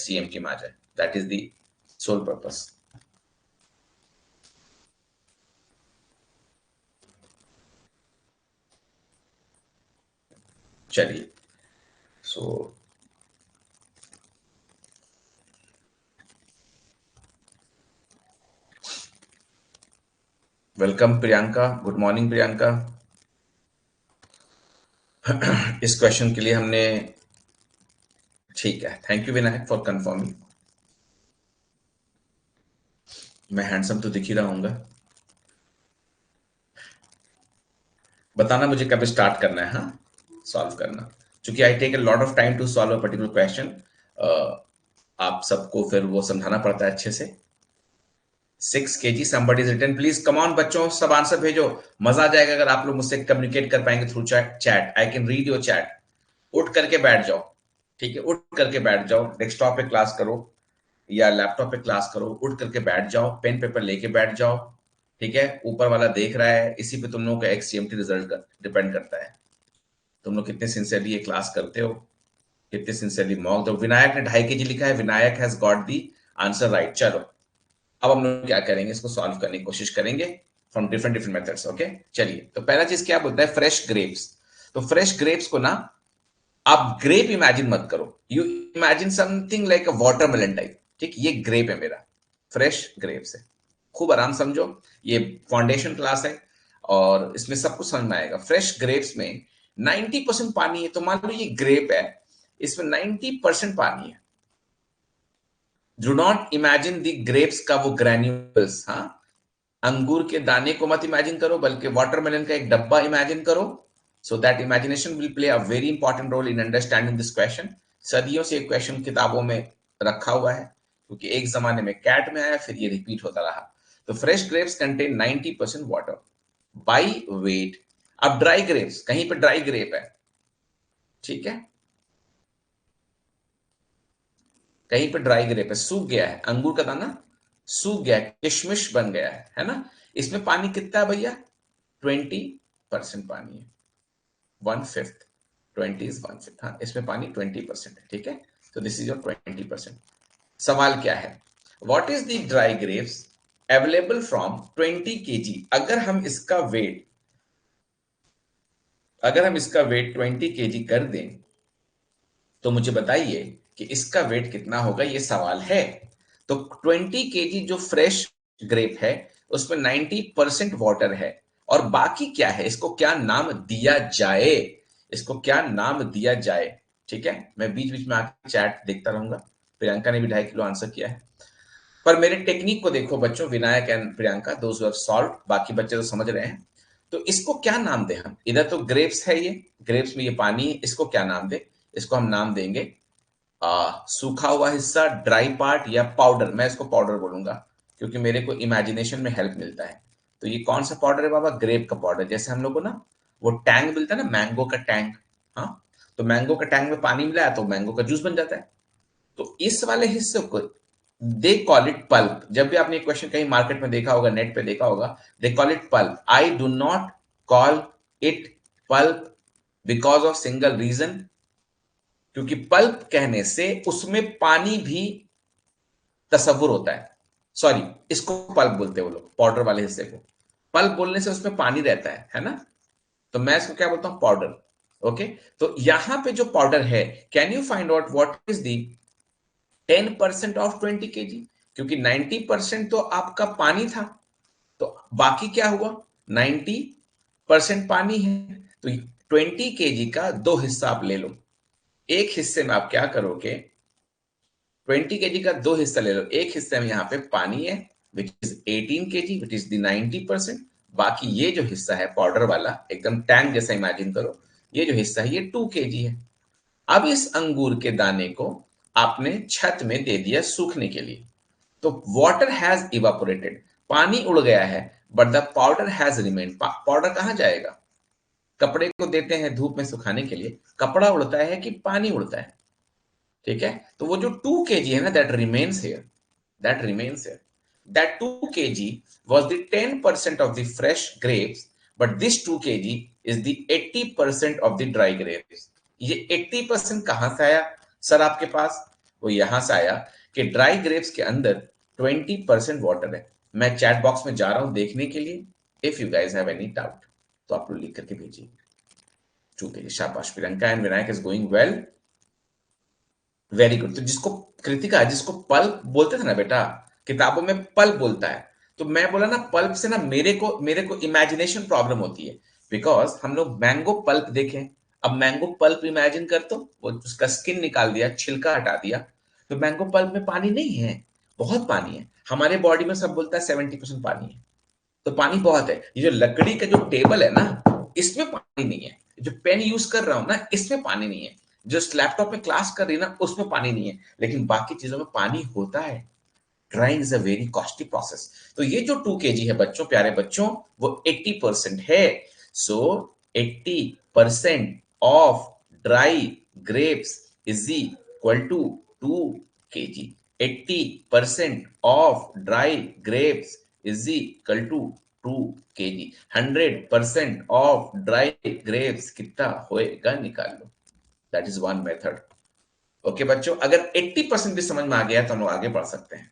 CMT में आ जाए, that is the sole purpose. चलिए, so welcome Priyanka, good morning Priyanka. इस क्वेश्चन के लिए हमने, ठीक है, thank you Vinayak for confirming. मैं हैंडसम तो दिख ही रहा हूँगा। बताना मुझे कब स्टार्ट करना है, हाँ, सॉल्व करना, क्योंकि I take a lot of time to solve a particular question. आप सबको फिर वो समझाना पड़ता है अच्छे से। 6 kg somebody is written, please come on बच्चों, सब आंसर भेजो। मजा आ जाएगा अगर आप लोग मुझसे कम्युनिकेट कर पाएंगे through chat. I can read your chat. उठ करके बैठ जाओ, ठीक है, उठ करके बैठ जाओ, डेस्कटॉप पे क्लास करो या लैपटॉप पे क्लास करो, उठ करके बैठ जाओ, पेन पेपर लेके बैठ जाओ, ठीक है। ऊपर वाला देख रहा है, इसी पे तुम लोगों का XCMT रिजल्ट का डिपेंड करता है। तुम लोग कितने सिंसियरली ये क्लास करते हो, कितने सिंसियरली मॉक दो। विनायक ने 2.5 kg लिखा है, Vinayak has got the answer right. चलो, अब हम लोग क्या करेंगे, इसको सॉल्व करने की कोशिश करेंगे from different different methods. Okay, चलिए, तो पहला चीज क्या बोलता है, फ्रेश ग्रेप्स। तो फ्रेश ग्रेप्स को ना आप ग्रेप इमेजिन मत करो, you imagine something like a watermelon type. ठीक, ये ग्रेप है मेरा, फ्रेश ग्रेप्स है। खूब आराम समझो, ये फाउंडेशन क्लास है और इसमें सब कुछ समझ में आएगा। फ्रेश ग्रेप्स में 90% पानी है, तो मान लो ये ग्रेप है, इसमें 90% पानी है। Do not imagine the grapes का वो ग्रैन्यूल्स, हाँ, अंगूर के दाने को मत इमेजिन करो, बल्कि वाटरमेलन का एक डब्बा इमेजिन करो। So that imagination will play a very important role in understanding this question. सदियों से क्वेश्चन किताबों में रखा हुआ है, क्योंकि एक जमाने में कैट में आया, फिर ये रिपीट होता रहा। तो fresh grapes contain 90% water by wait. अब ड्राई ग्रेप्स, कहीं पर ड्राई ग्रेप है, ठीक है, कहीं पे ड्राई ग्रेप है, सूख गया है, अंगूर का दाना सूख गया है, किशमिश बन गया है ना। इसमें पानी कितना है भैया, 20% पानी है, 1/5। 20 इज 1/5, हाँ, इसमें पानी 20% है, ठीक है। तो दिस इज योर 20%। सवाल क्या है, what is the dry grapes available from 20 kg। अगर हम इसका वेट 20 kg कर दें, तो मुझे बताइए कि इसका वेट कितना होगा, ये सवाल है। तो 20 kg जो फ्रेश ग्रेप है, उसमें 90% वाटर है, और बाकी क्या है, इसको क्या नाम दिया जाए, इसको क्या नाम दिया जाए, ठीक है। मैं बीच बीच में आके चैट देखता रहूंगा। प्रियंका ने भी 2.5 किलो आंसर किया है, पर मेरे टेक्निक को देखो बच्चों, विनायक एंड प्रियंका, दोस्त हैव सॉल्व, बाकी बच्चे तो समझ रहे हैं। तो इसको क्या नाम दे हम, इधर तो ग्रेप्स है, ये ग्रेप्स में ये पानी है, इसको क्या नाम दे, इसको हम नाम देंगे सूखा हुआ हिस्सा, ड्राई पार्ट, या पाउडर। मैं इसको पाउडर बोलूंगा, क्योंकि मेरे को इमेजिनेशन में हेल्प मिलता है। तो ये कौन सा पाउडर है बाबा, ग्रेप का पाउडर। जैसे हम लोग को ना वो टैंक मिलता है ना, मैंगो का टैंक, हाँ, तो मैंगो का टैंक में पानी मिला है तो मैंगो का जूस बन जाता है। तो इस वाले हिस्से को दे कॉल इट पल्प। जब भी आपने क्वेश्चन कहीं मार्केट में देखा होगा, नेट पे देखा होगा, they call it pulp. I do not call it pulp because of single reason, क्योंकि पल्प कहने से उसमें पानी भी तस्वुर होता है। सॉरी, इसको पल्प बोलते हैं वो लोग, पाउडर वाले हिस्से को। पल्प बोलने से उसमें पानी रहता है ना। तो मैं इसको क्या बोलता हूं, पाउडर। ओके, तो यहां पे जो पाउडर है, can you find out what is the 10% of 20 kg, क्योंकि 90% तो आपका पानी था, तो बाकी क्या हुआ, 90% पानी है। तो 20 kg का दो हिस्सा आप ले लो। एक हिस्से में आप क्या करोगे, 20 kg का दो हिस्सा ले लो। एक हिस्से में यहाँ पे पानी है which is 18 kg, which is the 90%। बाकी ये जो हिस्सा है पाउडर वाला, एकदम टैंक जैसा इमेजिन करो, ये जो हिस्सा है ये 2 kg है। अब इस अंगूर के दाने को आपने छत में दे दिया सूखने के लिए, तो वाटर हैज इवापोरेटेड, पानी उड़ गया है, but the powder has remain. Powder कहां जाएगा, कपड़े को देते हैं धूप में सुखाने के लिए, कपड़ा उड़ता है कि पानी उड़ता है, ठीक है। तो वो जो 2 kg है ना, that remains here, that remains here. That 2 kg was the 10% of the fresh grapes, but this 2 kg is the 80% of the dry grapes। ये 80% कहां से आया सर आपके पास, वो यहां से आया कि ड्राई ग्रेप्स के अंदर 20% वाटर है। मैं चैट बॉक्स में जा रहा हूं देखने के लिए। If you guys have any doubt तो आप लोग लिख करके भेजिए। ठीक है, शाबाश Priyanka and Vinayak is going well, very good. तो जिसको कृतिका, जिसको पल्प बोलते थे ना बेटा, किताबों में पल्प बोलता है, तो मैं बोला ना पल्प से ना मेरे को इमेजिनेशन प्रॉब्लम होती है। बिकॉज हम लोग मैंगो पल्प देखें, अब मैंगो पल्प इमेजिन कर, तो वो उसका स्किन निकाल दिया, छिलका हटा दिया, तो मैंगो पल्प में पानी नहीं है, बहुत पानी है। हमारे बॉडी में सब बोलता है 70% पानी है, तो पानी बहुत है। ये जो लकड़ी का जो टेबल है ना, इसमें पानी नहीं है। जो पेन यूज कर रहा हूं ना, इसमें पानी नहीं है। जो लैपटॉप में क्लास कर रही है ना, उसमें पानी नहीं है, लेकिन बाकी चीजों में पानी होता है। Drawing is a very costly process. तो ये जो 2 kg है बच्चों, प्यारे बच्चों, वो 80% है। So 80% of dry grapes is equal to 2 kg। 80% of dry grapes is equal to 2 kg। 100% of dry grapes कितना होएगा निकाल लो। That is one method. Okay बच्चों, अगर 80% भी समझ में आ गया तो हम लोग आगे बढ़ सकते हैं।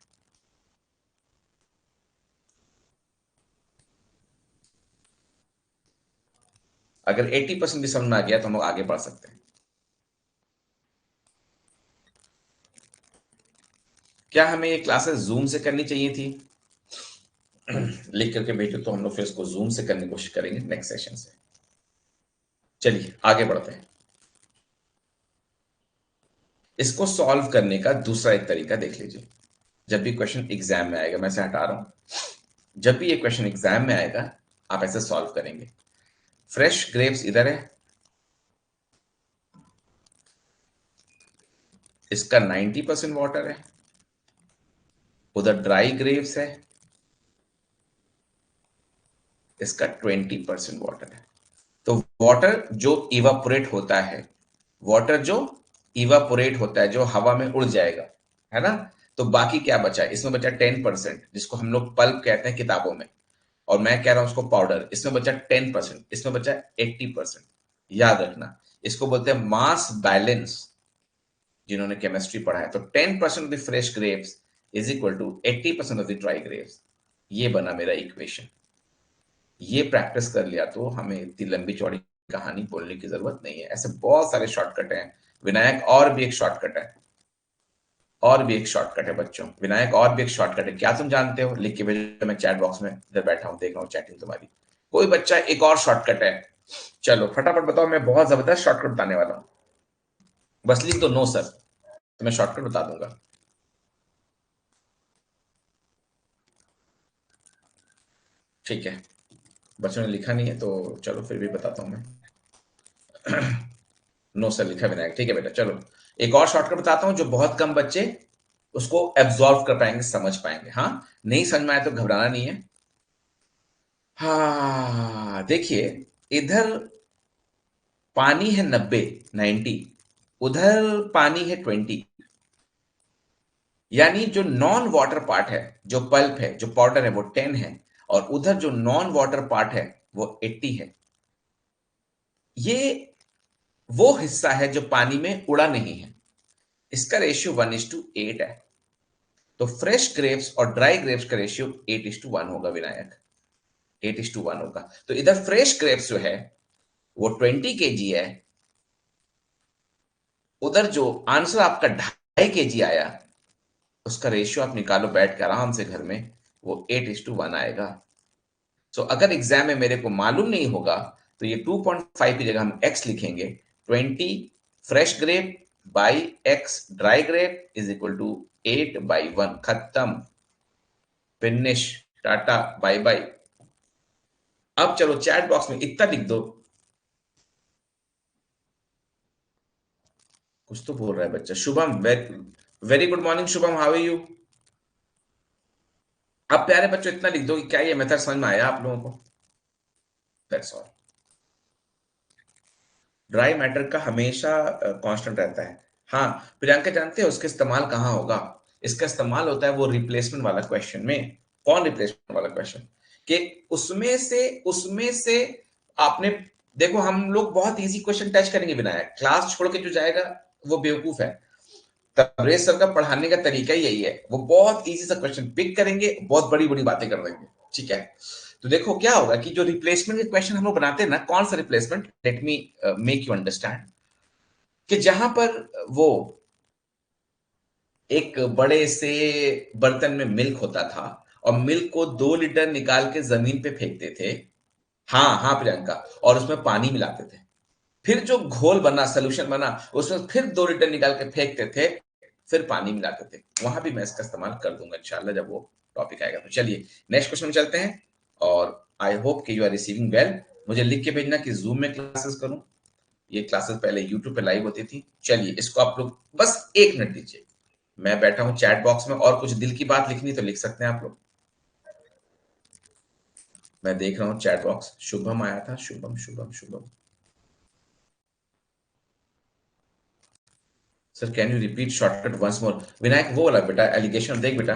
अगर 80% भी समझ में आ गया तो हम लोग आगे बढ़ सकते हैं। क्या हमें ये क्लासेस जूम से करनी चाहिए थी? लिख करके भेजो तो हम लोग फिर इसको जूम से करने की कोशिश करेंगे नेक्स्ट सेशन से। चलिए आगे बढ़ते हैं। इसको सॉल्व करने का दूसरा एक तरीका देख लीजिए। जब भी क्वेश्चन एग्जाम में आएगा, मैं इसे हटा रहा हूं, जब भी ये क्वेश्चन एग्जाम में आएगा आप ऐसे सॉल्व करेंगे। फ्रेश ग्रेप्स इधर है, इसका 90% वाटर है। उधर ड्राई ग्रेप्स है, इसका 20% वाटर है। तो वाटर जो इवापोरेट होता है, वाटर जो इवापोरेट होता है, जो हवा में उड़ जाएगा, है ना, तो बाकी क्या बचा है? इसमें बचा 10%, जिसको हम लोग पल्प कहते हैं किताबों में, और मैं कह रहा हूं उसको पाउडर। इसमें बचा 10%, इसमें बचा 80%। याद रखना, इसको बोलते हैं मास बैलेंस, जिन्होंने केमिस्ट्री पढ़ा है। तो 10% of the fresh grapes is equal to 80% of the dry grapes. ये बना मेरा इक्वेशन। ये प्रैक्टिस कर लिया तो हमें इतनी लंबी चौड़ी कहानी बोलने की जरूरत नहीं है। ऐसे बहुत सारे शॉर्टकट हैं विनायक, और भी एक शॉर्टकट है, और भी एक शॉर्टकट है बच्चों, विनायक और भी एक शॉर्टकट है। क्या तुम जानते हो? लिख के भेजो, मैं चैट बॉक्स में इधर बैठा हूं, देख रहा हूं चैटिंग तुम्हारी। कोई बच्चा एक और शॉर्टकट है? चलो फटाफट बताओ, मैं बहुत जबरदस्त शॉर्टकट बताने वाला हूं। बस लिख दो नो सर, तो मैं शॉर्टकट बता दूंगा। ठीक है, बच्चों ने लिखा नहीं है तो चलो फिर भी बताता हूं मैं। नो सर लिखा विनायक, ठीक है बेटा। चलो एक और शॉर्टकट बताता हूं जो बहुत कम बच्चे उसको एब्जॉर्व कर पाएंगे, समझ पाएंगे। हाँ, नहीं समझ में आए तो घबराना नहीं है। हाँ देखिए, इधर पानी है 90, 90, उधर पानी है 20। यानी जो नॉन वाटर पार्ट है, जो पल्प है, जो पाउडर है, वो 10 है, और उधर जो नॉन वाटर पार्ट है वो 80 है। ये वो हिस्सा है जो पानी में उड़ा नहीं है। इसका रेशियो 1:8 है। तो फ्रेश ग्रेप्स और ड्राई ग्रेप्स का रेशियो 8:1 होगा विनायक, 8:1 होगा। तो इधर फ्रेश ग्रेप्स जो है वो 20 kg है, उधर जो आंसर आपका 2.5 kg आया, उसका रेशियो आप निकालो बैठ के आराम से घर में, वो 8:1 आएगा। सो अगर एग्जाम में मेरे को मालूम नहीं होगा तो ये 2.5 की जगह हम x लिखेंगे। 20 fresh grape by x dry grape is equal to 8/1। खत्म, फिनिश, टाटा, बाय बाय। अब चलो चैट बॉक्स में इतना लिख दो। कुछ तो बोल रहा है बच्चा। Shubham, very good morning Shubham, how are you? अब प्यारे बच्चों इतना लिख दो कि क्या ये मेथड समझ में आया आप लोगों को? That's all. ड्राई मैटर का हमेशा कांस्टेंट रहता है। हाँ, प्रियंका जानते हो उसका इस्तेमाल कहाँ होगा? इसका इस्तेमाल होता है वो रिप्लेसमेंट वाला क्वेश्चन में। कौन रिप्लेसमेंट वाला क्वेश्चन? कि उसमें से आपने, देखो हम लोग बहुत इजी क्वेश्चन टच करेंगे विनायक, क्लास छोड़ के जो जाएगा वो बेवकूफ है। तबरेज सर का पढ़ाने का तरीका ही यही है, वो बहुत इजी सा क्वेश्चन पिक करेंगे, बहुत बड़ी बड़ी बातें कर देंगे, ठीक है। तो देखो क्या होगा कि जो रिप्लेसमेंट के क्वेश्चन हम लोग बनाते हैं ना, कौन सा replacement, let me make you understand, कि जहां पर वो एक बड़े से बर्तन में मिल्क होता था और मिल्क को 2 लीटर निकाल के जमीन पे फेंकते थे, हाँ हाँ प्रियंका, और उसमें पानी मिलाते थे, फिर जो घोल बना, सोल्यूशन बना, उसमें फिर 2 लीटर निकाल के फेंकते थे, फिर पानी मिलाते थे। वहां भी मैं इसका इस्तेमाल कर दूंगा इंशाल्लाह जब वो टॉपिक आएगा। तो चलिए नेक्स्ट क्वेश्चन में चलते हैं, और आई होप कि यू आर रिसीविंग वेल। मुझे लिख के भेजना कि जूम में क्लासेस करूं, ये क्लासेस पहले यूट्यूब पे लाइव होती थी। चलिए इसको आप लोग बस 1 मिनट दीजिए, मैं बैठा हूं चैट बॉक्स में, और कुछ दिल की बात लिखनी तो लिख सकते हैं आप लोग। मैं देख रहा हूं चैट बॉक्स, शुभम आया था, Shubham Shubham Shubham. Sir can you repeat shortcut once more, Vinayak वो वाला बेटा एलिगेशन देख बेटा,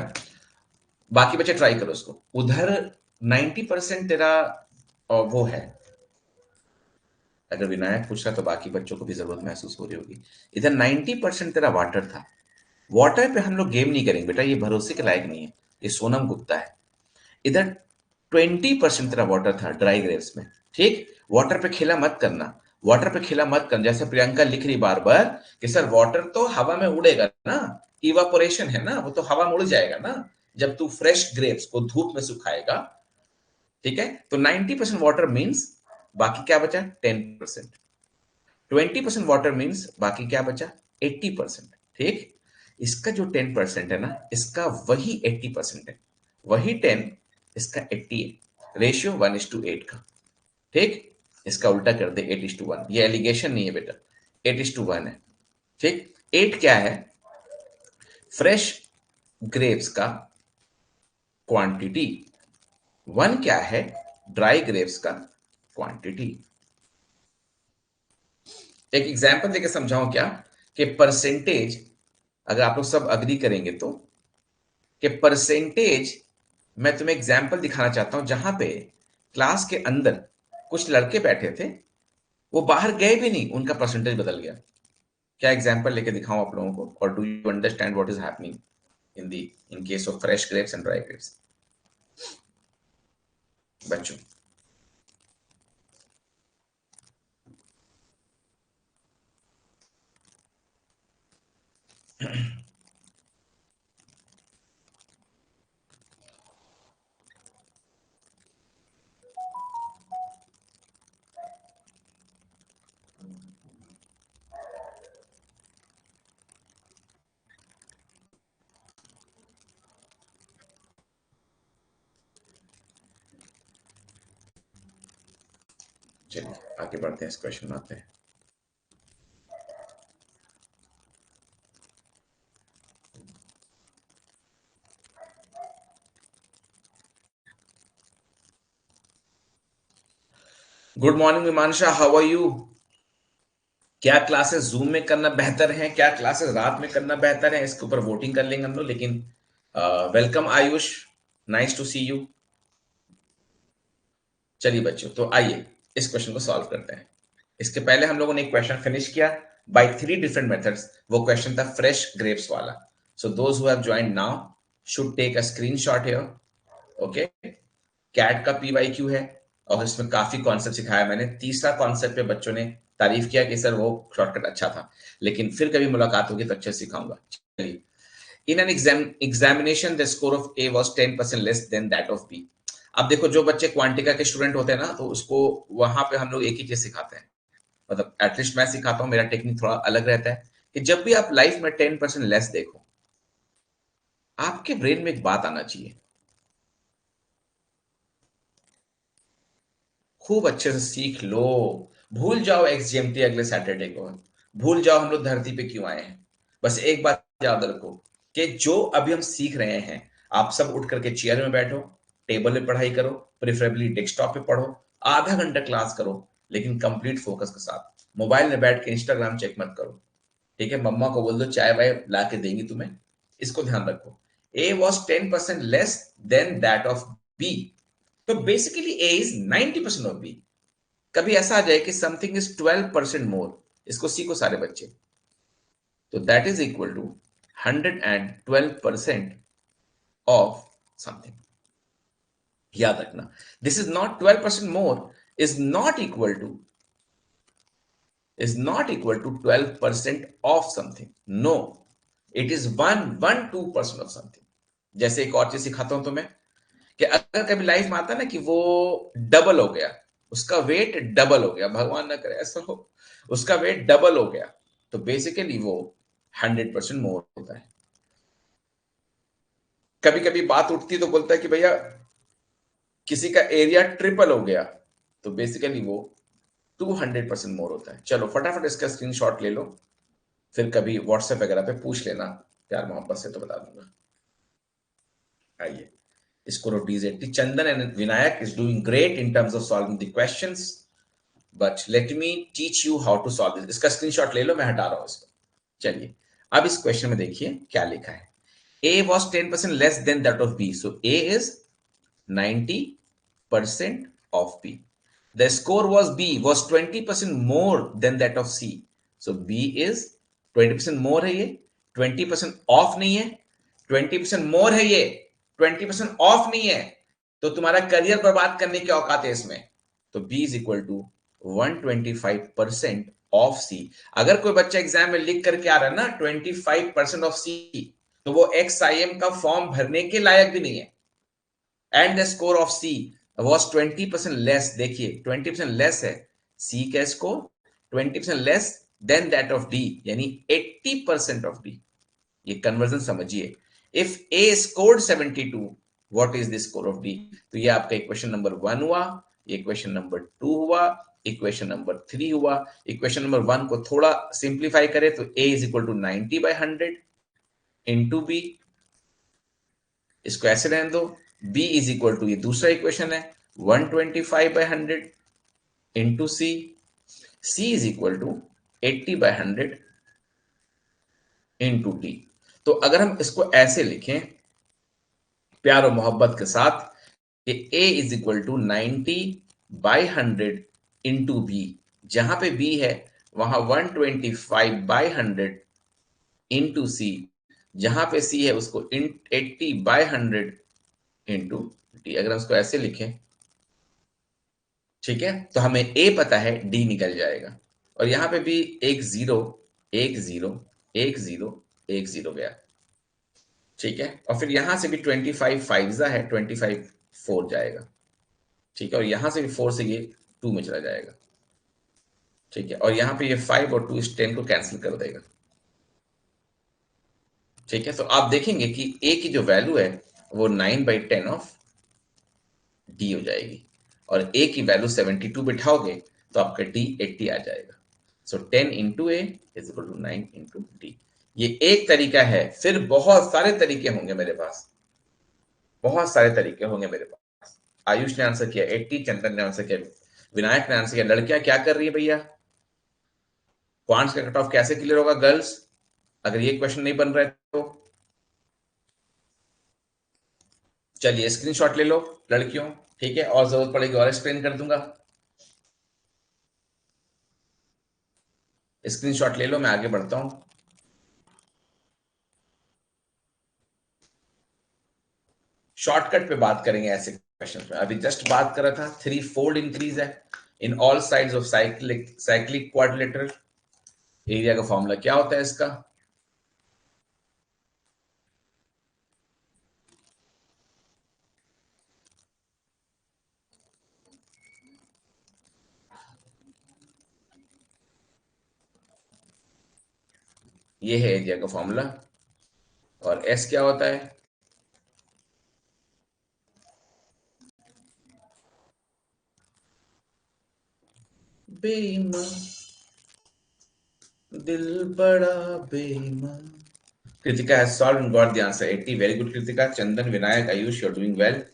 बाकी बच्चे ट्राई करो उसको। उधर 90% तेरा वो है, अगर विनायक पूछ रहा तो बाकी बच्चों को भी जरूरत महसूस हो रही होगी। इधर 90% तेरा वाटर था, वाटर पे हम लोग गेम नहीं करेंगे बेटा, ये भरोसे के लायक नहीं है, ये सोनम गुप्ता है। इधर 20% तेरा वाटर था ड्राई ग्रेप्स में, ठीक। वाटर पे खेला मत करना, वाटर पे खेला मत करना, जैसे प्रियंका लिख रही बार बार कि सर वाटर तो हवा में उड़ेगा ना, इवापोरेशन है ना, वो तो हवा में उड़ जाएगा ना जब तू फ्रेश ग्रेप्स को धूप में सुखाएगा, ठीक है। तो 90% वाटर मीन्स बाकी क्या बचा, 10%। 20% वाटर मीन्स बाकी क्या बचा, 80%, ठीक। इसका जो 10% है ना, इसका वही 80% है, वही 10 इसका 80 है, रेशियो 1:8 का, ठीक। इसका उल्टा कर दे, 8:1, ये एलिगेशन नहीं है बेटा, 8:1 है, ठीक। 8 क्या है, फ्रेश ग्रेप्स का क्वांटिटी, 1 क्या है, ड्राई ग्रेप्स का क्वांटिटी। एक एग्जांपल देके समझाऊं क्या, कि परसेंटेज, अगर आप लोग सब अग्री करेंगे तो, कि परसेंटेज, मैं तुम्हें एग्जांपल दिखाना चाहता हूं जहां पे क्लास के अंदर कुछ लड़के बैठे थे, वो बाहर गए भी नहीं, उनका परसेंटेज बदल गया। क्या एग्जांपल लेके दिखाऊं आप लोगों को, और do you understand what is happening in the in case of fresh grapes and dry grapes, बच्चों। चलिए आगे बढ़ते हैं, इस क्वेश्चन में आते हैं। Good morning Mimansa, how are you. क्या क्लासेस जूम में करना बेहतर है, क्या क्लासेस रात में करना बेहतर है, इसके ऊपर वोटिंग कर लेंगे हम लोग, लेकिन welcome Ayush, nice to see you. चलिए बच्चों, तो आइए इस क्वेश्चन को सॉल्व करते हैं। इसके पहले हम लोगों ने एक क्वेश्चन फिनिश किया बाय 3 डिफरेंट मेथड्स, वो क्वेश्चन था फ्रेश ग्रेप्स वाला। So those who have joined now should take a screenshot here, okay. CAT का पीवाईक्यू है, और इसमें काफी कॉन्सेप्ट सिखाया मैंने। तीसरा कॉन्सेप्ट पे बच्चों ने तारीफ किया कि सर वो शॉर्टकट अच्छा था, लेकिन फिर कभी मुलाकात होगी तो अच्छे सिखाऊंगा। चलिए, in an examination the score of A was 10% less than that of B. अब देखो, जो बच्चे क्वांटिका के स्टूडेंट होते हैं ना, तो उसको वहां पे हम लोग एक ही चीज सिखाते हैं, मतलब एटलीस्ट मैं सिखाता हूं, मेरा टेक्निक थोड़ा अलग रहता है, कि जब भी आप लाइफ में 10% लेस देखो, आपके ब्रेन में एक बात आना चाहिए, खूब अच्छे से सीख लो, भूल जाओ एक्सजीएमटी अगले सैटरडे को, भूल जाओ हम लोग धरती पे क्यों आए हैं। बस एक बात याद रखो, कि जो अभी हम सीख रहे हैं, आप सब उठ करके चेयर में बैठो, टेबल पे पढ़ाई करो, प्रेफरेबली डेस्कटॉप पे पढ़ो, आधा घंटा क्लास करो, लेकिन कंप्लीट फोकस के साथ। मोबाइल में बैठ के इंस्टाग्राम चेक मत करो, ठीक है। मम्मा को बोल दो चाय वाय ला के देंगी तुम्हें, इसको ध्यान रखो। A was 10% less than that of B, तो basically A is 90% of B. कभी ऐसा आ जाए कि समथिंग इज 12% मोर, इसको सीखो सारे बच्चे, तो that is equal to 112% of something. याद रखना, this is not 12% more is not equal to 12% of something. No, it is 112% of something. जैसे एक और चीज सिखाता हूं तुम्हें कि अगर कभी लाइफ में आता ना कि वो डबल हो गया, उसका वेट डबल हो गया, भगवान ना करे ऐसा हो, उसका वेट डबल हो गया, तो बेसिकली वो 100% मोर होता है। कभी कभी बात उठती तो बोलता है कि भैया किसी का एरिया ट्रिपल हो गया, तो बेसिकली वो 200% मोर होता है। चलो फटाफट इसका स्क्रीनशॉट ले लो, फिर कभी व्हाट्सएप वगैरह पे पूछ लेना प्यार मोहब्बत से, तो बता दूंगा। आइए, score of D80. Chandan and Vinayak is doing great in terms of solving the questions, but let me teach you how to solve this. इसका स्क्रीनशॉट ले लो, मैं हटा रहा हूं इसको। चलिए, अब इस क्वेश्चन में देखिए क्या लिखा है। A was 10% less than that of B, so A is 90% of B. The score was B was 20% more than that of C, so B is 20% more है, ये 20% ऑफ नहीं है, 20% मोर है, ये 20% ऑफ नहीं है, तो तुम्हारा करियर बर्बाद करने की औकात है इसमें। तो B is equal to 125% of C। अगर कोई बच्चा एग्जाम में लिख करके आ रहा है ना 25% ऑफ C, तो वो XIM का फॉर्म भरने के लायक भी नहीं है। And the score of C was 20% less. देखिए 20% लेस है C का score, 20% less than that of D, यानी 80% ऑफ D। ये कन्वर्जन समझिए। If A scored 72, what is the score of D? तो ये आपका इक्वेशन नंबर 1 हुआ, ये इक्वेशन नंबर 2 हुआ, इक्वेशन नंबर 3 हुआ। इक्वेशन नंबर 1 को थोड़ा सिंप्लीफाई करें तो A is equal to 90/100 into B, इसको ऐसे रहने दो। B इज इक्वल टू, ये दूसरा इक्वेशन है, 125/100 into C, C is equal to 80/100 into D. तो अगर हम इसको ऐसे लिखें प्यार और मोहब्बत के साथ कि A is equal to 90/100 into B, जहां पे B है वहां 125/100 इंटू सी, जहां पे C है उसको 80/100 इंटू डी। अगर हम इसको ऐसे लिखें, ठीक है, तो हमें A पता है, D निकल जाएगा, और यहां पे भी एक जीरो, एक जीरो, एक जीरो, एक जीरो गया, ठीक है, और फिर यहां से भी 25 फाइव है, 25 4 जाएगा, ठीक है, और यहां से भी 4 से ये 2 में चला जाएगा, ठीक है, और यहां पे ये 5 और 2 इस 10 को कैंसिल कर देगा, ठीक है। तो आप देखेंगे कि A की जो वैल्यू है वो 9/10 ऑफ D हो जाएगी, और A की वैल्यू 72 बिठाओगे तो आपका D 80 आ जाएगा। So 10 into A is equal to 9 into D। ये एक तरीका है, फिर बहुत सारे तरीके होंगे मेरे पास, बहुत सारे तरीके होंगे मेरे पास। आयुष ने आंसर किया 80, चंदन ने आंसर किया, विनायक ने आंसर किया। लड़कियां क्या कर रही है भैया? क्वांट्स का कट ऑफ कैसे क्लियर होगा गर्ल्स, अगर ये क्वेश्चन नहीं बन रहा है तो? चलिए स्क्रीनशॉट ले लो लड़कियों, ठीक है, और जरूरत पड़ेगी और एक्सप्लेन कर दूंगा। स्क्रीनशॉट ले लो, मैं आगे बढ़ता हूं। शॉर्टकट पे बात करेंगे ऐसे क्वेश्चन में। अभी जस्ट बात कर रहा था 3-fold इंक्रीज है in all sides of cyclic quadrilateral. Area का फॉर्मूला क्या होता है इसका? ये है एरिया का फॉर्मूला, और एस क्या होता है? बेईमान दिल बड़ा बेईमान। Kritika has solved and got the answer 80. Very good, Kritika. Chandan, Vinayak, Ayush, you're doing well.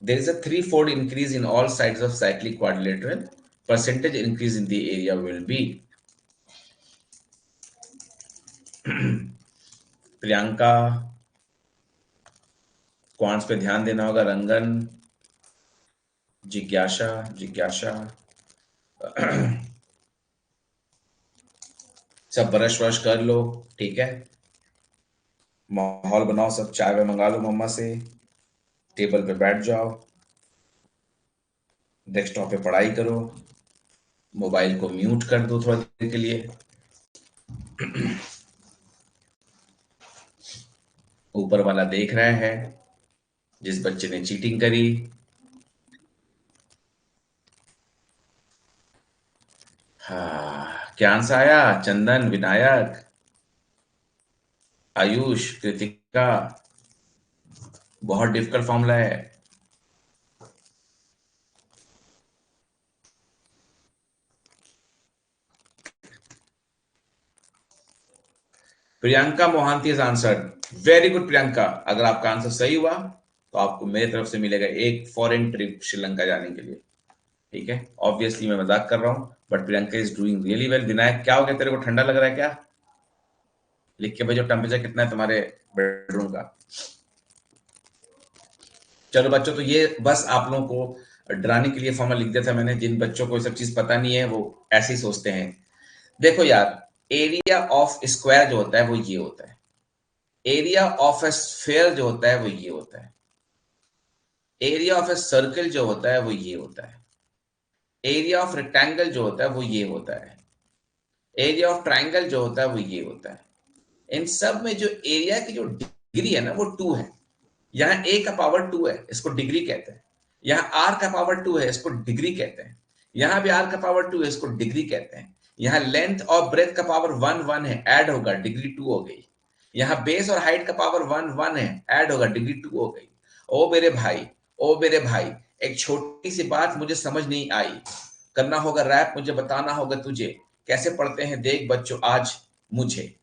There is a threefold increase in all sides of cyclic quadrilateral. Percentage increase in the area will be. Priyanka, quants पे ध्यान देना होगा। रंगन, जिज्ञासा जिज्ञासा सब brush वश कर लो, ठीक है। माहौल बनाओ, सब चाय वाय मंगा लो मम्मा से, टेबल पे बैठ जाओ, डेस्कटॉप पे पढ़ाई करो, मोबाइल को म्यूट कर दो थोड़ा देर के लिए। ऊपर वाला देख रहा है, जिस बच्चे ने चीटिंग करी। हाँ, क्या आंसर आया? चंदन, विनायक, आयुष, कृतिका, बहुत डिफिकल्ट फॉर्मूला है। Priyanka Mohanty is answered. Very good Priyanka, अगर आपका आंसर सही हुआ तो आपको मेरी तरफ से मिलेगा एक फॉरेन ट्रिप श्रीलंका जाने के लिए, ठीक है। ऑब्वियसली मैं मजाक कर रहा हूं, but Priyanka is doing really well. Vinayak, क्या हो गया, तेरे को ठंडा लग रहा है क्या? लिख के भेजो टेम्परेचर कितना है तुम्हारे बेडरूम का। चलो बच्चों, तो ये बस आप लोगों को डराने के लिए फॉर्मूला लिख दिया था मैंने। जिन बच्चों को ये सब चीज पता नहीं है वो ऐसे ही सोचते हैं। देखो यार, एरिया ऑफ स्क्वायर जो होता है वो ये होता है, एरिया ऑफ ए स्फेयर जो होता है वो ये होता है, एरिया ऑफ ए सर्कल जो होता है वो ये होता है, एरिया ऑफ रेक्टेंगल जो होता है वो ये होता है, एरिया ऑफ ट्राइंगल जो होता है वो ये होता है। इन सब में जो एरिया की जो डिग्री है ना वो 2 है। यहाँ ए का पावर 2 है, इसको डिग्री कहते हैं। यहाँ आर का पावर 2 है, इसको डिग्री कहते हैं। यहाँ भी आर का पावर 2 है, इसको डिग्री कहते हैं। यहाँ लेंथ और ब्रेथ का पावर 1 1 है, ऐड होगा, डिग्री 2 हो गई। यहाँ बेस और हाइट का पावर 1 1 है, ऐड होगा, डिग्री 2 हो गई। ओ मेरे भाई, ओ मेरे भाई, एक छोटी सी बात मुझे समझ नहीं आई, करना होगा रैप, मुझे बताना होगा तुझे कैसे पढ़ते हैं। देख बच्चों, आज मुझे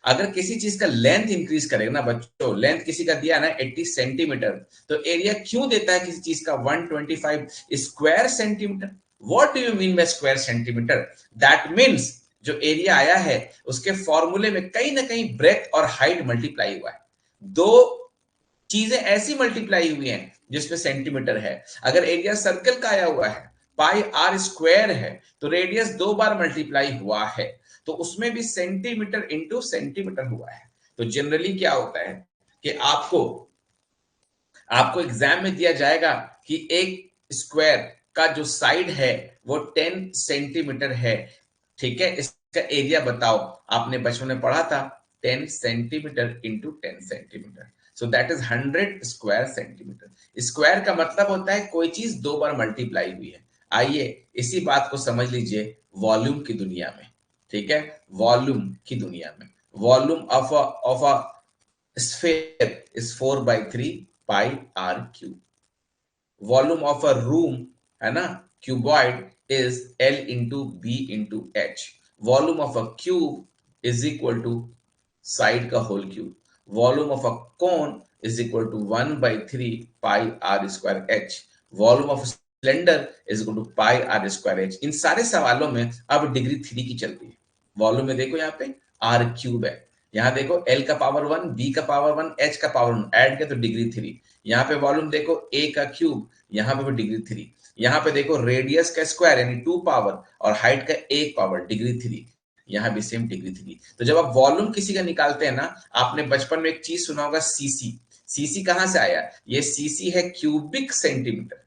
अगर किसी चीज का लेंथ इंक्रीज करेगा ना बच्चों, लेंथ किसी का दिया ना 80 सेंटीमीटर, तो एरिया क्यों देता है किसी चीज का 125 square centimetre? What do you mean by square centimetre? That means जो एरिया आया है उसके फॉर्मूले में कहीं ना कहीं ब्रेथ और हाइट मल्टीप्लाई हुआ है। दो चीजें ऐसी मल्टीप्लाई हुई हैं जिसमें सेंटीमीटर है। अगर एरिया सर्कल का आया हुआ है, पाई आर स्क्वायर है, तो रेडियस 2 बार मल्टीप्लाई हुआ है, तो उसमें भी सेंटीमीटर इंटू सेंटीमीटर हुआ है। तो जनरली क्या होता है कि आपको आपको एग्जाम में दिया जाएगा कि एक स्क्वायर का जो साइड है वो 10 सेंटीमीटर है, ठीक है। इसका एरिया बताओ, आपने बचपन में पढ़ा था 10 centimetre into 10 centimetre, so that is 100 square centimetre. Square का मतलब होता है कोई चीज 2 बार मल्टीप्लाई हुई है। आइए इसी बात को समझ लीजिए वॉल्यूम की दुनिया में, ठीक है। वॉल्यूम की दुनिया में, volume of a sphere is 4 by 3 pi r cube. Volume of a room है ना, cuboid is L into B into H. Volume of a cube is equal to side का whole cube. Volume of a cone is equal to 1 by 3 pi r square h. Volume of a cylinder is equal to pi r square h. इन सारे सवालों में अब degree 3 की चल रही है। Volume में देखो यहाँ पे r क्यूब है, यहाँ देखो L का पावर 1, B का पावर 1, H का पावर 1, ऐड किया तो डिग्री 3। यहाँ पे वॉल्यूम देखो A का क्यूब, यहाँ पे भी डिग्री 3। यहाँ पे देखो रेडियस का स्क्वायर यानी 2 पावर और हाइट का 1 पावर, डिग्री 3। यहाँ भी सेम डिग्री 3। तो जब आप वॉल्यूम किसी का निकालते हैं ना, आपने बचपन में एक चीज सुना होगा सीसी। सीसी कहां से आया? ये सीसी है क्यूबिक सेंटीमीटर,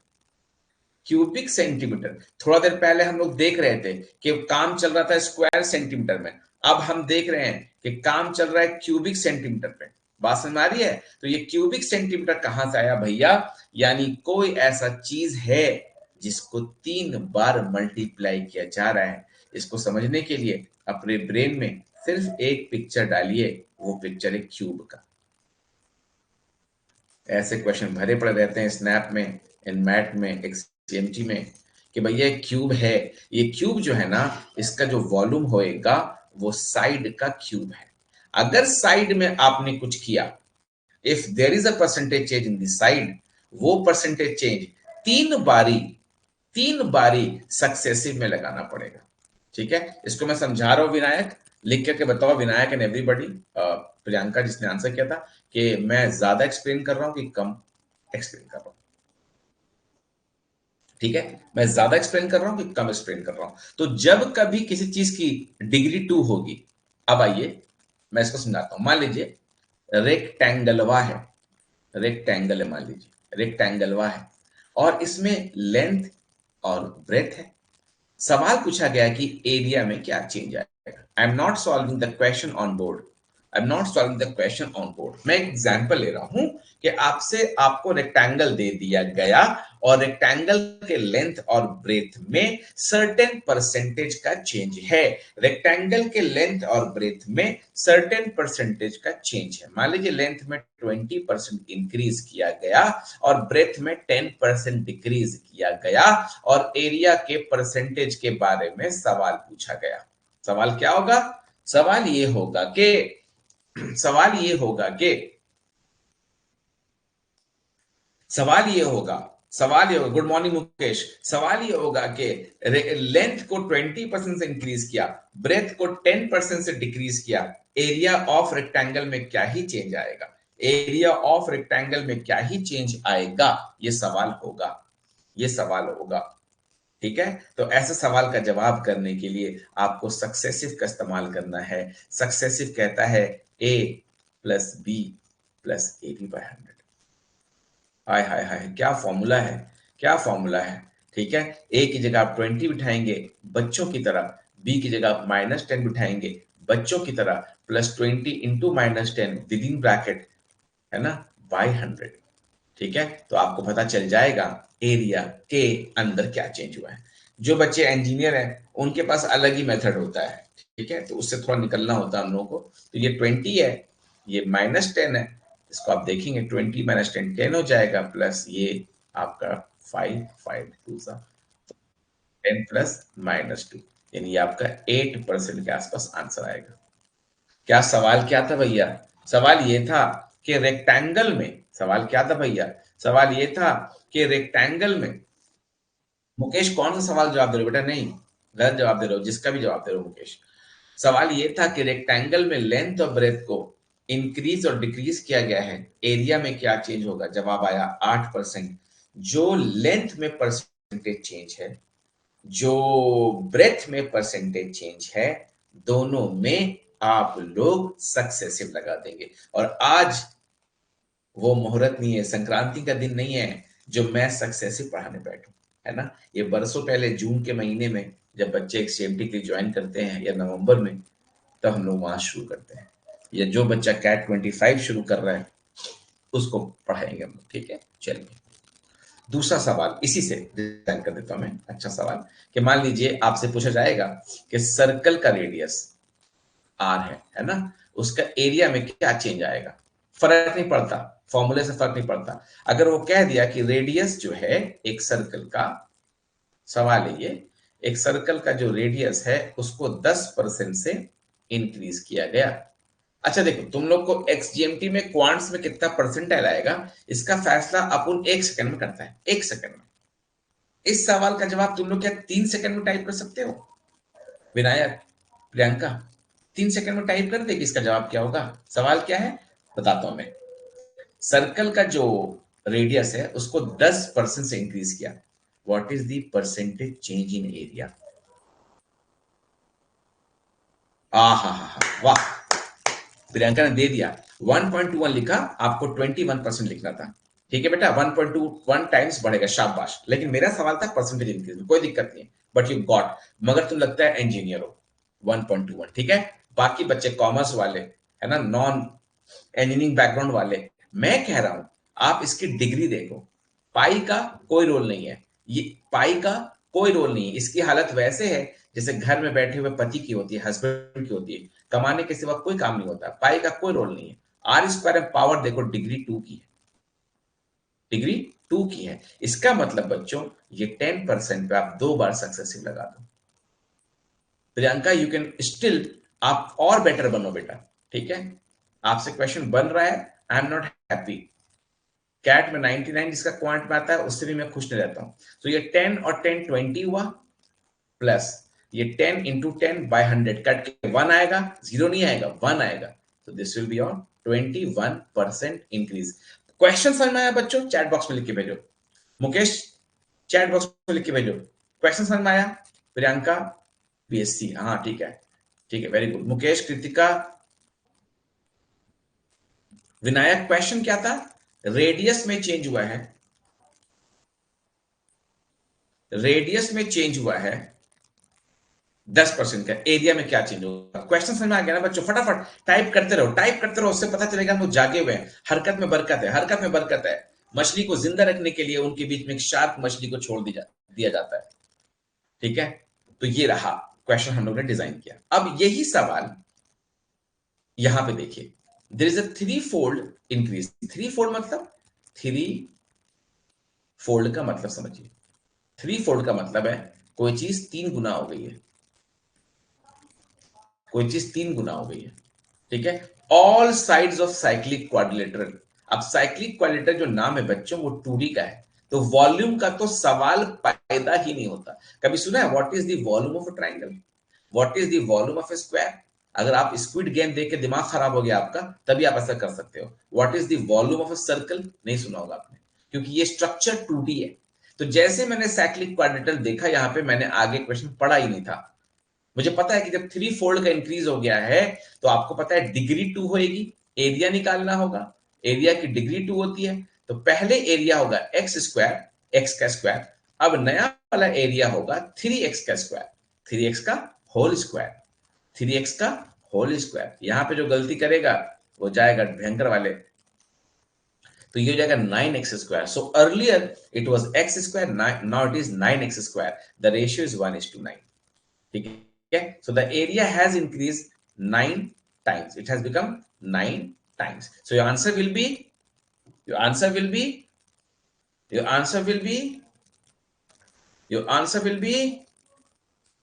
क्यूबिक सेंटीमीटर। थोड़ा देर पहले हम लोग देख रहे थे कि काम चल रहा था स्क्वायर सेंटीमीटर में, अब हम देख रहे हैं कि काम चल रहा है क्यूबिक सेंटीमीटर पे। बात समझ में आ रही है? तो ये क्यूबिक सेंटीमीटर कहां से आया भैया? यानी कोई ऐसा चीज है जिसको 3 बार मल्टीप्लाई किया जा रहा है। इसको समझने के लिए अपने ब्रेन में सिर्फ एक पिक्चर डालिए, वो पिक्चर है क्यूब का। ऐसे क्वेश्चन भरे पड़े रहते हैं स्नैप में, इन मैट में, एक्सएमटी में, कि भैया क्यूब है, ये क्यूब जो है ना, इसका जो वॉल्यूम होएगा वो साइड का क्यूब है। अगर साइड में आपने कुछ किया, if there is a percentage change in the side, वो परसेंटेज चेंज 3 बारी सक्सेसिव में लगाना पड़ेगा, ठीक है। इसको मैं समझा रहा हूं विनायक, लिख करके बताओ विनायक एंड एवरीबॉडी। प्रियंका जिसने आंसर किया था कि मैं ज्यादा एक्सप्लेन कर रहा हूं कि कम एक्सप्लेन कर रहा हूं, ठीक है, मैं ज्यादा एक्सप्लेन कर रहा हूं कि कम एक्सप्लेन कर रहा हूं? तो जब कभी किसी चीज की डिग्री 2 होगी, अब आइए मैं इसको समझाता हूं। मान लीजिए रेक्टेंगलवा है, रेक्टेंगल है, मान लीजिए रेक्टेंगलवा है, और इसमें लेंथ और ब्रेथ है। सवाल पूछा गया कि एरिया में क्या चेंज आएगा। आई am not solving the question on board, I am not solving the question on board. मैं एग्जांपल ले रहा हूं कि आपको रेक्टेंगल दे दिया गया और रेक्टेंगल के लेंथ और ब्रेथ में सर्टेन परसेंटेज का चेंज है। रेक्टेंगल के लेंथ और ब्रेथ में सर्टेन परसेंटेज का चेंज है। मान लीजिए लेंथ में 20% इंक्रीज किया गया और ब्रेथ में 10% डिक्रीज किया गया, और एरिया के परसेंटेज के बारे में सवाल पूछा गया। सवाल क्या होगा? सवाल ये होगा कि सवाल ये होगा कि सवाल ये होगा गुड मॉर्निंग मुकेश। सवाल ये होगा कि लेंथ को 20% से इंक्रीज किया, ब्रेथ को 10% से डिक्रीज किया, एरिया ऑफ रेक्टेंगल में क्या ही चेंज आएगा? एरिया ऑफ रेक्टेंगल में क्या ही चेंज आएगा? ये सवाल होगा, ये सवाल होगा। ठीक है, तो ऐसे सवाल का जवाब करने के लिए आपको सक्सेसिव का इस्तेमाल करना है। सक्सेसिव कहता है a plus B plus A B by 100। हाय हाय हाय, क्या फॉर्मूला है, क्या फॉर्मूला है। ठीक है, ए की जगह आप 20 बिठाएंगे बच्चों की तरह, बी की जगह आप -10 बिठाएंगे बच्चों की तरह, plus 20 into -10 with in bracket, है ना, बाय 100। ठीक है, तो आपको पता चल जाएगा एरिया के अंदर क्या चेंज हुआ है। जो बच्चे इंजीनियर हैं उनके पास अलग ही मेथड होता है। ठीक है, तो उससे थोड़ा निकलना होता है हम लोगों को। तो ये 20 है, ये -10 है, इसको आप देखेंगे 20 - 10 10 हो जाएगा, प्लस ये आपका 5 5 2 10 प्लस -2, यानी ये आपका 8% के आसपास आंसर आएगा। क्या सवाल क्या था भैया? सवाल ये था कि रेक्टेंगल में, सवाल क्या था भैया? सवाल ये था कि रेक्टेंगल में, मुकेश कौन सा सवाल जवाब दे रहे हो बेटा? नहीं, गलत जवाब दे रहे हो, जिसका भी जवाब दे रहे हो मुकेश। सवाल ये था कि रेक्टेंगल में लेंथ और ब्रेथ को इंक्रीज और डिक्रीज किया गया है, एरिया में क्या चेंज होगा? जवाब आया 8%। जो लेंथ में परसेंटेज चेंज है, जो ब्रेथ में परसेंटेज चेंज है, दोनों में आप लोग सक्सेसिव लगा देंगे। और आज वो मुहूर्त नहीं है, संक्रांति का दिन नहीं है जो मैं सक्सेसिव पढ़ाने बैठूं, है ना। ये बरसों पहले जून के महीने में जब बच्चे एक सेफ्टी के लिए ज्वाइन करते हैं, या नवंबर में, तब हम लोग वहां शुरू करते हैं। या जो बच्चा कैट 25 शुरू कर रहा है उसको पढ़ाएंगे हम लोग। ठीक है, चलिए दूसरा सवाल इसी से डिजाइन कर देता हूं मैं। अच्छा सवाल कि मान लीजिए आपसे पूछा जाएगा कि सर्कल का रेडियस आर है ना, उसका एरिया में क्या चेंज आएगा? फर्क नहीं पड़ता, फॉर्मूले से फर्क नहीं पड़ता। अगर वो कह दिया कि रेडियस जो है एक सर्कल का, सवाल है ये, एक सर्कल का जो रेडियस है उसको 10% से इंक्रीज किया गया। अच्छा देखो, तुम लोग को एक्सजीएमटी में क्वांट्स में कितना परसेंटाइल आएगा, इसका फैसला अपन 1 सेकंड में करता है, 1 सेकंड में। इस सवाल का जवाब तुम लोग क्या 3 सेकंड में टाइप कर सकते हो? विनायक, प्रियंका, 3 सेकंड में टाइप कर दे कि इसका जवाब क्या होगा। सवाल क्या है बताता हूं मैं। सर्कल का जो रेडियस है उसको 10% से इंक्रीज किया। What is the percentage change in area? आ हा, वाह, प्रियंका ने दे दिया। 1.21 लिखा, आपको 21% लिखना था। ठीक है बेटा, 1.21 टाइम्स बढ़ेगा, शाबाश। लेकिन मेरा सवाल था परसेंटेज इंक्रीज में, कोई दिक्कत नहीं, बट यू गॉट। मगर तुम लगता है इंजीनियर हो। 1.21 ठीक है। बाकी बच्चे कॉमर्स वाले, है ना, नॉन इंजीनियरिंग बैकग्राउंड वाले, मैं कह रहा हूं आप इसकी डिग्री देखो। पाई का कोई रोल नहीं है, ये पाई का कोई रोल नहीं है। इसकी हालत वैसे है जैसे घर में बैठे हुए पति की होती है, हस्बैंड की होती है, कमाने के सिवा कोई काम नहीं होता। पाई का कोई रोल नहीं है। आर स्क्वायर में पावर देखो, डिग्री 2 की है, डिग्री 2 की है। इसका मतलब बच्चों ये 10% पे आप 2 बार सक्सेसिव लगा दो। प्रियंका यू कैन स्टिल, आप और बेटर बनो बेटा। ठीक है, आपसे क्वेश्चन बन रहा है, I am not happy. CAT में 99 जिसका क्वांट में आता है उससे भी मैं खुश नहीं रहता हूं। तो ये 10 और 10 20 हुआ, प्लस ये 10 इंटू 10/100 कट के 1 आएगा, 0 नहीं आएगा, 1 आएगा। तो this will be on 21% increase. Question समझ में आया बच्चों? चैट बॉक्स में लिख के भेजो। मुकेश चैट बॉक्स में लिख के भेजो। क्वेश्चन समझ में आया? प्रियंका बीएससी, हाँ ठीक है, ठीक है, very good. Mukesh, Kritika, Vinayak, question क्या था? रेडियस में चेंज हुआ है, रेडियस में चेंज हुआ है 10% का, एरिया में क्या चेंज होगा? क्वेश्चन समझ में आ गया ना बच्चों? फटाफट टाइप करते रहो, टाइप करते रहो, उससे पता चलेगा हम लोग जागे हुए हैं। हरकत में बरकत है, हरकत में बरकत है। मछली को जिंदा रखने के लिए उनके बीच में एक शार्क मछली को छोड़ दिया जाता है, ठीक है? तो ये रहा क्वेश्चन हम लोग ने डिजाइन किया। अब यही सवाल यहां पे देखिए, there is a three fold increase. Three fold मतलब, थ्री फोल्ड का मतलब समझिए, थ्री फोल्ड का मतलब है कोई चीज तीन गुना हो गई है, कोई चीज तीन गुना हो गई है, ठीक है? All sides of cyclic quadrilateral. अब साइक्लिक क्वाड्रिलेटरल जो नाम है बच्चों वो 2D का है, तो वॉल्यूम का तो सवाल पैदा ही नहीं होता। कभी सुना है what is the volume of a triangle, what is the volume of a square? अगर आप स्क्विड गेम देख के दिमाग खराब हो गया आपका, तभी आप ऐसा कर सकते हो। What is the volume of a circle? नहीं सुना होगा आपने, क्योंकि ये स्ट्रक्चर 2D है। तो जैसे मैंने साइक्लिक क्वाड्रिलेटरल देखा, यहां पे मैंने आगे क्वेश्चन पढ़ा ही नहीं था। मुझे पता है कि जब थ्री फोल्ड का इंक्रीज हो गया है, तो आपको पता है डिग्री 2 होएगी, एरिया निकालना होगा, एरिया की डिग्री 2 होती है। तो पहले एरिया होगा एक्स स्क्वायर, एक्स का स्क्वायर। अब नया वाला एरिया होगा 3x का स्क्वायर, 3x का होल स्क्वायर, 3x का होल स्क्वायर। यहां पे जो गलती करेगा वो जाएगा भयंकर वाले, तो ये हो जाएगा 9x square. So earlier it was x square, now it is 9x square. The ratio is 1:9, ठीक है? So the area has increase 9 times, it has become 9 times। So your answer will be, your answer will be, your answer will be, your answer will be,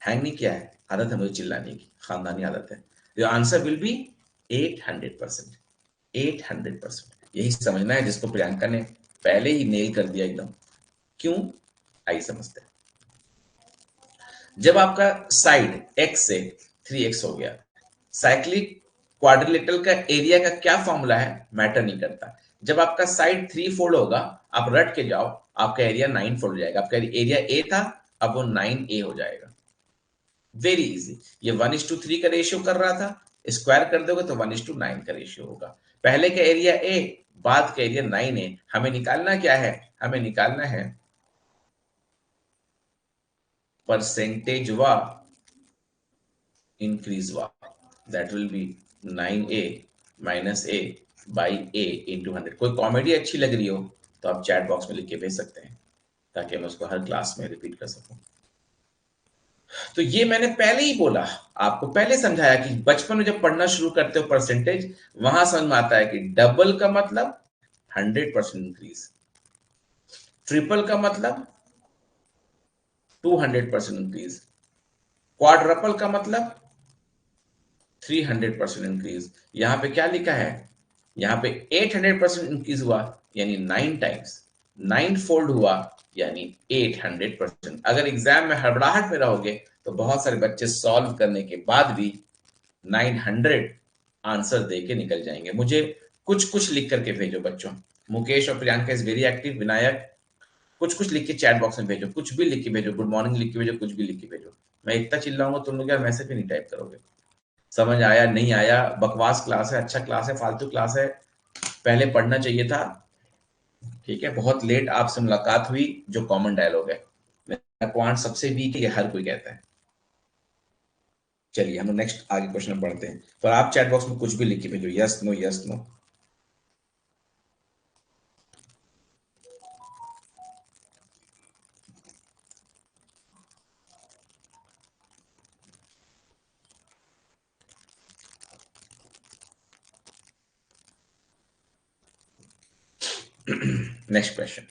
hang नहीं किया है, आदत है मुझे चिल्लाने की, खानदानी आदत है। Your answer will be 800%, 800%। यही समझना है जिसको प्रियंका ने पहले ही नेल कर दिया एकदम। क्यों? आइए समझते हैं। जब आपका साइड x से 3x हो गया, साइक्लिक क्वाड्रिलेटरल का एरिया का क्या फॉर्मूला है? मैटर नहीं करता। जब आपका साइड 3 फोल्ड होगा, आप रट के जाओ, आपका एरिया 9 फोल्ड हो जाएगा। आपका एरिया a था, अब वो 9a हो जाएगा। Very easy. ये 1:3 का रेशियो कर रहा था, स्क्वायर कर दोगे तो 1:9 का रेशियो होगा। पहले का एरिया a, बाद का एरिया 9a। हमें निकालना क्या है? हमें निकालना है परसेंटेज वा इंक्रीज वा, that will B 9a minus a by a into 100। कोई कॉमेडी अच्छी लग रही हो तो आप चैट बॉक्स में लिख के भेज सकते हैं, ताकि मैं उसको हर क्लास में रिपीट कर सकूं। तो ये मैंने पहले ही बोला, आपको पहले समझाया कि बचपन में जब पढ़ना शुरू करते हो परसेंटेज, वहां समझ में आता है कि डबल का मतलब 100% इंक्रीज, ट्रिपल का मतलब 200% इंक्रीज, क्वाड्रपल का मतलब 300% इंक्रीज। यहां पे क्या लिखा है? यहां पे 800% इंक्रीज हुआ, यानी 9 टाइम्स, 9 फोल्ड हुआ, यानी 800%। अगर एग्जाम में हड़बड़ाहट में रहोगे तो बहुत सारे बच्चे सॉल्व करने के बाद भी 900 आंसर दे के निकल जाएंगे। मुझे कुछ कुछ लिख करके भेजो बच्चों। मुकेश और Priyanka is very active. Vinayak, कुछ कुछ लिख के चैट बॉक्स में भेजो, कुछ भी लिख के भेजो, गुड मॉर्निंग लिख के भेजो, कुछ भी लिख के भेजो। मैं इतना चिल्लाऊंगा तुम लोग यार मैसेज भी नहीं टाइप करोगे। समझ आया नहीं आया, बकवास क्लास है, अच्छा क्लास है, फालतू क्लास है, पहले पढ़ना चाहिए था, ठीक है? बहुत लेट आपसे मुलाकात हुई, जो कॉमन डायलॉग है, मेरा क्वांट सबसे वीक है, ये हर कोई कहता है। चलिए हम लोग नेक्स्ट आगे क्वेश्चन में पढ़ते हैं, पर आप चैट बॉक्स में कुछ भी लिख के भेजो, yes no yes no. Next question.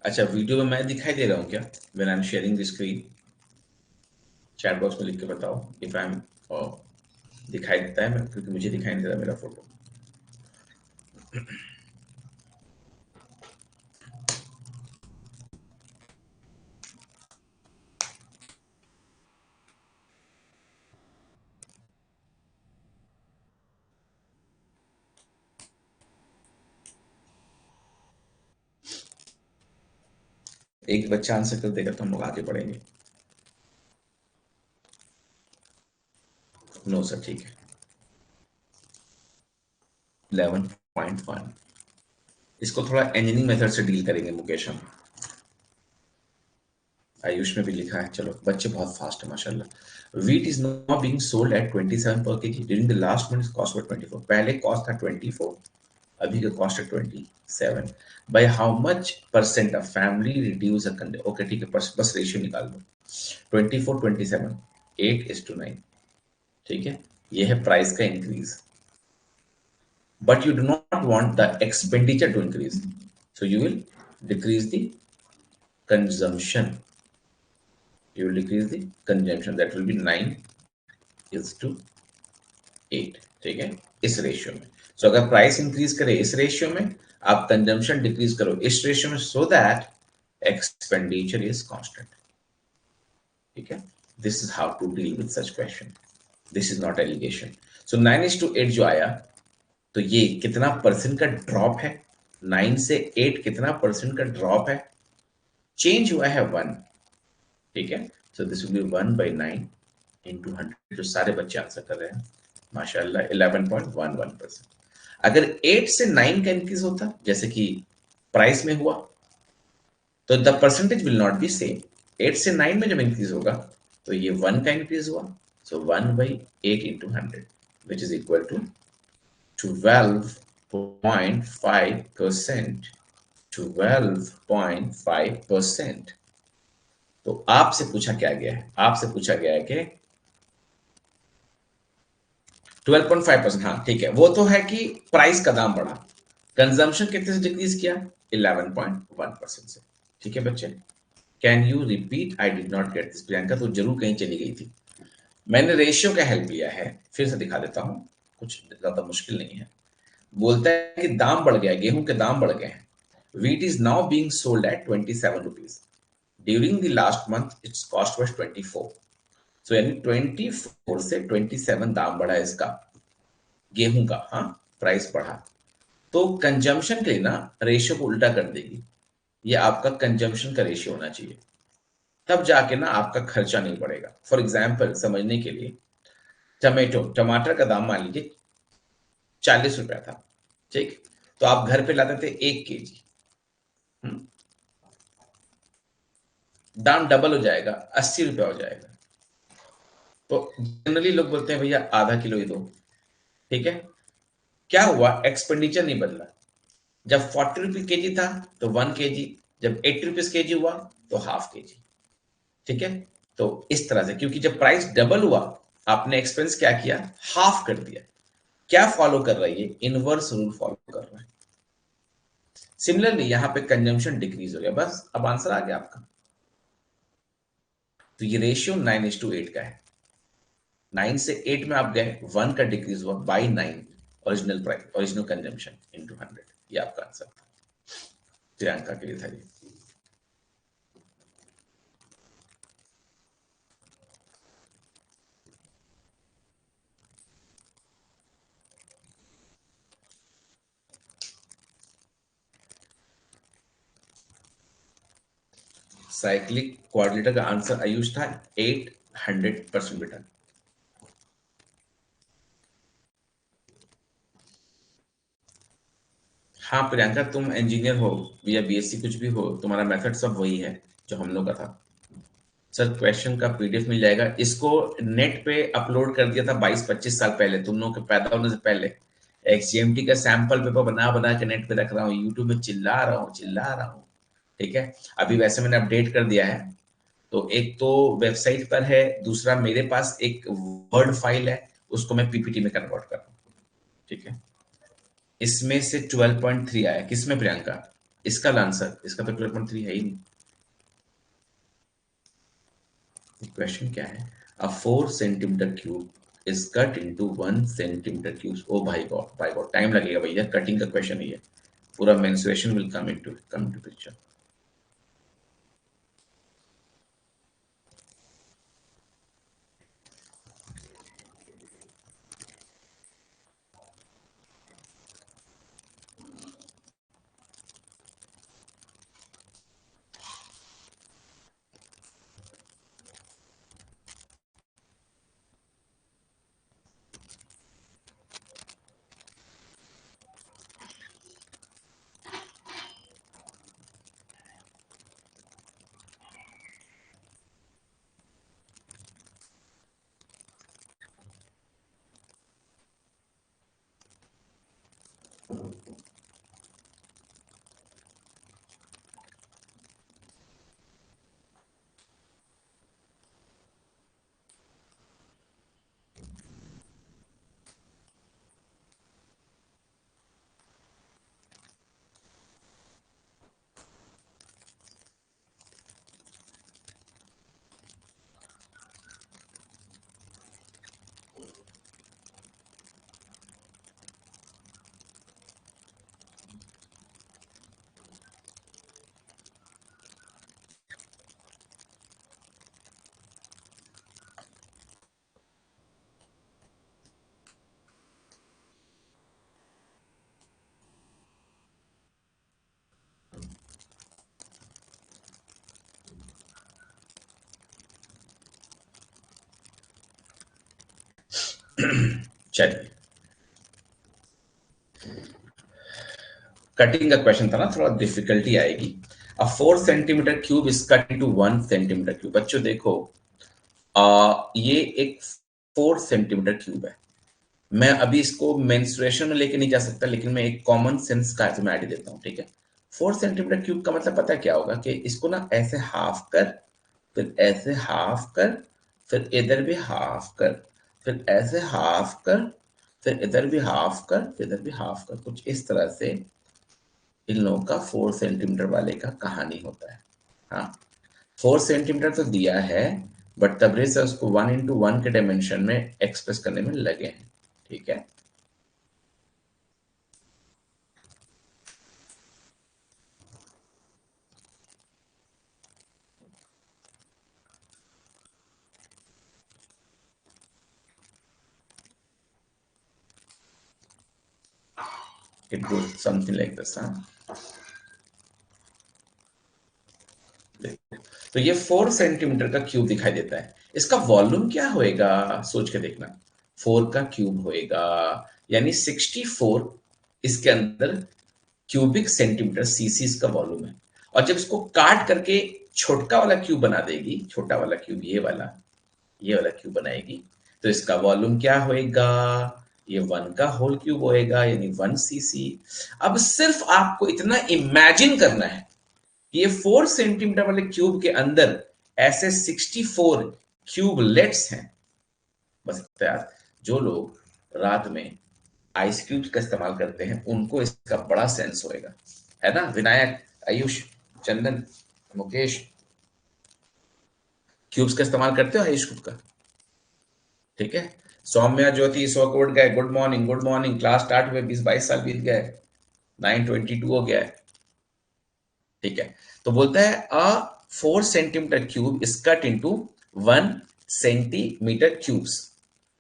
अच्छा, वीडियो में मैं दिखाई दे रहा हूँ क्या? When I am sharing the screen, chat box में लिख के बताओ इफ आई एम, दिखाई देता है मैं, क्योंकि मुझे दिखाई नहीं दे रहा मेरा फोटो। एक बच्चा आंसर कर देगा तो हम लोग आगे बढ़ेंगे। नो सर, ठीक है। 11.1। इसको थोड़ा इंजीनियरिंग मेथड से डील करेंगे मुकेश हम। आयुष में भी लिखा है। चलो बच्चे बहुत फास्ट है माशाल्लाह। Wheat is now being sold at 27 per KG during the last month cost for 24। पहले कॉस्ट था 24, अभी का कॉस्ट है 27। By how much percent of family reduce a कंडे। ओके ठीक है, बस रेशियो निकाल दो। 24 27, 8:9। ठीक है, ये है प्राइस का increase. But you do not want the expenditure to increase, so you will decrease the consumption. You will decrease the consumption, that will be 9:8। ठीक है, इस रेशियो में। सो अगर प्राइस इंक्रीज करे इस रेशियो में, आप कंजम्पशन डिक्रीज करो इस रेशियो में, so that expenditure is constant. ठीक है, this is how to deal with such question. This is not allegation. So 9:8 जो आया, तो ये कितना परसेंट का ड्रॉप है? 9 से 8 कितना परसेंट का ड्रॉप है? चेंज हुआ है 1। ठीक है, so this will be 1/9 into 100। जो सारे बच्चे आंसर कर रहे हैं माशाल्लाह, 11.11%। अगर 8 से 9 का इंक्रीज होता जैसे कि प्राइस में हुआ, तो the percentage will not be same. 8 से 9 में जब इंक्रीज होगा तो ये 1 का इंक्रीज हुआ, so 1/8 into 100 which is equal to 12.5%। 12.5%। तो आपसे पूछा क्या गया है? आपसे पूछा गया है कि 12.5%। हाँ ठीक है, वो तो है कि प्राइस का दाम बढ़ा। कंजम्पशन कितने से डिक्रीज किया? 11.1% से। ठीक है बच्चे, can you repeat? I did not get this. Priyanka तो जरूर कहीं चली गई थी। मैंने रेशियो का हेल्प लिया है, फिर से दिखा देता हूं, कुछ ज्यादा मुश्किल नहीं है। बोलता है कि दाम बढ़ गया, गेहूं के दाम बढ़ गए हैं। Wheat is now being sold at 27 rupees. During the last month it's cost was 24। सो यानी 24 से 27 दाम बढ़ा है इसका, गेहूं का। हाँ, प्राइस बढ़ा, तो कंजम्पशन के लिए ना रेशियो को उल्टा कर देगी। ये आपका कंजम्पशन का रेशियो होना चाहिए, तब जाके ना आपका खर्चा नहीं बढ़ेगा। फॉर एग्जाम्पल समझने के लिए, टमाटर का दाम मान लीजिए 40 रुपया था। ठीक, तो आप घर पे लाते थे 1 केजी। दाम डबल हो जाएगा, 80 रुपया हो जाएगा। तो जनरली लोग बोलते हैं भैया आधा किलो ही दो। ठीक है, क्या हुआ? एक्सपेंडिचर नहीं बदला। जब 40 रुपये केजी था तो 1 केजी, जब 80 रुपीज केजी हुआ तो ½ केजी। ठीक है, तो इस तरह से, क्योंकि जब प्राइस डबल हुआ, आपने एक्सपेंस क्या किया? हाफ कर दिया। क्या फॉलो कर रहा है ये? इनवर्स रूल फॉलो कर रहा है। सिमिलरली यहां पे कंजम्पशन डिक्रीज हो गया, बस अब आंसर आ गया आपका। तो ये रेशियो 9:8 का है। 9 से 8 में आप गए, 1 का डिक्रीज हुआ by 9। Original price, original consumption into 100। ये आपका आंसर था, प्रियंका के लिए था ये। साइक्लिक क्वाड्रिलेटर का आंसर आयुष था 800% बेटा। हाँ प्रियंका, तुम इंजीनियर हो या बीएससी कुछ भी हो, तुम्हारा मेथड सब वही है जो हम लोग का था। सर क्वेश्चन का पीडीएफ मिल जाएगा। इसको नेट पे अपलोड कर दिया था 22-25 साल पहले, तुम लोगों के पैदा होने से पहले। एक्सजीएमटी का सैंपल पेपर बना बना के नेट पे रख रहा हूँ, यूट्यूब में चिल्ला रहा हूँ। ठीक है, अभी वैसे मैंने अपडेट कर दिया है। तो एक तो वेबसाइट पर है, दूसरा मेरे पास एक वर्ड फाइल है, उसको मैं पीपीटी में कन्वर्ट कर रहा हूँ। ठीक है, इसमें से 12.3 आया। किसमें प्रियंका? इसका आंसर, इसका तो 12.3 है ही नहीं। क्वेश्चन क्या है? अ 4 centimetre cube is cut into 1 centimeter cubes. Oh by God, time लगेगा भैया, कटिंग का क्वेश्चन ही है, पूरा mensuration will come into picture. चलिए, कटिंग का क्वेश्चन था ना, थोड़ा डिफिकल्टी आएगी. अ 4 centimetre cube is cut into 1 centimetre cube. बच्चों देखो, ये एक 4 सेंटीमीटर क्यूब है. मैं अभी इसको मेंस्ट्रुएशन में लेके नहीं जा सकता, लेकिन मैं एक कॉमन सेंस का मैथ देता हूँ, ठीक है. 4 सेंटीमीटर क्यूब का मतलब पता है क्या होगा, कि इसको ना ऐसे हाफ कर, फिर ऐसे हाफ कर, फिर इधर भी हाफ कर, फिर ऐसे हाफ कर, फिर इधर भी हाफ कर, फिर इधर भी हाफ कर. कुछ इस तरह से इन लोगों का 4 सेंटीमीटर वाले का कहानी होता है. हाँ, 4 सेंटीमीटर तो दिया है, बट तबरे से उसको 1 into 1 के डायमेंशन में एक्सप्रेस करने में लगे हैं, ठीक है. It goes something like this, हाँ. तो ये 4 सेंटीमीटर का क्यूब दिखाई देता है. इसका वॉल्यूम क्या होएगा, सोच के देखना. 4 का क्यूब होएगा, यानी 64 इसके अंदर क्यूबिक सेंटीमीटर सीसी इसका वॉल्यूम है. और जब इसको काट करके छोटा वाला क्यूब बना देगी, छोटा वाला क्यूब ये वाला क्यूब बनाएगी, तो इसका वॉल्यूम क्या होएगा, ये 1 का होल क्यूब होएगा, यानी 1 सीसी. अब सिर्फ आपको इतना इमेजिन करना है, ये 4 सेंटीमीटर वाले क्यूब के अंदर ऐसे 64 क्यूबलेट्स हैं. बस यार, जो लोग रात में आइस क्यूब्स का इस्तेमाल करते हैं उनको इसका बड़ा सेंस होएगा, है ना. विनायक, आयुष, चंदन, मुकेश, क्यूब्स का इस्तेमाल करते हो आइस क्यूब का, ठीक है. सौम्या, ज्योति, सौ कोट गए, good morning, good morning. Class start हुए 20-22 साल बीत गए, 9:22 हो गया है, ठीक है. तो बोलता है अ 4 centimetre cube is cut into 1 centimetre cubes.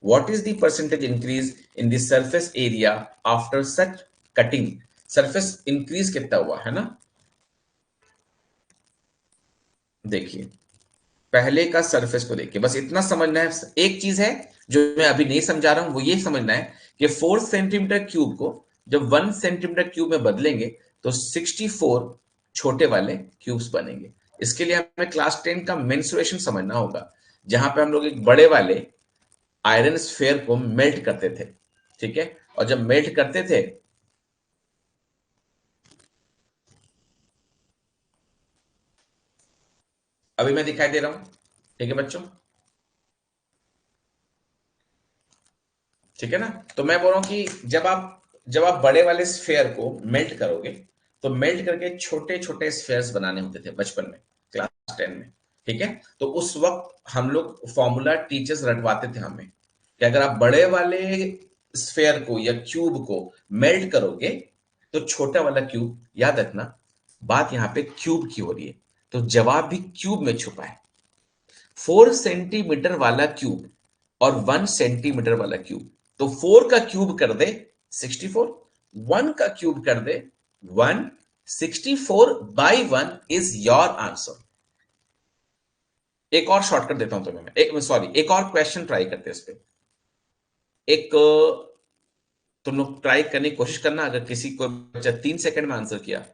What is the percentage increase in the surface area after such cutting. Surface increase कितना हुआ है ना. देखिए, पहले का सरफेस को देखिए, बस इतना समझना है. एक चीज है जो मैं अभी नहीं समझा रहा हूं, वो ये समझना है कि 4 सेंटीमीटर क्यूब को जब 1 सेंटीमीटर क्यूब में बदलेंगे तो 64 छोटे वाले क्यूब्स बनेंगे. इसके लिए हमें क्लास 10 का मेंसुरेशन समझना होगा, जहां पे हम लोग एक बड़े वाले आयरन स्फेयर को मेल्ट करते थे, ठीक है. और जब मेल्ट करते थे, अभी मैं दिखाई दे रहा हूं, ठीक है बच्चों, ठीक है ना. तो मैं बोल रहा हूं कि जब आप बड़े वाले स्फेयर को मेल्ट करोगे, तो मेल्ट करके छोटे छोटे स्फेयर्स बनाने होते थे बचपन में, क्लास 10 में, ठीक है. तो उस वक्त हम लोग फॉर्मूला टीचर्स रटवाते थे हमें, कि अगर आप बड़े वाले स्फेयर को या क्यूब को मेल्ट करोगे तो छोटा वाला क्यूब, याद रखना बात यहां पे क्यूब की हो रही है, तो जवाब भी क्यूब में छुपा है। 4 सेंटीमीटर वाला क्यूब और 1 सेंटीमीटर वाला क्यूब, तो 4 का क्यूब कर दे 64, 1 का क्यूब कर दे 1, 64/1 इज योर आंसर। एक और शॉर्टकट देता हूं तुम्हें मैं, एक और क्वेश्चन ट्राई करते हैं इस पे। एक तुम लोग ट्राई करने की कोशिश करना, अगर किसी को बच्चा 3 सेकंड में आंसर किया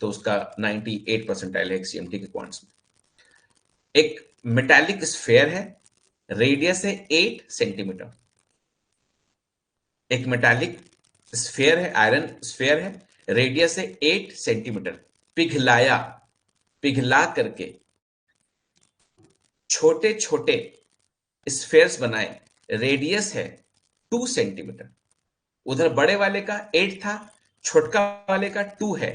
तो उसका 98 परसेंटाइल है सीएमटी के क्वांट्स में। एक मेटालिक स्फेयर है, रेडियस है 8 सेंटीमीटर। एक मेटालिक स्फेयर है, आयरन स्फेयर है, रेडियस है 8 सेंटीमीटर। पिघलाया, पिघला करके छोटे छोटे स्फेयर्स बनाए, रेडियस है 2 सेंटीमीटर। उधर बड़े वाले का 8 था, छोटका वाले का 2 है,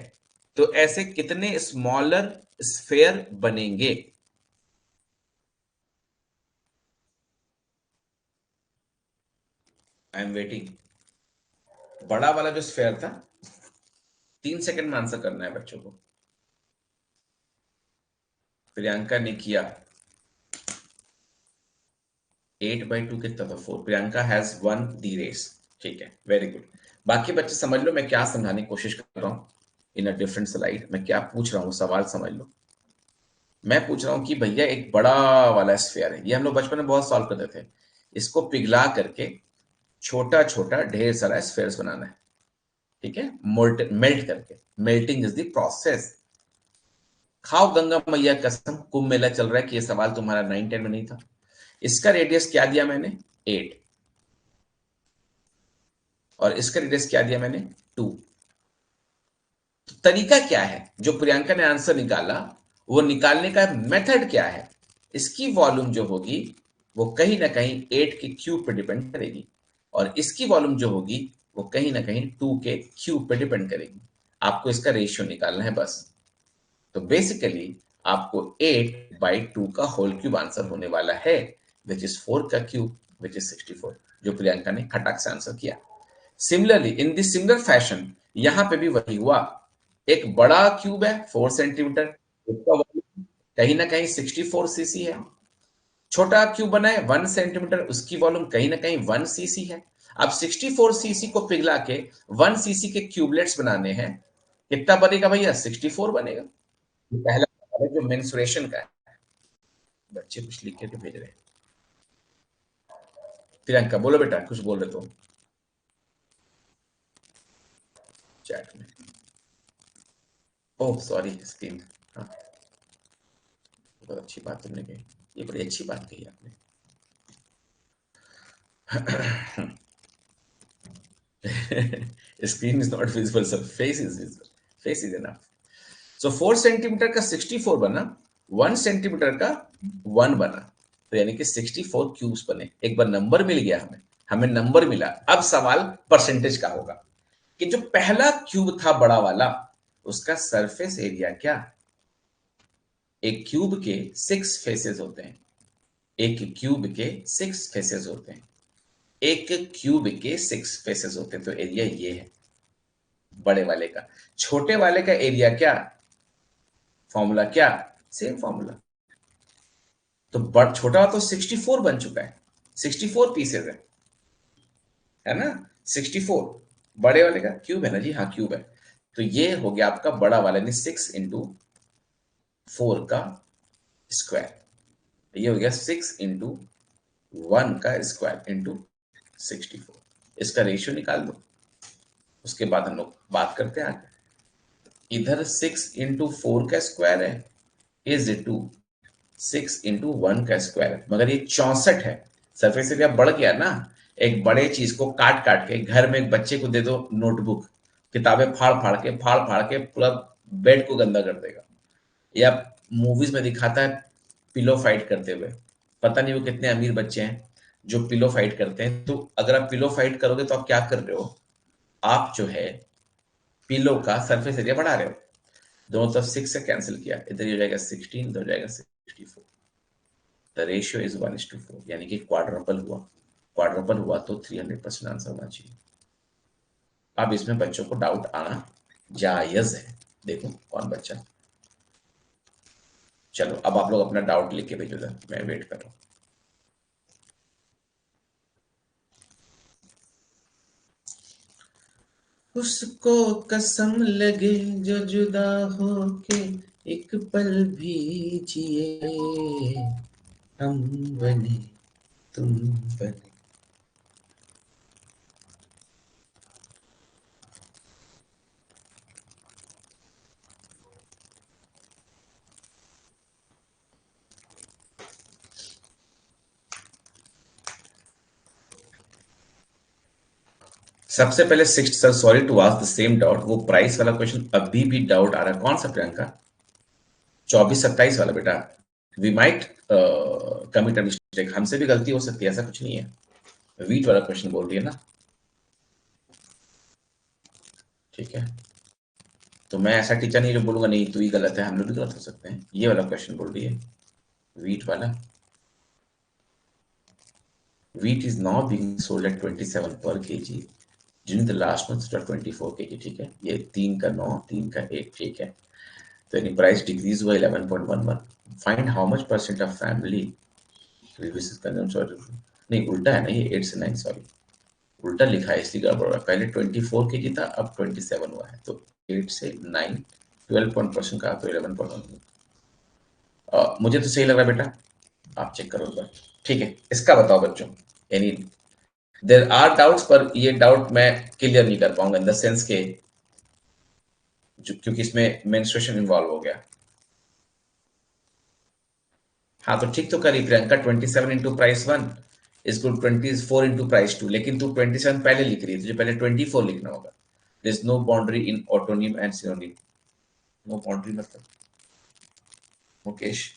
तो ऐसे कितने स्मॉलर स्फेयर बनेंगे? I am waiting. बड़ा वाला जो स्फेयर था, 3 सेकंड में आंसर करना है बच्चों को। प्रियंका ने किया 8/2 कितना था? 4। Priyanka has won the race. ठीक है, वेरी गुड। बाकी बच्चे समझ लो मैं क्या समझाने की कोशिश कर रहा हूं इन अ डिफरेंट स्लाइड। मैं क्या पूछ रहा हूं, सवाल समझ लो। मैं पूछ रहा हूं कि भैया एक बड़ा वाला स्फेयर है, ये हम लोग बचपन में बहुत सॉल्व करते थे। इसको पिघला करके छोटा छोटा ढेर सारा स्फेयर्स बनाना है। ठीक है, मेल्ट करके, मेल्टिंग इज द प्रोसेस। खाओ गंगा मैया कसम, कुंभ मेला चल रहा है कि ये सवाल तुम्हारा 9-10 में नहीं था। इसका रेडियस क्या दिया मैंने? 8। और इसका रेडियस क्या दिया मैंने? 2। तो तरीका क्या है जो प्रियंका ने आंसर निकाला, वो निकालने का मेथड क्या है? इसकी वॉल्यूम जो होगी वो कहीं ना कहीं 8 के क्यूब पे डिपेंड करेगी, और इसकी वॉल्यूम जो होगी वो कहीं ना कहीं 2 के क्यूब पे डिपेंड करेगी। आपको इसका रेशियो निकालना है बस। तो बेसिकली आपको 8/2 का होल क्यूब आंसर होने वाला है, विच इज 4 का क्यूब, विच इज 64, जो प्रियंका ने खटाक से आंसर किया। Similarly in this similar fashion यहां पे भी वही हुआ। एक बड़ा क्यूब है 4 सेंटीमीटर, उसका वॉल्यूम कहीं ना कहीं 64 सीसी है। छोटा क्यूब बना है 1 सेंटीमीटर, उसकी वॉल्यूम कहीं ना कहीं 1 सीसी है। अब 64 सीसी को पिघला के 1 सीसी के क्यूबलेट्स बनाने हैं, कितना बनेगा भैया? 64 बनेगा। पहला सवाल है जो मेंसुरेशन का है। बच्चे कुछ लिख के भेज रहे हैं। प्रियंका बोलो बेटा, कुछ बोल रहे तुम चैट में। Oh sorry screen. हाँ, बहुत अच्छी बात तुमने कही, ये बड़ी अच्छी बात कही आपने। Screen is not visible sir, face is visible, face is enough. So 4 centimetre का 64 बना, 1 सेंटीमीटर का 1 बना, तो यानी कि 64 क्यूब्स बने। एक बार नंबर मिल गया हमें, हमें नंबर मिला। अब सवाल परसेंटेज का होगा कि जो पहला क्यूब था बड़ा वाला, उसका सरफेस एरिया क्या? एक क्यूब के 6 फेसेस होते हैं, एक क्यूब के 6 फेसेस होते हैं, एक क्यूब के 6 फेसेस होते हैं, तो एरिया ये है बड़े वाले का। छोटे वाले का एरिया क्या? फॉर्मूला क्या? Same formula. तो छोटा तो 64 बन चुका है, 64 पीसेज है ना? 64 बड़े वाले का क्यूब है ना जी, हाँ क्यूब है। तो ये हो गया आपका बड़ा वाला, यानी 6 into 4 का स्क्वायर। ये हो गया 6 into 1 का स्क्वायर इंटू 64। इसका रेशियो निकाल दो, उसके बाद हम लोग बात करते हैं आगे। इधर 6 into 4 का स्क्वायर है, इज टू 6 into 1 का स्क्वायर है, मगर ये 64 है। सरफेस एरिया बढ़ गया ना। एक बड़े चीज को काट काट के घर में एक बच्चे को दे दो नोटबुक, किताबें फाड़ फाड़ के पूरा बेड को गंदा कर देगा। या मूवीज में दिखाता है पिलो फाइट करते हुए, पता नहीं वो कितने अमीर बच्चे हैं जो पिलो फाइट करते हैं। तो अगर आप पिलो फाइट करोगे तो आप क्या कर रहे हो? आप जो है पिलो का सरफेस एरिया बढ़ा रहे हो। दोनों तरफ 6 से कैंसिल किया, इधर हो जाएगा 16, इधर हो जाएगा 64। द रेशियो इज 1:4, यानी कि क्वाड्रपल हुआ। क्वाड्रुपल हुआ तो 300% आंसर होना चाहिए। अब इसमें बच्चों को डाउट आना जायज है। देखो कौन बच्चा। चलो अब आप लोग अपना डाउट लिख के भेजो, मैं वेट कर रहा हूँ। उसको कसम लगे जो जुदा हो के एक पल भी जिए, हम बने तुम बने। सबसे पहले six, sir sorry to ask the same doubt, वो प्राइस वाला क्वेश्चन अभी भी डाउट आ रहा है, कौन सा प्रियंका? 24-27 वाला बेटा। We might commit a mistake, हमसे भी गलती हो सकती है, ऐसा कुछ नहीं है। वीट वाला क्वेश्चन बोल रही है ना? ठीक है, तो मैं ऐसा टीचर नहीं जो बोलूंगा नहीं तू ही गलत है, हम लोग भी गलत हो सकते हैं। ये वाला क्वेश्चन बोल रही है, वीट वाला। Wheat is now being sold at 27 per KG during the last month at 24 KG. ठीक है, ये 3 का 9, 3 का 1, ठीक है। तो यानी प्राइस डिक्रीज हुआ 11.11। Find how much percent of family reduces consumption. नहीं उल्टा है ना, ये 8 से 9, सॉरी उल्टा लिखा है इसलिए गड़बड़ हुआ है। पहले 24 केजी था, अब 27 हुआ है, तो 8 से 9, 12% का तो 11.1। मुझे तो सही लग रहा है बेटा, आप चेक करो एक बार। ठीक है, इसका बताओ बच्चों। एनी देर आर डाउट्स, पर ये डाउट मैं क्लियर नहीं कर पाऊंगा इन द सेंस के क्योंकि इसमें मेंस्ट्रुएशन इन्वॉल्व हो गया। हाँ तो ठीक तो करी Priyanka, 27 into price one is good 24 into price two, लेकिन तू 27 पहले लिख रही है, तुझे पहले 24 लिखना होगा। There is no boundary in antonym and synonym. No boundary मतलब मुकेश,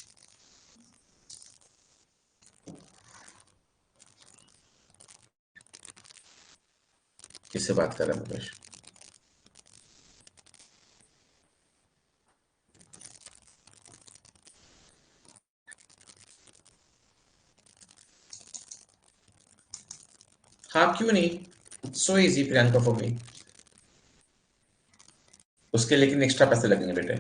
किससे बात कर रहा है मुकेश? हाँ क्यों नहीं, so easy Priyanka for me. उसके लेकिन एक्स्ट्रा पैसे लगेंगे बेटे।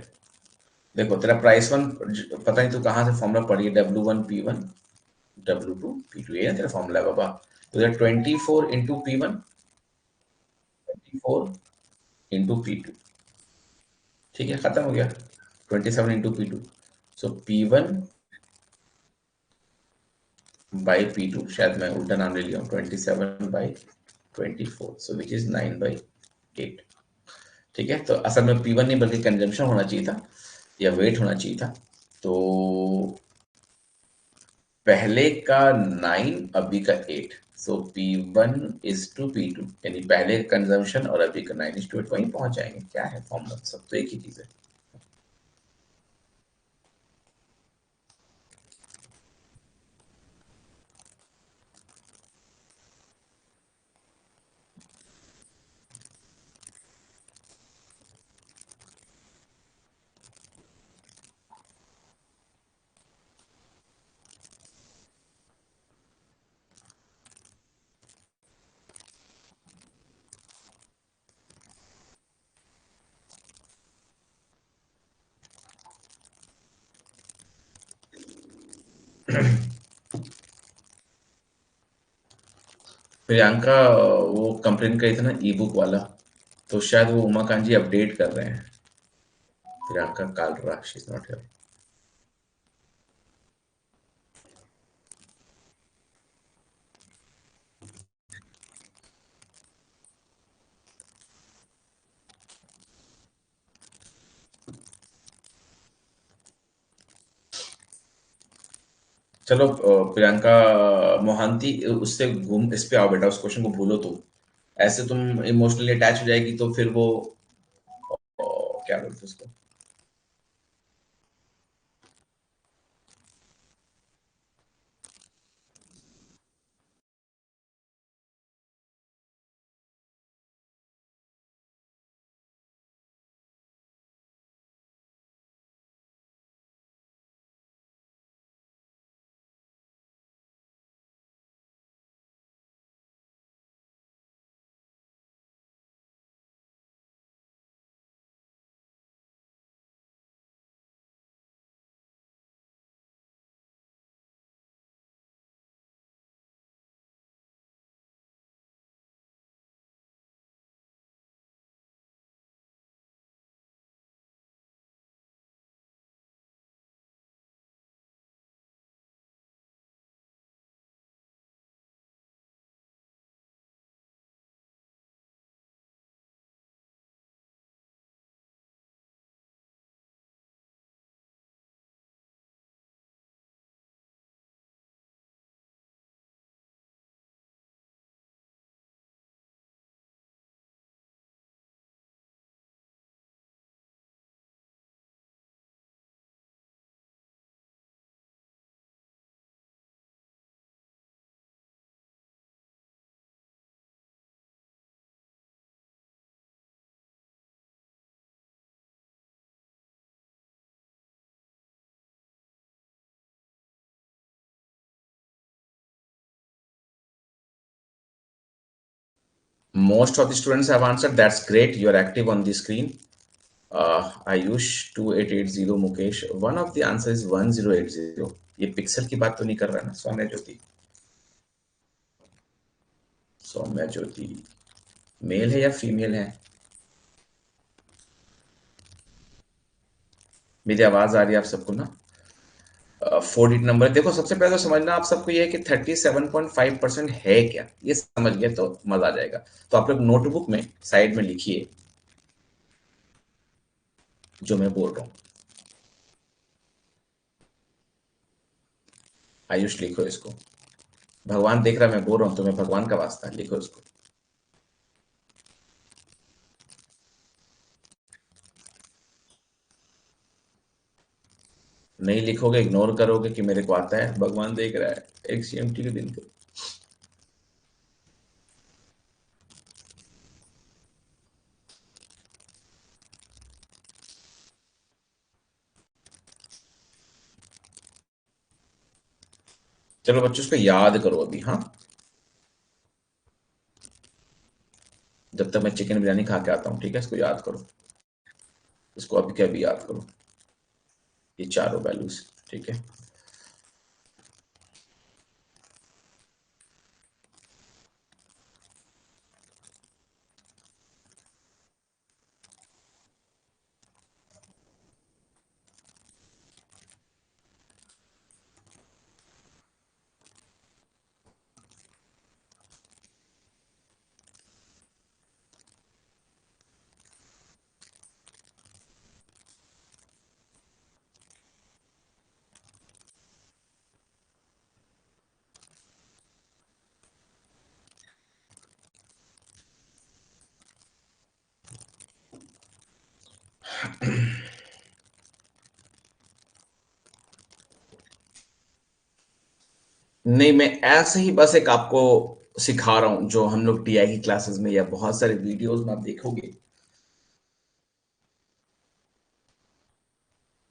देखो तेरा प्राइस वन, पता नहीं तू कहाँ से फॉर्मूला पढ़ी है, W1 P1 W2 P2, ये ना तेरा फॉर्मूला है बाबा। तो ये 24 इंटू P1 24 इंटू P2, ठीक है खत्म हो गया। 27 into P2, so P1 by P2, शायद मैं उल्टा नाम ले लिया हूँ, 27/24, सो विच इज 9/8। ठीक है, तो असल में P1 नहीं बल्कि कंजम्पशन होना चाहिए था या वेट होना चाहिए था। तो पहले का 9, अभी का 8, सो P1:P2, यानी पहले कंजम्पशन और अभी का 9:8 वहीं पहुंच जाएंगे। क्या है फॉर्मूला, सब तो एक ही चीज है। प्रियंका वो कंप्लेन करी थी ना ई बुक वाला, तो शायद वो उमाकांत जी अपडेट कर रहे हैं। Priyanka Kalra, she is not here. चलो प्रियंका मोहंती, उससे घूम इस पे आओ बेटा, उस क्वेश्चन को भूलो तुम। ऐसे तुम इमोशनली अटैच हो जाएगी तो फिर वो क्या बोलते हैं उसको। Most of the students have answered. That's great. You are active on the screen. Ayush 2880, Mukesh. One of the answer is 1080. ये पिक्सल की बात तो नहीं कर रहा ना सौम्या ज्योति? सौम्या ज्योति मेल है या फीमेल है? मेरी आवाज आ रही है आप सबको ना? 48 नंबर देखो। सबसे पहले तो समझना आप सबको ये है कि 37.5% है क्या, ये समझ गए तो मजा आ जाएगा। तो आप लोग नोटबुक में साइड में लिखिए जो मैं बोल रहा हूं। आयुष लिखो इसको। भगवान देख रहा मैं बोल रहा हूं तुम्हें, भगवान का वास्ता लिखो इसको। नहीं लिखोगे, इग्नोर करोगे कि मेरे को आता है, भगवान देख रहा है। एक सीएमटी के दिन को चलो बच्चों इसको याद करो अभी। हाँ, जब तक मैं चिकन बिरयानी खा के आता हूँ, ठीक है? इसको याद करो, इसको अभी क्या भी याद करो, ये चारों वैल्यूज। ठीक है, नहीं मैं ऐसे ही बस एक आपको सिखा रहा हूं, जो हम लोग टीआई की क्लासेस में या बहुत सारे वीडियोस में आप देखोगे,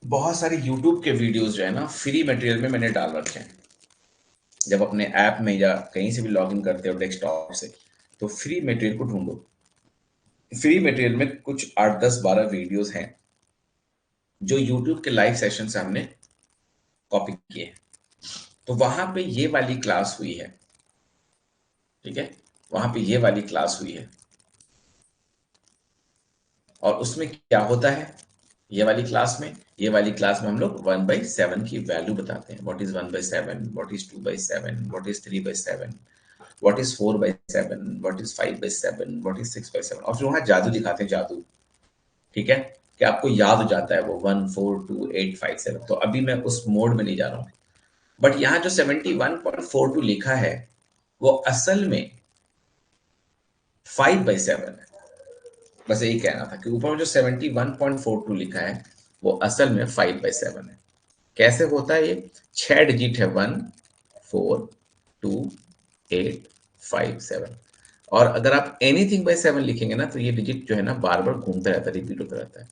बहुत सारे यूट्यूब के वीडियोस जो है ना फ्री मटेरियल में मैंने डाल रखे हैं। जब अपने ऐप में या कहीं से भी लॉग इन करते हो डेस्कटॉप से, तो फ्री मटेरियल को ढूंढो। फ्री मटेरियल में कुछ 8 10 12 वीडियोस हैं जो यूट्यूब के लाइव सेशन से हमने कॉपी किए हैं। तो वहां पे ये वाली क्लास हुई है, ठीक है? वहां पे ये वाली क्लास हुई है, और उसमें क्या होता है? ये वाली क्लास में हम लोग 1/7 की वैल्यू बताते हैं। What is 1/7, what is 2/7, what is 3/7, what is 4/7, what is 5/7, what is 6/7, और फिर वहां जादू दिखाते हैं, जादू। ठीक है, कि आपको याद हो जाता है वो 1 4 2 8 5 7। तो अभी मैं उस मोड में नहीं जा रहा हूँ। बट यहाँ जो 71.42 लिखा है, वो असल में 5/7 है। बस यही कहना था कि ऊपर में जो 71.42 लिखा है, वो असल में 5/7 है। कैसे होता है ये? 6 डिजिट है, 1 4 2 8 5 7। और अगर आप एनीथिंग बाय 7 लिखेंगे ना, तो ये डिजिट जो है ना बार बार घूमता रहता है, रिपीट होता रहता है।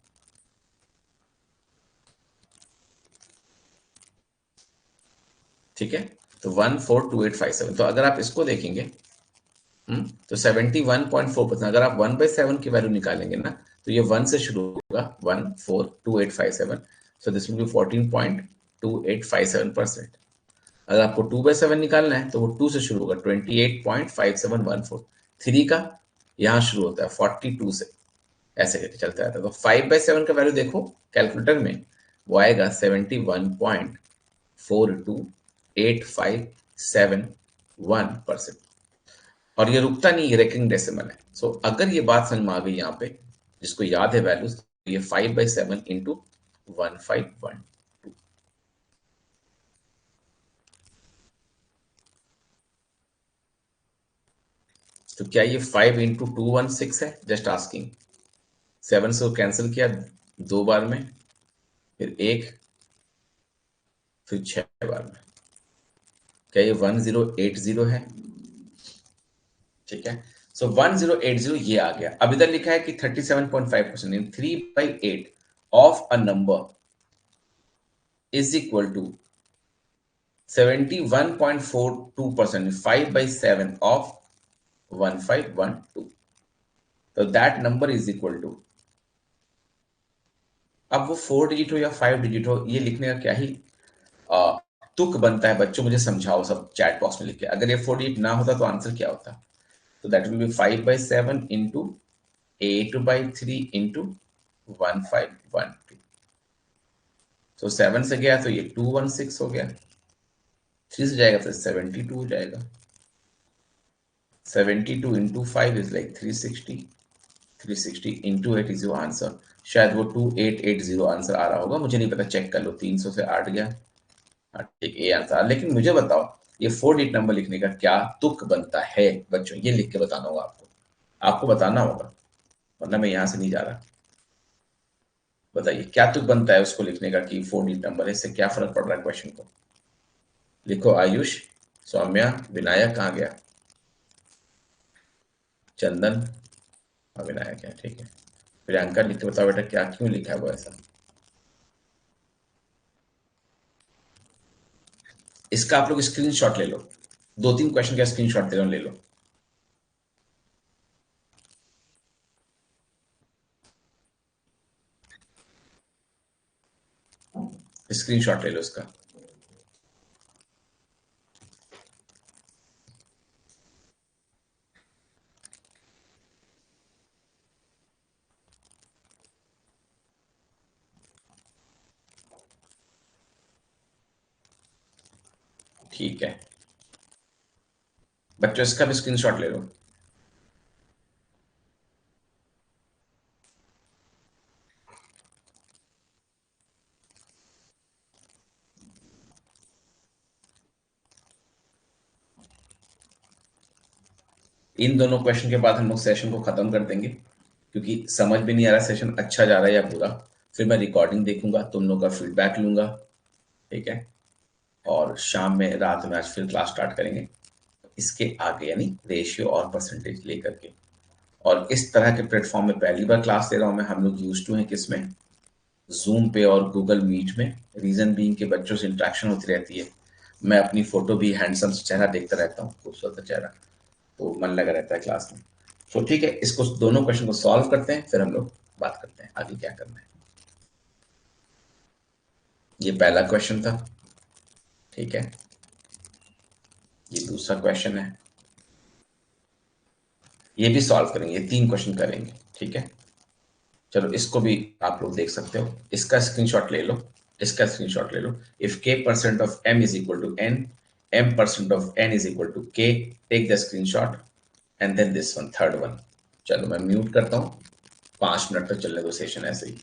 ठीक है, तो 1 4 2 8 5 7। तो अगर आप इसको देखेंगे, तो 71.4%, अगर आप 1/7 की वैल्यू निकालेंगे ना, तो ये 1 से शुरू होगा, 1 4 2 8 5 7। So this will be 14.2857%। अगर आपको 2/7 निकालना है, तो वो 2 से शुरू होगा, 28.5714। 3 का यहाँ शुरू होता है 42 से, ऐसे करके चलता रहता है। तो 5/7 का वैल्यू देखो कैलकुलेटर में, वो आएगा 71.428571%। और ये रुकता नहीं, ये रेकरिंग डेसिमल है। सो अगर ये बात समझ में आ गई यहाँ पे, जिसको याद है वैल्यूज, तो ये 5/7 इंटू 1512। तो क्या ये 5 इंटू 216 है? Just asking. 7 से वो कैंसिल किया 2 बार में, फिर एक, फिर 6 बार में। क्या ये 1080 है? ठीक है, सो 1080 ये आ गया। अब इधर लिखा है कि 37.5% in 3/8 of a number is equal to 71.42%, 5/7 of 1512। तो that number is equal to, अब वो 4 डिजिट हो या 5 डिजिट हो, ये लिखने का क्या ही आ, तुक बनता है बच्चों, मुझे समझाओ सब चैट बॉक्स में लिख के। अगर ये 4 डिजिट ना होता तो आंसर क्या होता? तो that will B 5/7 into 8/3 into 1512। तो 7 से गया तो ये 216 हो गया, 3 से जाएगा तो 72 हो जाएगा। 72 into 5 is like 360, 360 into 8 is your answer. शायद वो 2880 आंसर आ रहा होगा, मुझे नहीं पता, चेक कर लो। 300 से 8 गया, हाँ ठीक, ये आंसर। लेकिन मुझे बताओ ये 4 डिजिट नंबर लिखने का क्या तुक बनता है बच्चों, ये लिख के बताना होगा आपको, आपको बताना होगा, वरना मैं यहां से नहीं जा रहा। बताइए क्या तुक बनता है उसको लिखने का कि 4 डिजिट नंबर है, इससे क्या फर्क पड़ रहा है क्वेश्चन को? लिखो आयुष, सौम्या, विनायक कहाँ गया, चंदन, हाँ विनायक है, ठीक है। प्रियंका लिख के बताओ बेटा क्या क्यों लिखा है वो ऐसा। इसका आप लोग स्क्रीनशॉट ले लो, 2-3 क्वेश्चन का स्क्रीनशॉट दे रहा हूं, ले लो। स्क्रीनशॉट ले लो इसका। ठीक है बच्चों, इसका भी स्क्रीनशॉट ले लो। इन दोनों क्वेश्चन के बाद हम लोग सेशन को खत्म कर देंगे, क्योंकि समझ भी नहीं आ रहा सेशन अच्छा जा रहा है या बुरा। फिर मैं रिकॉर्डिंग देखूंगा, तुम लोग का फीडबैक लूंगा, ठीक है। और शाम में, रात में आज फिर क्लास स्टार्ट करेंगे इसके आगे, यानी रेशियो और परसेंटेज लेकर के। और इस तरह के प्लेटफॉर्म में पहली बार क्लास ले रहा हूं मैं। हम लोग यूज टू हैं किसमें, जूम पे और गूगल मीट में। रीजन बीइंग के बच्चों से इंटरेक्शन होती रहती है, मैं अपनी फोटो भी हैंडसम चेहरा देखता रहता हूँ, खूबसूरत चेहरा, तो मन लगा रहता है क्लास में। तो ठीक है, इसको दोनों क्वेश्चन को सॉल्व करते हैं, फिर हम लोग बात करते हैं आगे क्या करना है। ये पहला क्वेश्चन था, ठीक है। ये दूसरा क्वेश्चन है, ये भी सॉल्व करेंगे, ये 3 क्वेश्चन करेंगे, ठीक है। चलो इसको भी आप लोग देख सकते हो, इसका स्क्रीनशॉट ले लो, इसका स्क्रीनशॉट ले लो। If k percent of m is equal to n, m percent of n is equal to k, take the screenshot and then this one, third one. चलो मैं म्यूट करता हूँ, 5 मिनट तक चलने दो सेशन ऐसे ही।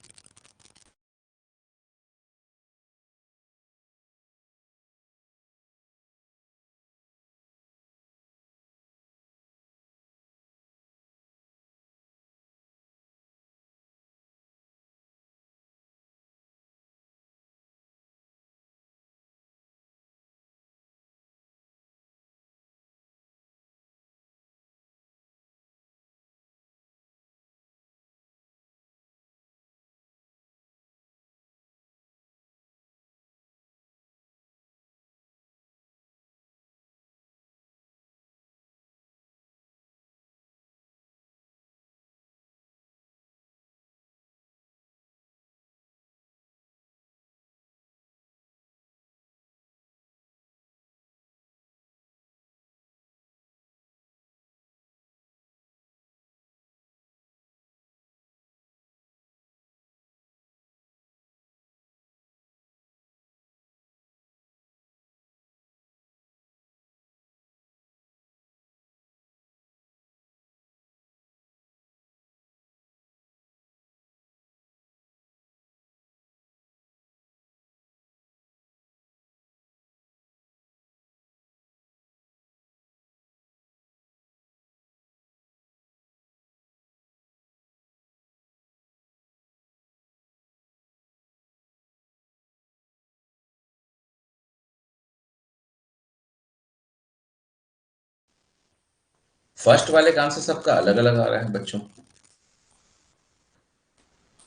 फर्स्ट वाले का आंसर सबका अलग अलग आ रहा है बच्चों।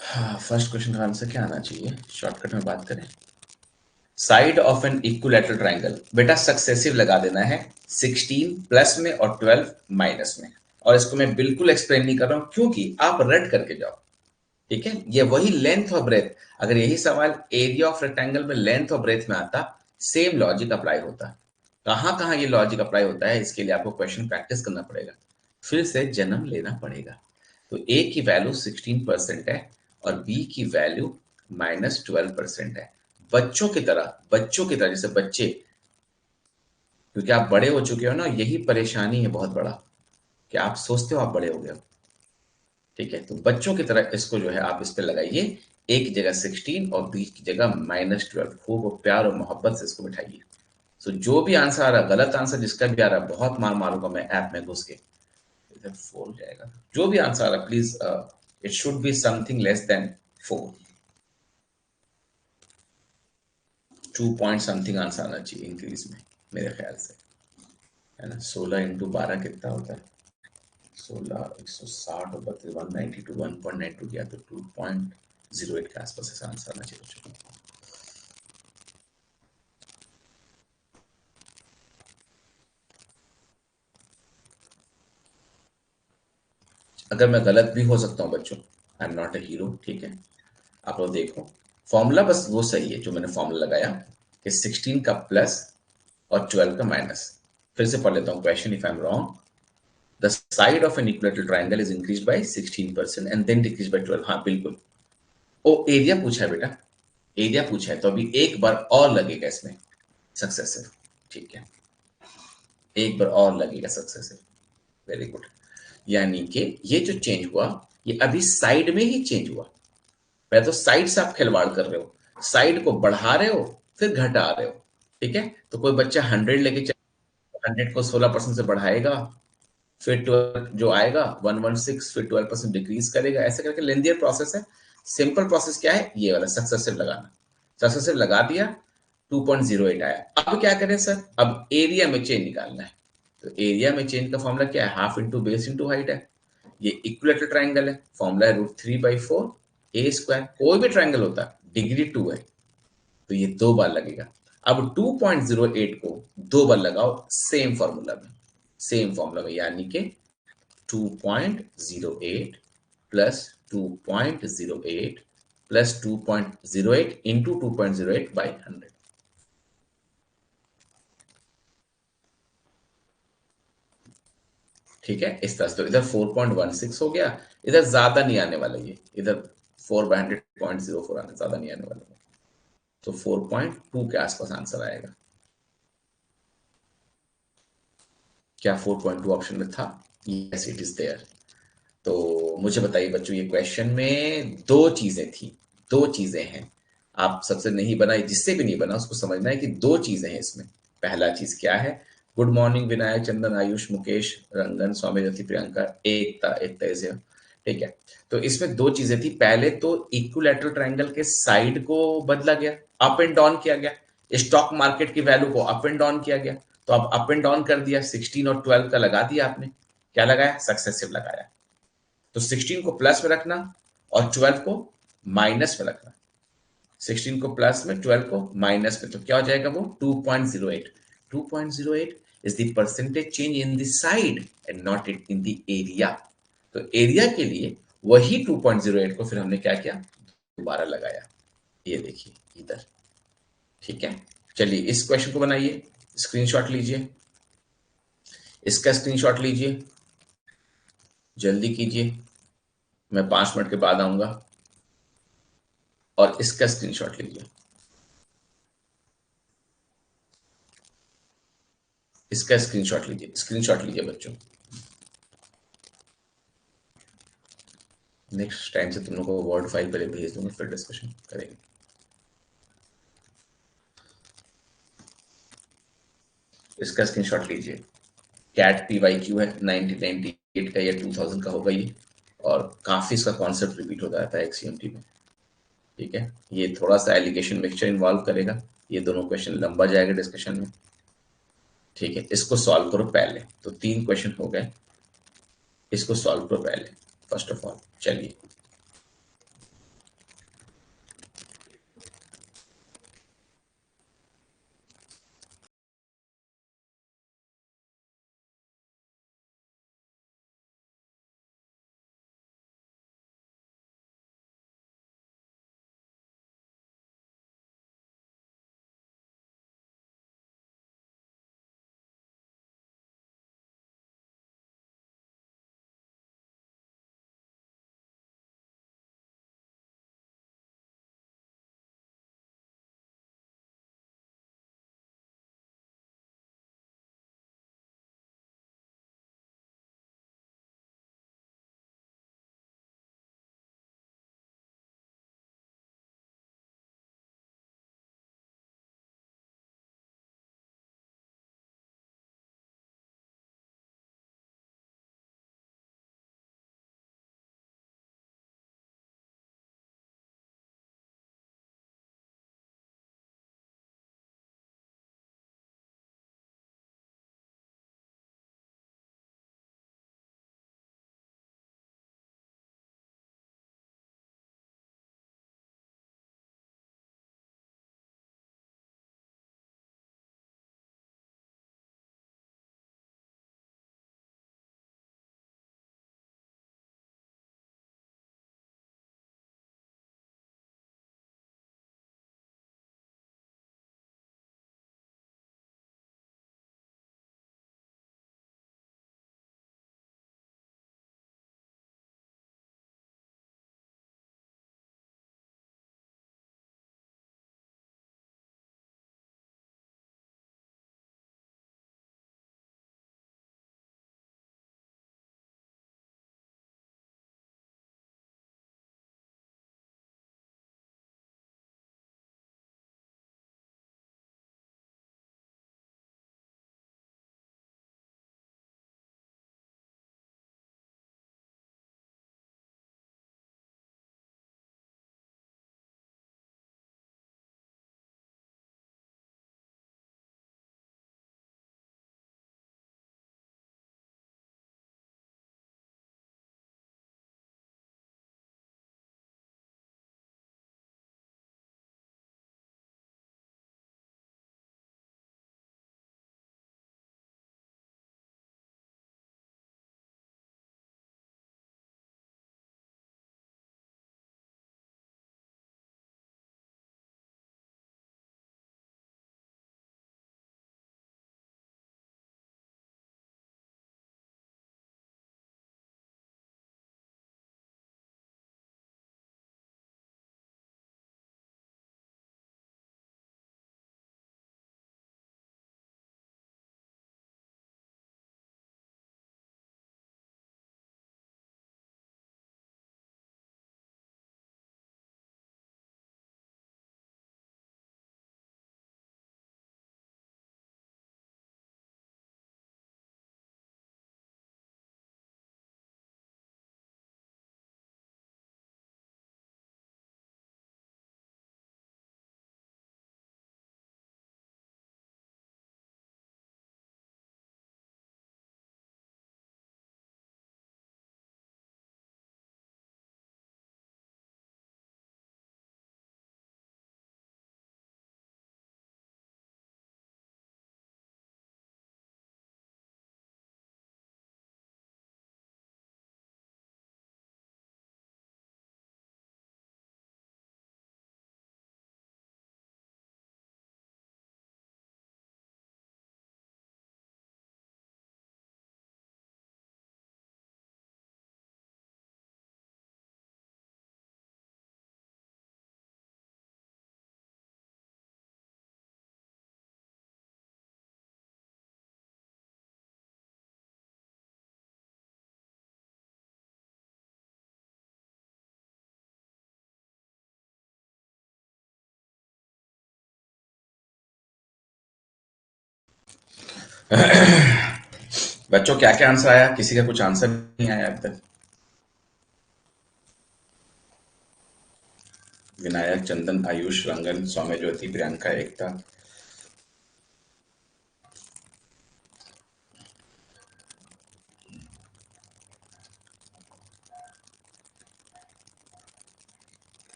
हाँ, फर्स्ट क्वेश्चन का आंसर क्या आना चाहिए, शॉर्टकट में बात करें। Side of an equilateral triangle, बेटा सक्सेसिव लगा देना है, 16 प्लस में और 12 माइनस में। और इसको मैं बिल्कुल एक्सप्लेन नहीं कर रहा हूं क्योंकि आप रट करके जाओ। ठीक है, ये वही लेंथ और ब्रेथ, अगर यही सवाल एरिया ऑफ रेक्टेंगल में लेंथ और ब्रेथ में आता, सेम लॉजिक अप्लाई होता। कहां कहां ये लॉजिक अप्लाई होता है, इसके लिए आपको क्वेश्चन प्रैक्टिस करना पड़ेगा, फिर से जन्म लेना पड़ेगा। तो ए की वैल्यू 16% है और बी की वैल्यू -12% है। बच्चों की तरह जैसे बच्चे, क्योंकि आप बड़े हो चुके हो ना, यही परेशानी है बहुत बड़ा, कि आप सोचते हो आप बड़े हो गए हो। ठीक है, तो बच्चों की तरह इसको जो है आप इस पे लगाइए, ए की जगह 16 और बी की जगह -12, खूब प्यार और मोहब्बत से इसको बिठाइए। सो जो भी आंसर आ रहा, गलत आंसर जिसका भी आ रहा, बहुत मार मारूंगा मैं ऐप में घुस के, इधर 4 जाएगा। जो भी आंसर आ रहा please, it should be something less then 4। 2 point something answer आना चाहिए इंक्रीज में, मेरे ख्याल से, है ना। 16 × 12 कितना होता है? 16, 160 और 32, 192, 1.92 दिया तो 2.08 के आसपास ऐसा आंसर आना चाहिए बच्चों। अगर मैं गलत भी हो सकता हूँ बच्चों, आई एम नॉट ए हीरो, ठीक है। आप लोग देखो, फॉर्मूला बस वो सही है जो मैंने फॉर्मूला लगाया, कि 16 का प्लस और 12 का माइनस। फिर से पढ़ लेता हूँ question, if I am wrong, the side of an equilateral triangle is increase by 16% and then decrease by 12। हाँ बिल्कुल, ओ एरिया पूछा है बेटा, एरिया पूछा है, तो अभी एक बार और लगेगा इसमें सक्सेसिव, ठीक है, एक बार और लगेगा सक्सेसिव। वेरी गुड, यानी कि ये जो चेंज हुआ, ये अभी साइड में ही चेंज हुआ। पहले तो साइड से आप खिलवाड़ कर रहे हो, साइड को बढ़ा रहे हो फिर घटा रहे हो। ठीक है, तो कोई बच्चा 100 लेके चल, 100 को 16% से बढ़ाएगा, फिर 12 जो आएगा 116, फिर 12% डिक्रीज करेगा, ऐसे करके लेंदियर प्रोसेस है। सिंपल प्रोसेस क्या है, ये वाला सक्सेसिव लगाना, सक्सेसिव लगा दिया, 2.08 आया। अब क्या करें सर, अब एरिया में चेंज निकालना है। तो एरिया में चेंज का फॉर्मूला क्या है, half into base into height है। ये इक्विलेटरल ट्राइंगल है, फॉर्मूला है √3/4 ए स्क्वायर। कोई भी ट्राइंगल होता है, डिग्री 2 है, तो ये 2 बार लगेगा। अब 2.08 को 2 बार लगाओ सेम फॉर्मूला में, सेम फॉर्मूला में, यानी कि 2.08 प्लस 2.08 प्लस 2.08 इंटू 2.08/100। ठीक है, इस तरह से। तो इधर 4.16 हो गया, इधर ज्यादा नहीं आने वाला, ये इधर 4/100 0.04 आने, ज्यादा नहीं आने वाला। तो 4.2 के आसपास आंसर आएगा। क्या 4.2 ऑप्शन में था? Yes it is there. तो मुझे बताइए बच्चों, ये क्वेश्चन में दो चीजें थी, दो चीजें हैं। आप सबसे नहीं बनाई, जिससे भी नहीं बना उसको समझना है कि दो चीजें हैं इसमें। पहला चीज क्या है, good morning Vinayak, Chandan, Ayush, Mukesh, Rangan, Swami, Jyoti, Priyanka, Ekta, Ekta is here. ठीक है, तो इसमें दो चीजें थी। पहले तो इक्विलैटरल ट्रायंगल के साइड को बदला गया, अप एंड डाउन किया गया, स्टॉक मार्केट की वैल्यू को अप एंड डाउन किया गया। तो अब अप एंड डाउन कर दिया, 16 और 12 का लगा दिया आपने। क्या लगाया, सक्सेसिव लगाया। तो 16 को प्लस में रखना और 12 को माइनस में रखना, 16 को प्लस में, 12 को माइनस में, तो क्या हो जाएगा वो 2.08। 2.08 is the percentage change in the side and not in the area. तो एरिया के लिए वही 2.08 को फिर हमने क्या किया, दोबारा लगाया। ये देखिए इधर। ठीक है, चलिए इस क्वेश्चन को बनाइए, स्क्रीनशॉट लीजिए, इसका स्क्रीनशॉट लीजिए, जल्दी कीजिए, मैं 5 मिनट के बाद आऊंगा। और इसका स्क्रीनशॉट लीजिए, इसका स्क्रीनशॉट लीजिए, स्क्रीनशॉट लीजिए बच्चों। नेक्स्ट टाइम से तुम लोगों को वर्ड फाइल पहले भेज दूंगा, फिर डिस्कशन करेंगे। इसका स्क्रीनशॉट लीजिए। कैट PYQ है, 1998 का या 2000 का होगा ये, और काफी इसका कॉन्सेप्ट रिपीट होता रहता है XCMT में। ठीक है, ये थोड़ा सा एलिगेशन मिक्सचर इन्वॉल्व करेगा, ये दोनों क्वेश्चन लंबा जाएगा डिस्कशन में। ठीक है, इसको सॉल्व करो पहले, तो 3 क्वेश्चन हो गए, इसको सॉल्व करो पहले फर्स्ट ऑफ ऑल। चलिए बच्चों क्या क्या आंसर आया? किसी का कुछ आंसर नहीं आया अब तक। विनायक, चंदन, आयुष, रंगन, सौम्य, ज्योति, प्रियंका, एकता।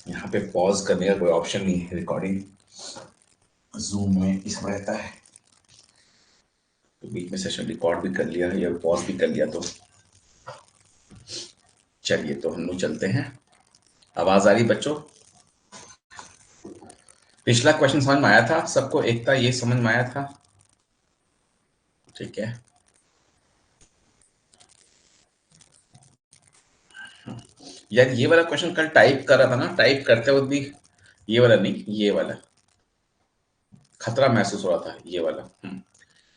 यहाँ पे पॉज करने का कोई ऑप्शन नहीं है, रिकॉर्डिंग जूम में इसमें रहता है। तो बीच में सेशन रिकॉर्ड भी कर लिया या पॉज भी कर लिया तो चलिए, तो हम लोग चलते हैं। आवाज आ रही बच्चों? पिछला क्वेश्चन समझ में आया था सबको? एकता, ये समझ में आया था? ठीक है। यार ये वाला क्वेश्चन कल टाइप कर रहा था ना, टाइप करते वक्त भी ये वाला नहीं, ये वाला खतरा महसूस हो रहा था, ये वाला।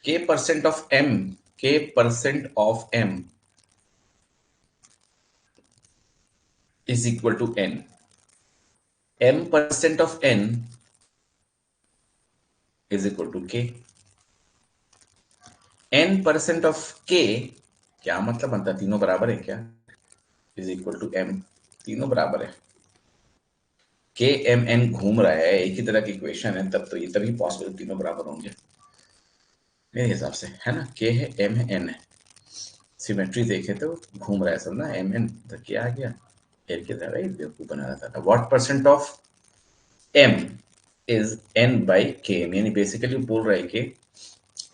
K percent of M, K percent of M is equal to N. M percent of N is equal to K. N percent of K क्या मतलब बनता है? तीनों बराबर है क्या? Is equal to M. तीनों बराबर है। के एम एन घूम रहा है, एक ही तरह की इक्वेशन है, तब तो ये तभी पॉसिबल तीनों बराबर होंगे मेरे हिसाब से, है ना? के है, एम है, एन है। सिमेट्री देखे तो घूम रहा है सब ना, एम एन तो क्या आ गया? एल की तरह बेवकूफ बना रहा था। What percent of M is N by K M, यानी बेसिकली बोल रहा है कि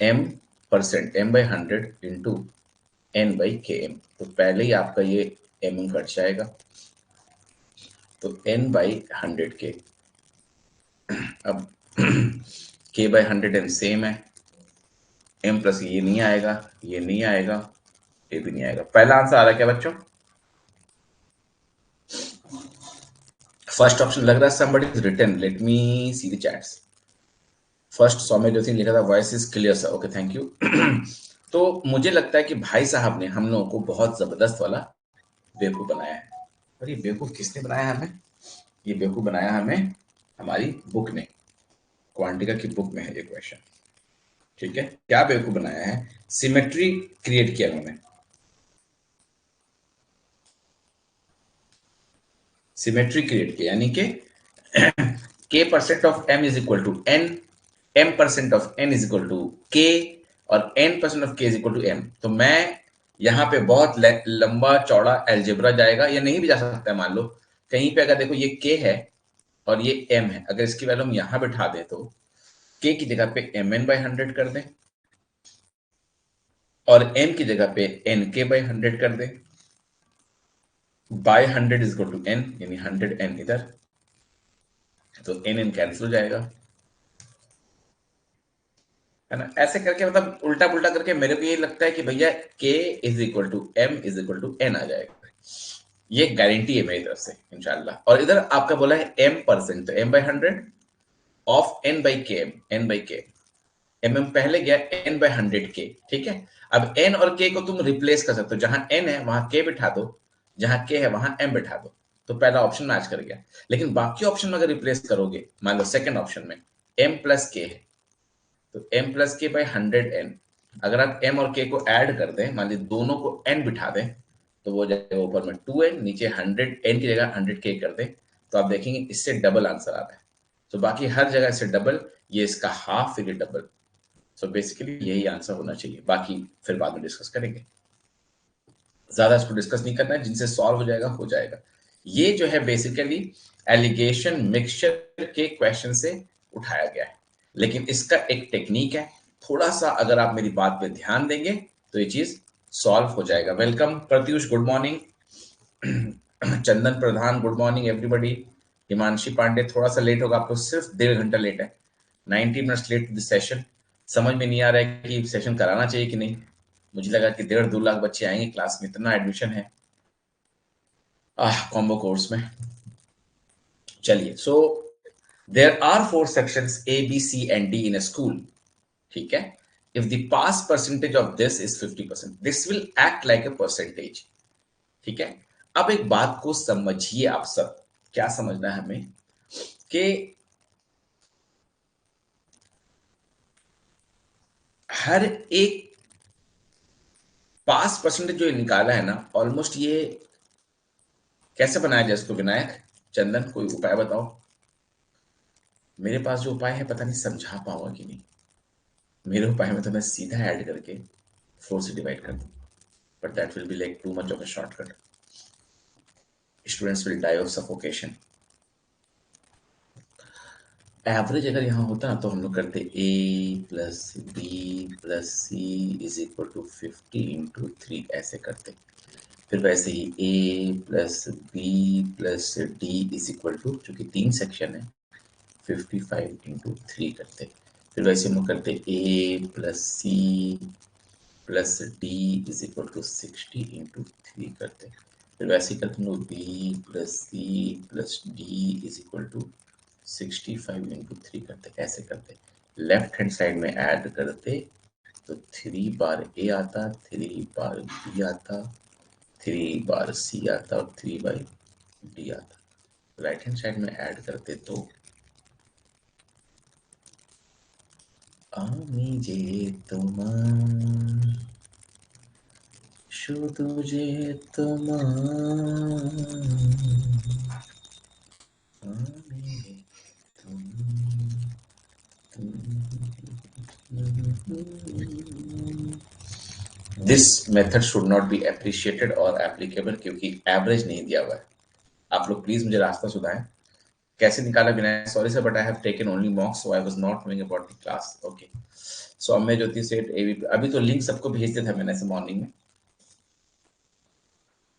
M percent, M by 100 into N by K M. तो पहले ही आपका ये एम एम कट जाएगा, तो एन बाई 100 के। अब के बाई 100 एन सेम है, एम प्लस ये नहीं आएगा, ये नहीं आएगा, ये भी नहीं आएगा। पहला आंसर आ रहा है क्या बच्चों? फर्स्ट ऑप्शन लग रहा है somebody is written, let me see the chats। First Saumya Jyoti ने लिखा था voice is clear sir, okay thank you. तो मुझे लगता है कि भाई साहब ने हम लोगों को बहुत जबरदस्त वाला बेवकूफ बनाया है। और ये बेवकूफ किसने बनाया हमें? ये बेवकूफ बनाया हमें हमारी बुक ने, क्वांटिका की बुक में है ये क्वेश्चन। ठीक है, क्या बेवकूफ बनाया है? सिमेट्री क्रिएट किया उन्होंने। सिमेट्री क्रिएट किया यानी कि k percent of m is equal to n, m percent of n is equal to k, और n percent of k is equal to m। तो मैं यहाँ पे बहुत लंबा चौड़ा एल्जेब्रा जाएगा, या नहीं भी जा सकता है। मान लो कहीं पे अगर देखो ये k है और ये m है, अगर इसकी वैल्यू हम यहाँ बिठा दें तो k की जगह पे mn बाई 100 कर दें, और m की जगह पे nk बाई 100 कर दें, by 100 is equal to n, यानी 100n इधर, तो n कैंसिल हो जाएगा, है ना? ऐसे करके मतलब उल्टा पुल्टा करके मेरे को ये लगता है कि भैया k is equal to m is equal to n आ जाएगा। ये गारंटी है मेरी तरफ से इंशाल्लाह। और इधर आपका बोला है m परसेंट, तो m by 100 of n by K M, n by K M M पहले गया n बाई 100 k। ठीक है, अब n और k को तुम रिप्लेस कर सकते हो, जहां n है वहां k बिठा दो, जहां k है वहां m बिठा दो, तो पहला ऑप्शन मैच कर गया। लेकिन बाकी ऑप्शन में अगर रिप्लेस करोगे, मान लो सेकंड ऑप्शन में m प्लस के है, तो m प्लस के बाई 100n, अगर आप m और k को ऐड कर दें, मान लीजिए दोनों को n बिठा दें, तो वो जाएगा ऊपर में 2n, नीचे 100n की जगह 100k कर दें, तो आप देखेंगे इससे डबल आंसर आ रहा है। तो बाकी हर जगह से डबल, ये इसका हाफ, फिर ये डबल। सो बेसिकली यही आंसर होना चाहिए, बाकी फिर बाद में डिस्कस करेंगे। ज्यादा इसको डिस्कस नहीं करना है, जिनसे सॉल्व हो जाएगा हो जाएगा। ये जो है बेसिकली एलिगेशन मिक्सचर के क्वेश्चन से उठाया गया है, लेकिन इसका एक टेक्निक है। थोड़ा सा अगर आप मेरी बात पे ध्यान देंगे तो ये चीज सॉल्व हो जाएगा। Welcome Pratyush, good morning. Chandan Pradhan, good morning everybody. Himanshi Pandey थोड़ा सा लेट होगा, आपको सिर्फ 1.5 घंटा लेट है, 90 minutes late to this session. समझ में नहीं आ रहा है कि सेशन कराना चाहिए कि नहीं। मुझे लगा कि 1.5-2 लाख बच्चे आएंगे क्लास में, इतना एडमिशन है कॉम्बो कोर्स में। चलिए, so there are 4 sections A B C and D in a school. ठीक है, if the pass percentage of this is 50%, this will act like a percentage. ठीक है, अब एक बात को समझिए आप सब, क्या समझना है हमें कि हर एक पास परसेंटेज जो निकाला है ना, ऑलमोस्ट ये कैसे बनाया जाए इसको विनायक, चंदन कोई उपाय बताओ। मेरे पास जो उपाय है पता नहीं समझा पाऊंगा कि नहीं। मेरे उपाय में तो मैं सीधा ऐड करके 4 से डिवाइड कर दूं, but that will be like too much of a shortcut. Students will die of suffocation. Average अगर यहाँ होता ना तो हम लोग करते a plus B plus C is equal to 50 × 3 ऐसे करते। फिर वैसे ही a plus B plus D is equal to, चूंकि 3 सेक्शन है, 55 × 3 करते। फिर वैसे हम लोग करते a plus C plus D is equal to 60 × 3 करते। फिर वैसे ही करते हम लोग b plus C plus D is equal to 65 × 3 करते, ऐसे करते। लेफ्ट हैंड साइड में ऐड करते तो 3 बार ए आता, 3 बार बी आता, 3 बार सी आता और 3 बार डी आता। राइट हैंड साइड में ऐड करते तो আমি যে তোমার, শুধু যে তোমার, আমি this method should not be appreciated और एप्लीकेबल, क्योंकि एवरेज नहीं दिया हुआ है। आप लोग प्लीज मुझे रास्ता सुधाएं। कैसे निकाला बिना, sorry sir but I have taken only mocks so I was not knowing about the class. Okay, Saumya Jyoti Seth ABP, अभी तो लिंक सबको भेज दिया था मैंने ऐसे मॉर्निंग में।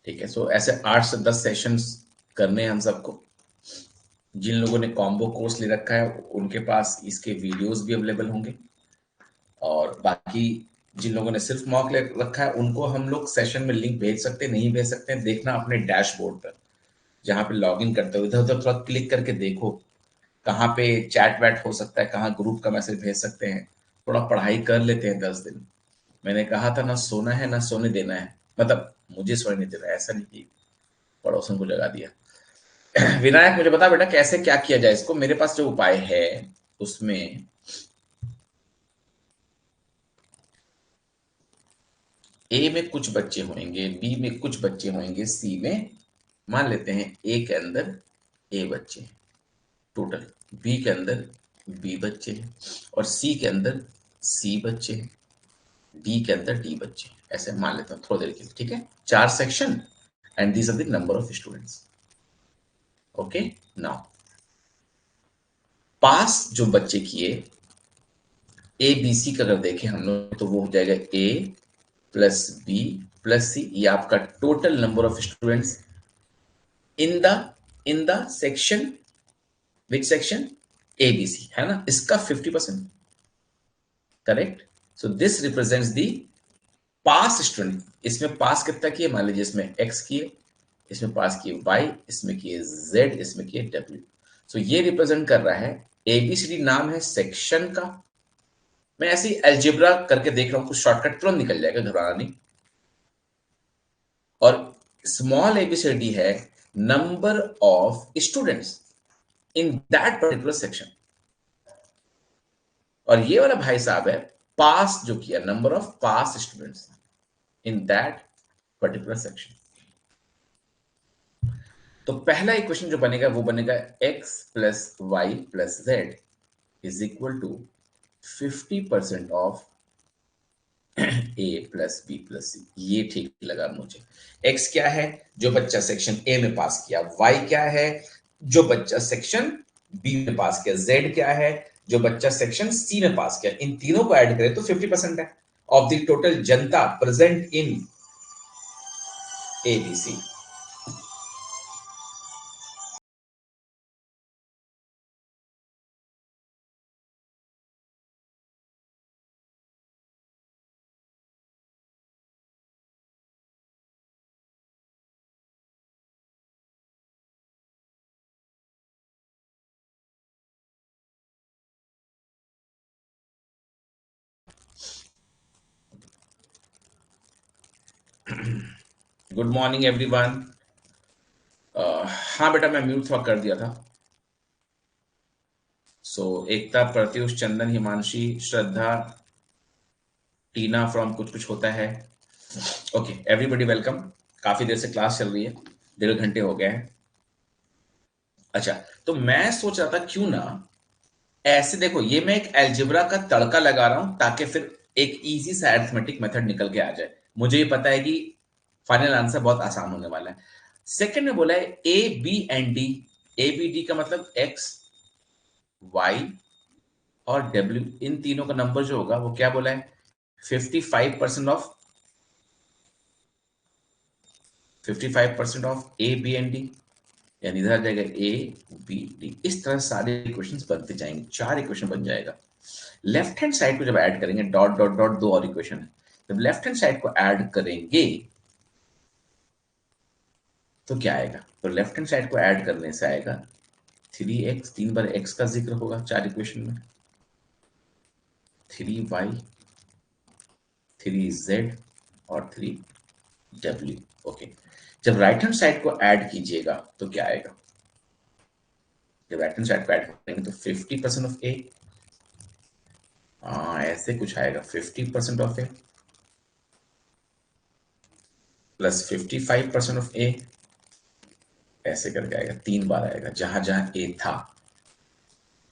ठीक है, सो ऐसे 8 से 10 सेशंस करने हैं हम सबको। जिन लोगों ने कॉम्बो कोर्स ले रखा है उनके पास इसके वीडियोस भी अवेलेबल होंगे, और बाकी जिन लोगों ने सिर्फ मॉक ले रखा है उनको हम लोग सेशन में लिंक भेज सकते हैं, नहीं भेज सकते हैं देखना अपने डैशबोर्ड पर, जहां पे लॉगिन करते हो इधर उधर थोड़ा क्लिक करके देखो कहाँ पे चैट वैट हो सकता है, कहाँ ग्रुप का मैसेज भेज सकते हैं। थोड़ा पढ़ाई कर लेते हैं 10 दिन। मैंने कहा था ना सोना है ना सोने देना है, मतलब मुझे सोने नहीं देना, ऐसा नहीं कि पड़ोसन को जगा दिया। विनायक मुझे बता बेटा कैसे क्या किया जाए इसको, मेरे पास जो उपाय है उसमें ए में कुछ बच्चे होंगे, बी में कुछ बच्चे होंगे, सी में मान लेते हैं ए के अंदर ए बच्चे हैं टोटल, बी के अंदर बी बच्चे हैं और सी के अंदर सी बच्चे हैं, डी के अंदर डी बच्चे हैं, ऐसे मान लेता हूं थोड़ी देर के लिए। ठीक है, 4 section and these are the number of students. Okay, now pass जो बच्चे किए ए बी सी का अगर देखें हम लोग तो वो हो जाएगा ए प्लस बी प्लस सी, ये आपका total number of students in the section, which section, ABC है ना, इसका 50%। Correct, so this represents the pass student. इसमें पास कितना किए, मान लीजिए इसमें एक्स किए, इसमें पास किए वाई, इसमें किए जेड, इसमें किए डब्ल्यू। सो ये रिप्रेजेंट कर रहा है, एबीसीडी नाम है सेक्शन का। मैं ऐसे ही एल्जेब्रा करके देख रहा हूं, कुछ शॉर्टकट तुरंत निकल जाएगा, घबराना नहीं। और स्मॉल एबीसीडी है number of students in that particular section. और ये वाला भाई साहब है पास जो किया, number of pass students in that particular section. तो पहला इक्वेशन जो बनेगा वो बनेगा x plus y plus z is equal to 50% of a plus B plus c. ये ठीक लगा मुझे। x क्या है, जो बच्चा सेक्शन ए में पास किया, y क्या है, जो बच्चा सेक्शन बी में पास किया, z क्या है, जो बच्चा सेक्शन सी में पास किया। इन तीनों को ऐड करें तो 50% है of the total Janata present in ABC. Good morning everyone. हाँ बेटा मैं म्यूट थोड़ा कर दिया था। सो एकता, प्रत्युष, चंदन, हिमांशी, श्रद्धा, टीना फ्रॉम कुछ कुछ होता है। Okay everybody welcome. काफी देर से क्लास चल रही है, 1.5 घंटे हो गए हैं। अच्छा, तो मैं सोच रहा था क्यों ना ऐसे, देखो ये मैं एक एल्जेब्रा का तड़का लगा रहा हूं ताकि फिर एक इजी सा अरिथमेटिक मेथड निकल के आ जाए। मुझे ये पता है कि फाइनल आंसर बहुत आसान होने वाला है। सेकंड में बोला है A B and D. A B D का मतलब एक्स वाई और डब्ल्यू, इन तीनों का नंबर जो होगा वो क्या बोला है, 55% of 55% of A B and D, यानी इधर आ जाएगा ए बी डी। इस तरह सारे इक्वेशंस बनते जाएंगे, 4 इक्वेशन बन जाएगा। लेफ्ट हैंड साइड को जब ऐड करेंगे, डॉट डॉट डॉट 2 और इक्वेशन है, जब लेफ्ट हैंड साइड को ऐड करेंगे तो क्या आएगा, तो लेफ्ट हैंड साइड को ऐड करने से आएगा 3x, 3 बार x का जिक्र होगा 4 इक्वेशन में, 3y, 3z और 3w। ओके, जब राइट हैंड साइड को ऐड कीजिएगा तो क्या आएगा, जब राइट हैंड साइड को ऐड करेंगे तो 50% ऑफ a, हाँ ऐसे कुछ आएगा, 50% of a plus 55% of a, ऐसे करके आएगा, 3 बार आएगा, जहां जहां a था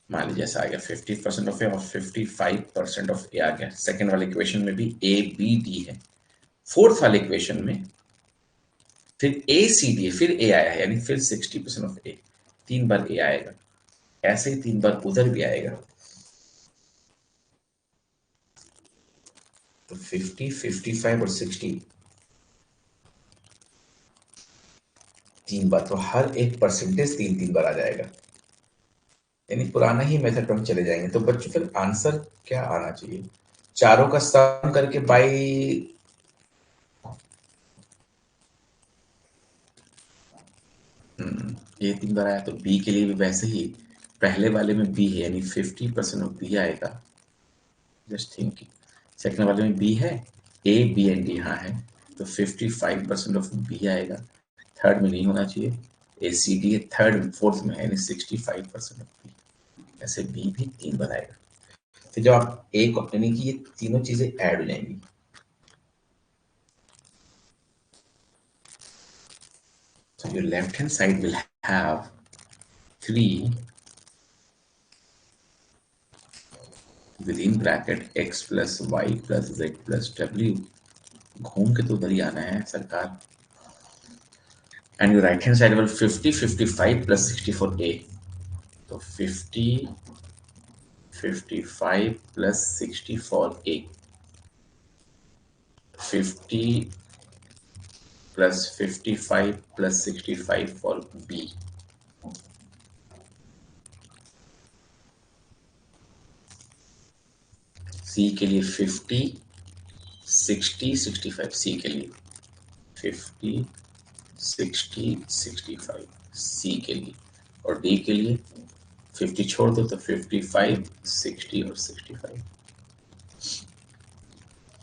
मान लीजिए ऐसा आ गया, 50% ऑफ ए और 55% ऑफ ए आ गया। सेकेंड वाले इक्वेशन में भी ए बी डी है, फोर्थ वाले इक्वेशन में फिर ए सी डी है, फिर ए आया है, यानी फिर 60% ऑफ ए, 3 बार ए आएगा, ऐसे ही 3 बार उधर भी आएगा। तो 50, 55 और 60 3 बार, तो हर एक परसेंटेज 3 3 बार आ जाएगा, यानी पुराना ही मेथड पर हम चले जाएंगे। तो बच्चों फिर आंसर क्या आना चाहिए, चारों का सम करके बाई, ये 3 बार आया, तो बी के लिए भी वैसे ही, पहले वाले में बी है यानी 50% ऑफ बी आएगा, जस्ट थिंकिंग। सेकंड वाले में बी है, ए बी एंड डी यहाँ है, तो 55% ऑफ बी आएगा। थर्ड में नहीं होना चाहिए, ए सी डी है, थर्ड फोर्थ में है यानी 65% ऑफ बी, ऐसे बी भी 3 बार आएगा। फिर जब आप ए को, यानी कि ये तीनों चीजें ऐड हो जाएंगी, so your left hand side will have 3 within bracket x plus y plus z plus w, घूम के तो उधर ही आना है सरकार। And your right hand side will 50, 55 plus 64a, तो 50, 55 plus 64a, 50 plus 55 plus 65 for b। c के लिए 50, 60, 65, c के लिए 50, 60, 65 सी के लिए, और डी के लिए 50 छोड़ दो तो 55, 60 और 65।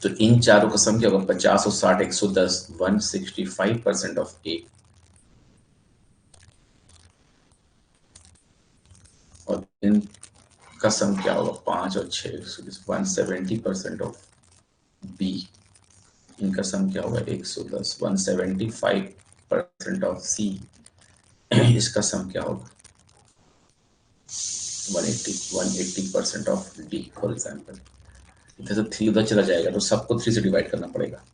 तो इन चारों का सम क्या होगा, 50 और 60, 110, 165% ऑफ ए, और इन का सम क्या होगा, 5 और 6, 170% ऑफ बी, इनका सम क्या होगा 110, 175% ऑफ सी, इसका सम क्या होगा 180% ऑफ डी फॉर एग्जाम्पल। इधर तो 3 उधर चला जाएगा, तो सबको 3 से डिवाइड करना पड़ेगा।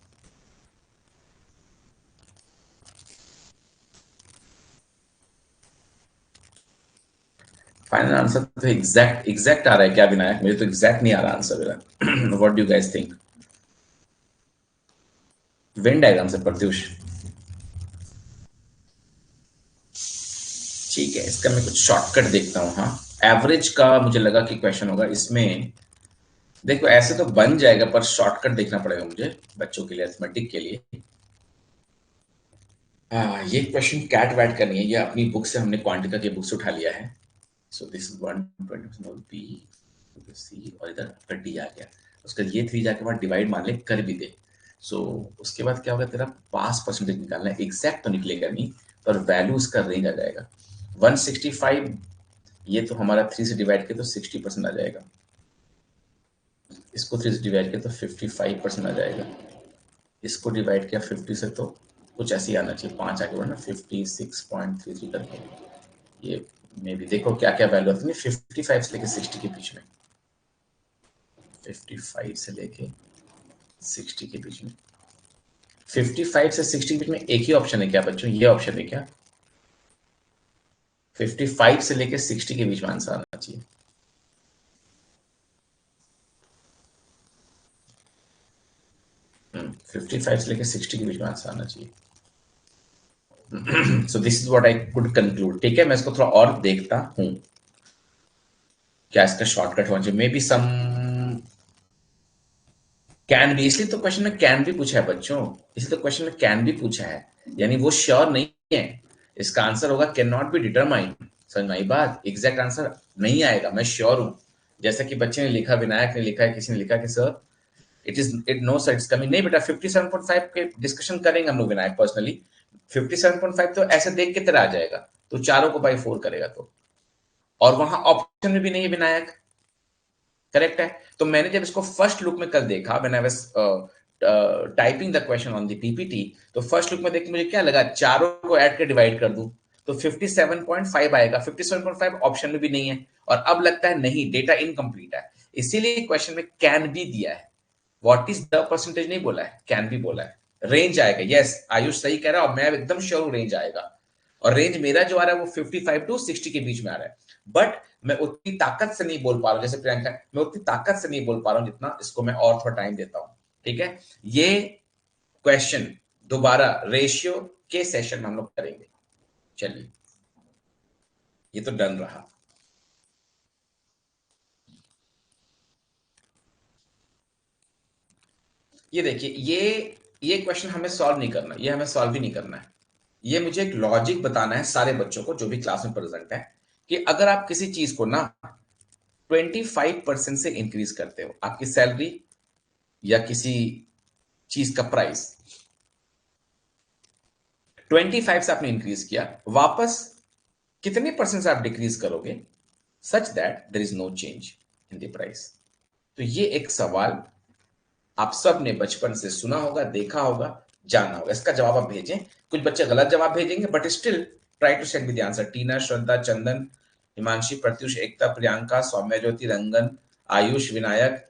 फाइनल आंसर तो एग्जैक्ट एग्जैक्ट आ रहा है क्या विनायक, मुझे तो एग्जैक्ट नहीं आ रहा आंसर मेरा। What do you guys think, Venn diagram से प्रत्युष, ठीक है इसका मैं कुछ शॉर्टकट देखता हूँ। हाँ, एवरेज का मुझे लगा कि क्वेश्चन होगा इसमें, देखो ऐसे तो बन जाएगा पर शॉर्टकट देखना पड़ेगा मुझे बच्चों के लिए, अरिथमेटिक के लिए। ये क्वेश्चन कैट वैट का नहीं है, ये अपनी बुक से हमने क्वांटिका की बुक से उठा लिया है। So this is 120 B C, और इधर आपका डी आ गया, उसका ये 3 जाके बाद डिवाइड मान ले कर भी दे। सो उसके बाद क्या होगा, तेरा पास परसेंटेज निकालना है, एग्जैक्ट तो निकलेगा नहीं पर वैल्यू उसका रेंज आ जाएगा। 165, ये तो हमारा 3 से डिवाइड किया तो 60% आ जाएगा, इसको 3 से डिवाइड किया तो 55% आ जाएगा, इसको डिवाइड किया 50 से तो कुछ ऐसे ही आना चाहिए, 5 आगे बढ़ना 56.33 करके। ये मे भी देखो क्या क्या वैल्यू आती है 55 से लेके 60 के बीच में, 55 से लेके 60 के बीच में, 55 से 60 के बीच में एक ही ऑप्शन है क्या बच्चों, ये ऑप्शन है क्या? 55 से लेके 60 के बीच में आंसर आना चाहिए। 55 से लेके 60 के बीच में आंसर आना चाहिए। सो this is what I could conclude. ठीक है, मैं इसको थोड़ा और देखता हूं, क्या इसका शॉर्टकट होना चाहिए, मे बी सम कैन भी, इसलिए तो क्वेश्चन में कैन भी पूछा है बच्चों, इसलिए तो क्वेश्चन में कैन भी पूछा है, यानी वो श्योर नहीं है। इसका आंसर होगा कैन नॉट बी डिटरमाइंड। समझ में आई बात? एग्जैक्ट आंसर नहीं आएगा, मैं श्योर हूं। जैसा कि बच्चे ने लिखा, विनायक ने लिखा है, किसी ने लिखा कि sir it no sir it's coming, नहीं बेटा 57.5 के डिस्कशन करेंगे हम लोग विनायक पर्सनली। 57.5 तो ऐसे देख के तरह आ जाएगा, तो चारों को बाई 4 करेगा तो, और वहां ऑप्शन में भी नहीं है विनायक, करेक्ट है। तो मैंने जब इसको फर्स्ट लुक में कल देखा, when I was typing the question on the PPT, तो फर्स्ट लुक में देख के मुझे क्या लगा, चारों को ऐड के डिवाइड कर दूं तो 57.5 आएगा, 57.5 ऑप्शन में भी नहीं है, और अब लगता है नहीं, डेटा इनकम्प्लीट है, इसीलिए क्वेश्चन में कैन भी दिया है। व्हाट इज द परसेंटेज नहीं बोला है, कैन भी बोला है। रेंज आएगा, यस आयुष सही कह रहा है, और मैं एकदम श्योर हूं रेंज आएगा, और रेंज मेरा जो आ रहा है वो 55 टू 60 के बीच में आ रहा है। बट मैं उतनी ताकत से नहीं बोल पा रहा हूं, जैसे प्रियंका, मैं उतनी ताकत से नहीं बोल पा रहा हूं जितना इसको मैं और थोड़ा टाइम देता हूं। ठीक है, ये क्वेश्चन दोबारा रेशियो के सेशन में हम लोग करेंगे। चलिए, ये तो डन रहा। ये देखिए, ये क्वेश्चन हमें सॉल्व नहीं करना, ये हमें सॉल्व भी नहीं करना है, ये मुझे एक लॉजिक बताना है सारे बच्चों को जो भी क्लास में प्रेजेंट है, कि अगर आप किसी चीज को ना 25% से इंक्रीज करते हो, आपकी सैलरी या किसी चीज का प्राइस 25 से आपने इंक्रीज किया, वापस कितने परसेंट से आप डिक्रीज करोगे such that there is no change in the price? तो ये एक सवाल आप सब ने बचपन से सुना होगा, देखा होगा, जाना होगा। इसका जवाब आप भेजें, कुछ बच्चे गलत जवाब भेजेंगे, but still try to send me the answer. Tina, Shraddha, Chandan, Himanshi, Pratyush, Ekta, Priyanka, Saumya Jyoti, Rangan, Ayush, Vinayak,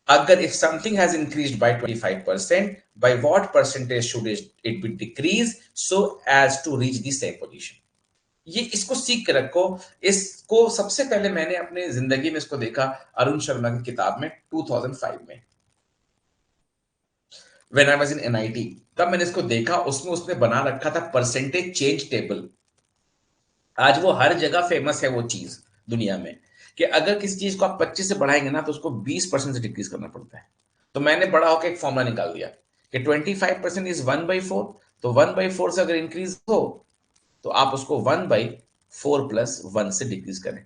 अगर if something has increased by 25%, by what percentage should it be decreased so as to reach the same position? ये इसको सीख के रखो। इसको सबसे पहले मैंने अपने जिंदगी में इसको देखा अरुण शर्मा की किताब में 2005 में, when I was in NIT, तब मैंने इसको देखा, उसमें उसने बना रखा था परसेंटेज चेंज टेबल। आज वो हर जगह फेमस है वो चीज दुनिया में, कि अगर किसी चीज को आप 25 से बढ़ाएंगे ना तो उसको 20% से डिक्रीज करना पड़ता है। तो मैंने बड़ा होकर एक फॉर्मूला निकाल दिया कि 25% इज 1/4, तो 1/4 से अगर इंक्रीज हो तो आप उसको 1/4 प्लस 1 से डिक्रीज करें।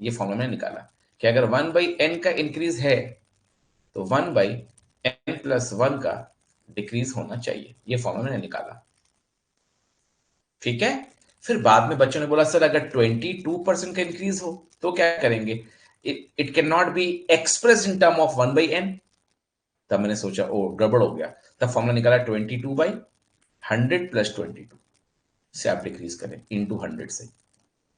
ये फॉर्मूला मैंने निकाला कि अगर 1/n का इंक्रीज है तो 1/n प्लस 1 का डिक्रीज होना चाहिए। ये फॉर्मूला मैंने निकाला, ठीक है। फिर बाद में बच्चों ने बोला सर अगर 22% का इंक्रीज हो तो क्या करेंगे? It can not be express in term of 1/n। तब मैंने सोचा ओ गड़बड़ हो गया, तब फॉर्मूला निकाला 22/100 प्लस 22 से आप डिक्रीज करें इंटू 100 से,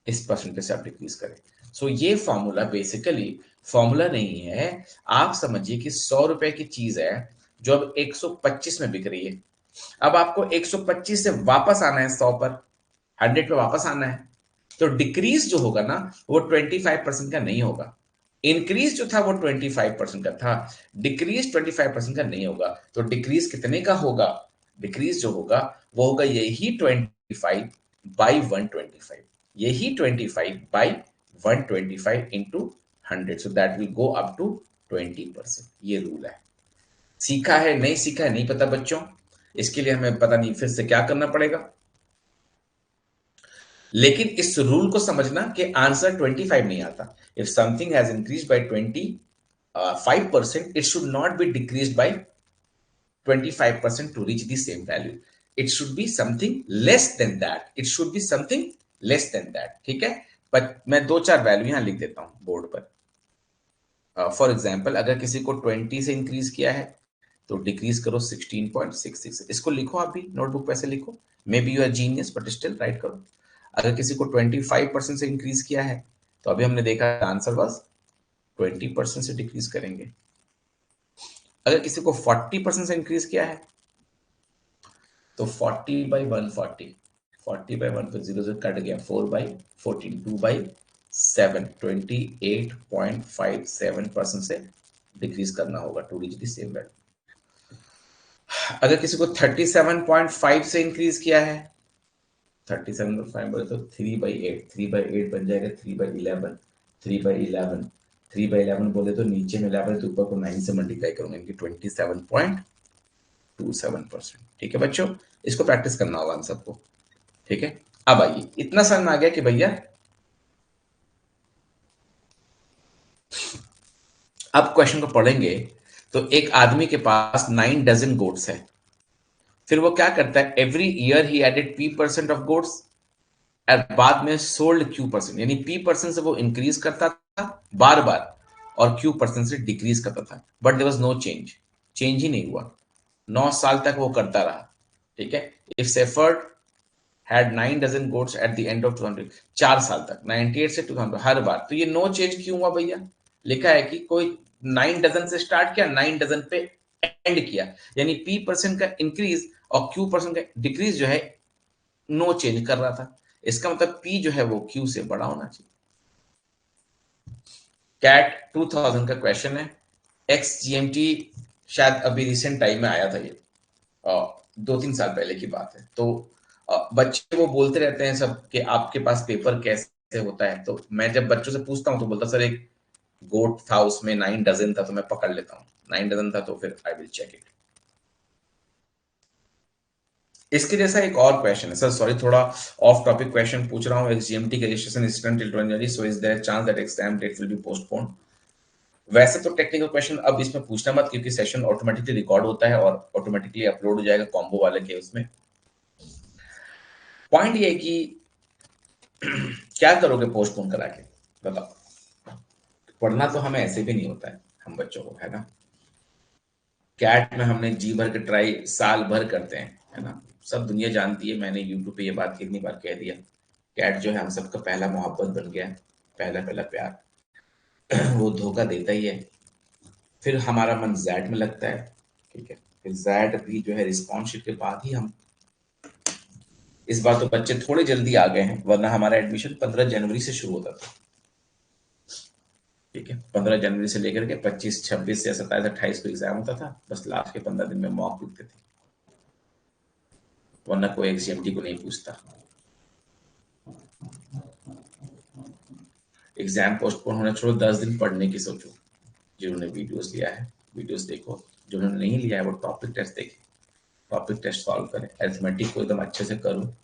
इस परसेंटेज से आप डिक्रीज करें। सो ये फॉर्मूला बेसिकली फॉर्मूला नहीं है, आप समझिए कि 100 रुपए की चीज है जो अब 125 में बिक रही है। अब आपको 125 से वापस आना है 100 पर, 100 पे वापस आना है, तो डिक्रीज जो होगा ना वो 25% का नहीं होगा। इंक्रीज जो था वो 25% का था, डिक्रीज 25% का नहीं होगा। तो डिक्रीज कितने का होगा? डिक्रीज जो होगा वो होगा यही 25/125, यही 25/125 into 100, so that will go up to 20%। ये रूल है। सीखा है नहीं सीखा है नहीं पता बच्चों, इसके लिए हमें पता नहीं फिर से क्या करना पड़ेगा, लेकिन इस रूल को समझना कि आंसर 25 नहीं आता। If something has increase by 25%, it should not be decrease by 25% to reach the same value. It should be something less than that, it should be something less than that, ठीक है। पर मैं दो चार value यहां लिख देता हूं बोर्ड पर। फॉर एग्जाम्पल अगर किसी को 20 से इंक्रीज किया है तो डिक्रीज करो 16.66। इसको लिखो, आप भी नोटबुक पे ऐसे लिखो, may be you are genius but still write करो। अगर किसी को 25% से इंक्रीज किया है तो अभी हमने देखा आंसर वाज 20% से डिक्रीज करेंगे। अगर किसी को 40% से इंक्रीज किया है तो 40/140, 40/1 तो 0 से कट गया, 4/14, 2/7, 28.57% से डिक्रीज करना होगा to reach the same value. अगर किसी को 37.5 से इंक्रीज किया है, 37.5 बोले तो 3/8, 3/8 बन जाएगा 3/11, 3/11, 3/11 बोले तो नीचे में 11 तो ऊपर को 9 से मल्टीप्लाई करूंगा, इनकी 27.27%। ठीक है बच्चों, इसको प्रैक्टिस करना होगा हम सबको। ठीक है, अब आइए, इतना समझ में आ गया कि भैया अब क्वेश्चन को पढ़ेंगे तो एक आदमी के पास 9 डजन गोट्स है। फिर वो क्या करता है, एवरी ईयर ही एडेड P% ऑफ गोट्स और बाद में सोल्ड Q%, यानी P% से वो इंक्रीज करता था बार बार और Q% से डिक्रीज करता था, but there was no change, change ही नहीं हुआ। 9 साल तक वो करता रहा। ठीक है, if shepherd had 9 dozen goats at the end of 200, 4 साल तक 98 से 200 हर बार, तो ये नो चेंज क्यों हुआ भैया? लिखा है कि कोई 9 डजन से स्टार्ट किया, 9 डजन पे एंड किया, यानी P% का इंक्रीज और Q% का डिक्रीज जो है नो चेंज कर रहा था। इसका मतलब P जो है वो Q से बड़ा होना चाहिए। कैट 2000 का क्वेश्चन है, एक्स जीएमटी शायद अभी रिसेंट टाइम में आया था ये, 2-3 साल पहले की बात है। तो बच्चे वो बोलते रहते हैं सब कि आपके पास पेपर कैसे होता है, तो मैं जब बच्चों से पूछता हूँ तो बोलता सर एक गोट था उसमें 9 डजन था तो मैं पकड़ लेता हूँ, 9 डजन था तो फिर आई विल चेक इट। इसके जैसा एक और क्वेश्चन है सर, सॉरी थोड़ा ऑफ टॉपिक क्वेश्चन पूछ रहा हूँ, एक्सजीएमटी का registration is done till 20 January, so is there chance that exam date will be postponed. वैसे तो टेक्निकल क्वेश्चन अब इसमें पूछना मत, क्योंकि सेशन ऑटोमेटिकली रिकॉर्ड होता है और ऑटोमेटिकली अपलोड हो जाएगा कॉम्बो वाले के उसमें। पॉइंट ये है कि क्या करोगे पोस्टपोन करा के, बताओ। पढ़ना तो हमें ऐसे भी नहीं होता है हम बच्चों को, है ना। कैट में हमने जी भर के ट्राई साल भर करते हैं, है ना। सब दुनिया जानती है, मैंने यूट्यूब पे ये बात कितनी बार कह दिया, कैट जो है हम सबका पहला मोहब्बत बन गया, पहला पहला प्यार। वो धोखा देता ही है, फिर हमारा मन जैड में लगता है। ठीक है, फिर जैड भी जो है रिस्पॉन्सशिप के बाद ही हम, इस बार तो बच्चे थोड़े जल्दी आ गए हैं, वरना हमारा एडमिशन 15 जनवरी से शुरू होता था। ठीक है, 15 जनवरी से लेकर के 25, 26 या 27, 28 को एग्जाम होता था, बस लास्ट के 15 दिन में मॉक लिखते थे, वरना कोई एक्सएमटी को नहीं पूछता। एग्जाम पोस्टपोन होना छोड़ो, 10 दिन पढ़ने की सोचो। जिन्होंने वीडियोस लिया है वीडियोस देखो, जिन्होंने नहीं लिया है वो टॉपिक टेस्ट देखे, टॉपिक टेस्ट सॉल्व करें, अरिथमेटिक को एकदम अच्छे से करो,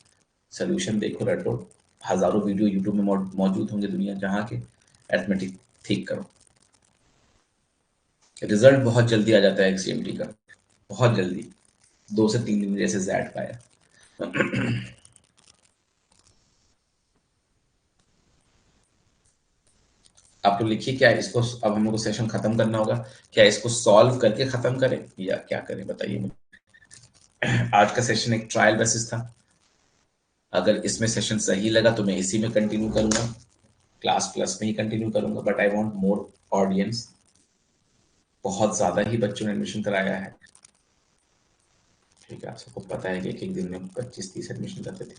सोल्यूशन देखो, रटो। हजारों वीडियो यूट्यूब में मौजूद होंगे दुनिया जहाँ के, अरिथमेटिक ठीक करो। रिजल्ट बहुत जल्दी आ जाता है एक्सएमटी का, बहुत जल्दी, 2 से 3 दिन जैसे जैड का है। आप तो लिखिए, क्या इसको अब हम लोग को सेशन खत्म करना होगा, क्या इसको सॉल्व करके खत्म करें या क्या करें, बताइए मुझे। आज का सेशन एक ट्रायल बेसिस था, अगर इसमें सेशन सही लगा तो मैं इसी में कंटिन्यू करूंगा, क्लास प्लस में ही कंटिन्यू करूंगा, but I want more audience. बहुत ज्यादा ही बच्चों ने एडमिशन कराया है। ठीक है, आप सबको पता है कि एक एक दिन में 25-30 एडमिशन करते थे।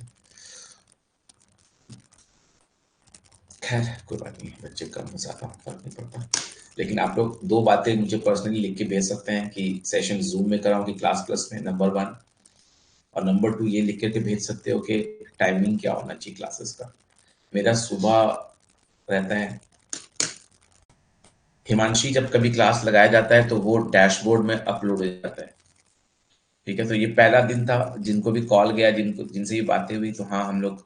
खैर कोई बात नहीं, बच्चे कम हो ज्यादा फर्क नहीं पड़ता। लेकिन आप लोग 2 बातें मुझे पर्सनली लिख के भेज सकते हैं कि सेशन जूम में कराऊं कि क्लास प्लस में, नंबर 1, और नंबर 2 ये लिख करके भेज सकते हो कि टाइमिंग क्या होना चाहिए क्लासेस का। मेरा सुबह रहता है, हिमांशी जब कभी क्लास लगाया जाता है तो वो डैशबोर्ड में अपलोड हो जाता है। ठीक है, तो ये पहला दिन था, जिनको भी कॉल गया, जिनको जिनसे भी बातें हुई, तो हाँ हम लोग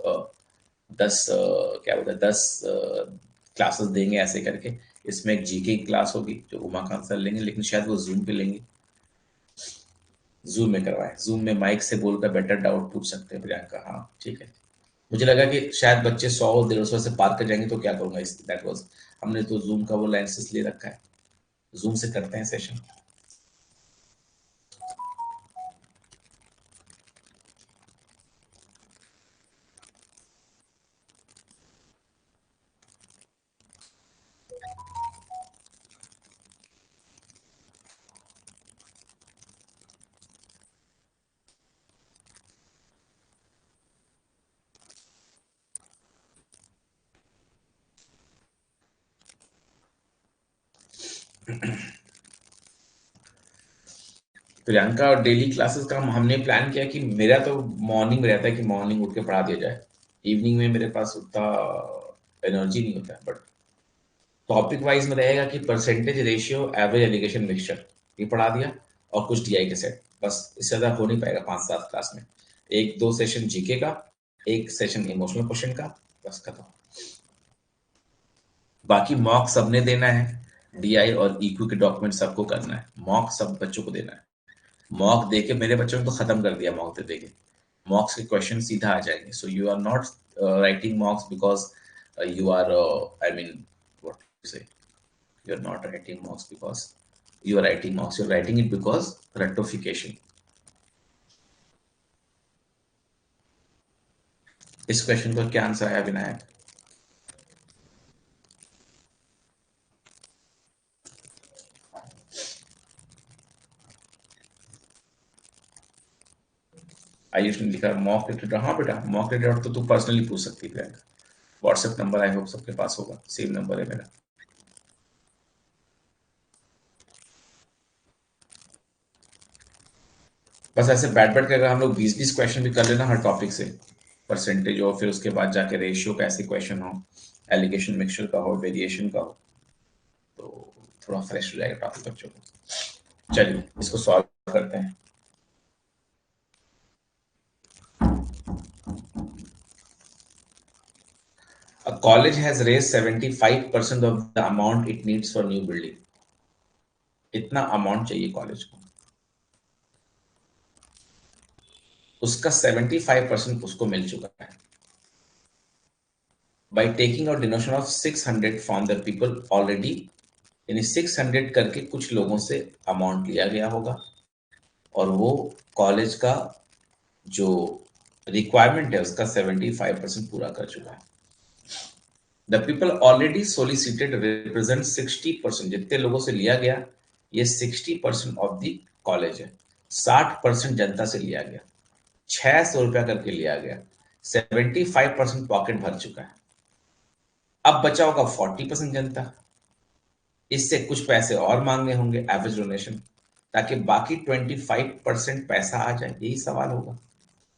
10 क्या बोलते हैं 10 क्लासेस देंगे ऐसे करके। इसमें एक जीके की क्लास होगी जो उमाकांत सर लेंगे, लेकिन शायद वो जूम पे लेंगे, जूम में करवाए, जूम में माइक से बोलकर बेटर डाउट पूछ सकते हैं प्रियंका। हाँ ठीक है, मुझे लगा कि शायद बच्चे 100-150 से पार कर जाएंगे तो क्या करूंगा, इस दैट वाज, हमने तो जूम का वो लाइसेंस ले रखा है, जूम से करते हैं सेशन। प्रियंका और डेली क्लासेस का हमने प्लान किया कि मेरा तो मॉर्निंग में रहता है कि मॉर्निंग उठ के पढ़ा दिया जाए, इवनिंग में मेरे पास उतना एनर्जी नहीं होता है। बट टॉपिक वाइज में रहेगा कि percentage ratio average allegation mixture ये पढ़ा दिया, और कुछ टीआई के सेट, बस इससे ज्यादा हो नहीं पाएगा 5-7 क्लास में। एक दो सेशन जीके का, एक सेशन इमोशनल क्वेश्चन का, बस खत्म। बाकी मॉक सबने देना है, डीआई और ईक्यू के डॉक्यूमेंट सबको करना है, मॉक सब बच्चों को देना है। मॉक देके मेरे बच्चों ने तो खत्म कर दिया, मॉक दे देके मॉक्स के क्वेश्चन सीधा आ जाएंगे। So you are not writing mocks because you are I mean what to say, you are not writing mocks because you are writing mocks, you are writing it because rectification. इस question का क्या answer है विनायक? आयुष ने लिखा mock rated. हाँ बेटा, mock rated तो तू पर्सनली पूछ सकती है। व्हाट्सएप नंबर आई होप सबके पास होगा, सेम नंबर है मेरा। बस ऐसे बैठ बैठ के अगर हम लोग 20-20 क्वेश्चन भी कर लेना हर टॉपिक से, परसेंटेज हो, फिर उसके बाद जाके रेशियो का ऐसे क्वेश्चन हो, एलिगेशन मिक्सचर का हो, वेरिएशन का हो, तो थोड़ा फ्रेश हो जाएगा टॉपिक बच्चों को। चलिए इसको सॉल्व करते हैं। A college has raised 75% of the amount it needs for new building. इतना अमाउंट चाहिए कॉलेज को, उसका 75% उसको मिल चुका है। By taking out donation of 600 from the people already, यानी 600 करके कुछ लोगों से अमाउंट लिया गया होगा, और वो कॉलेज का जो रिक्वायरमेंट है उसका 75% पूरा कर चुका है। द पीपल ऑलरेडी सोलिसिटेड रिप्रेजेंट 60%, जितने लोगों से लिया गया ये 60% ऑफ द कॉलेज है। 60% जनता से लिया गया, 600 रुपया करके लिया गया, 75% पॉकेट भर चुका है। अब बचा होगा 40% जनता, इससे कुछ पैसे और मांगने होंगे एवरेज डोनेशन, ताकि बाकी 25% पैसा आ जाए। यही सवाल होगा,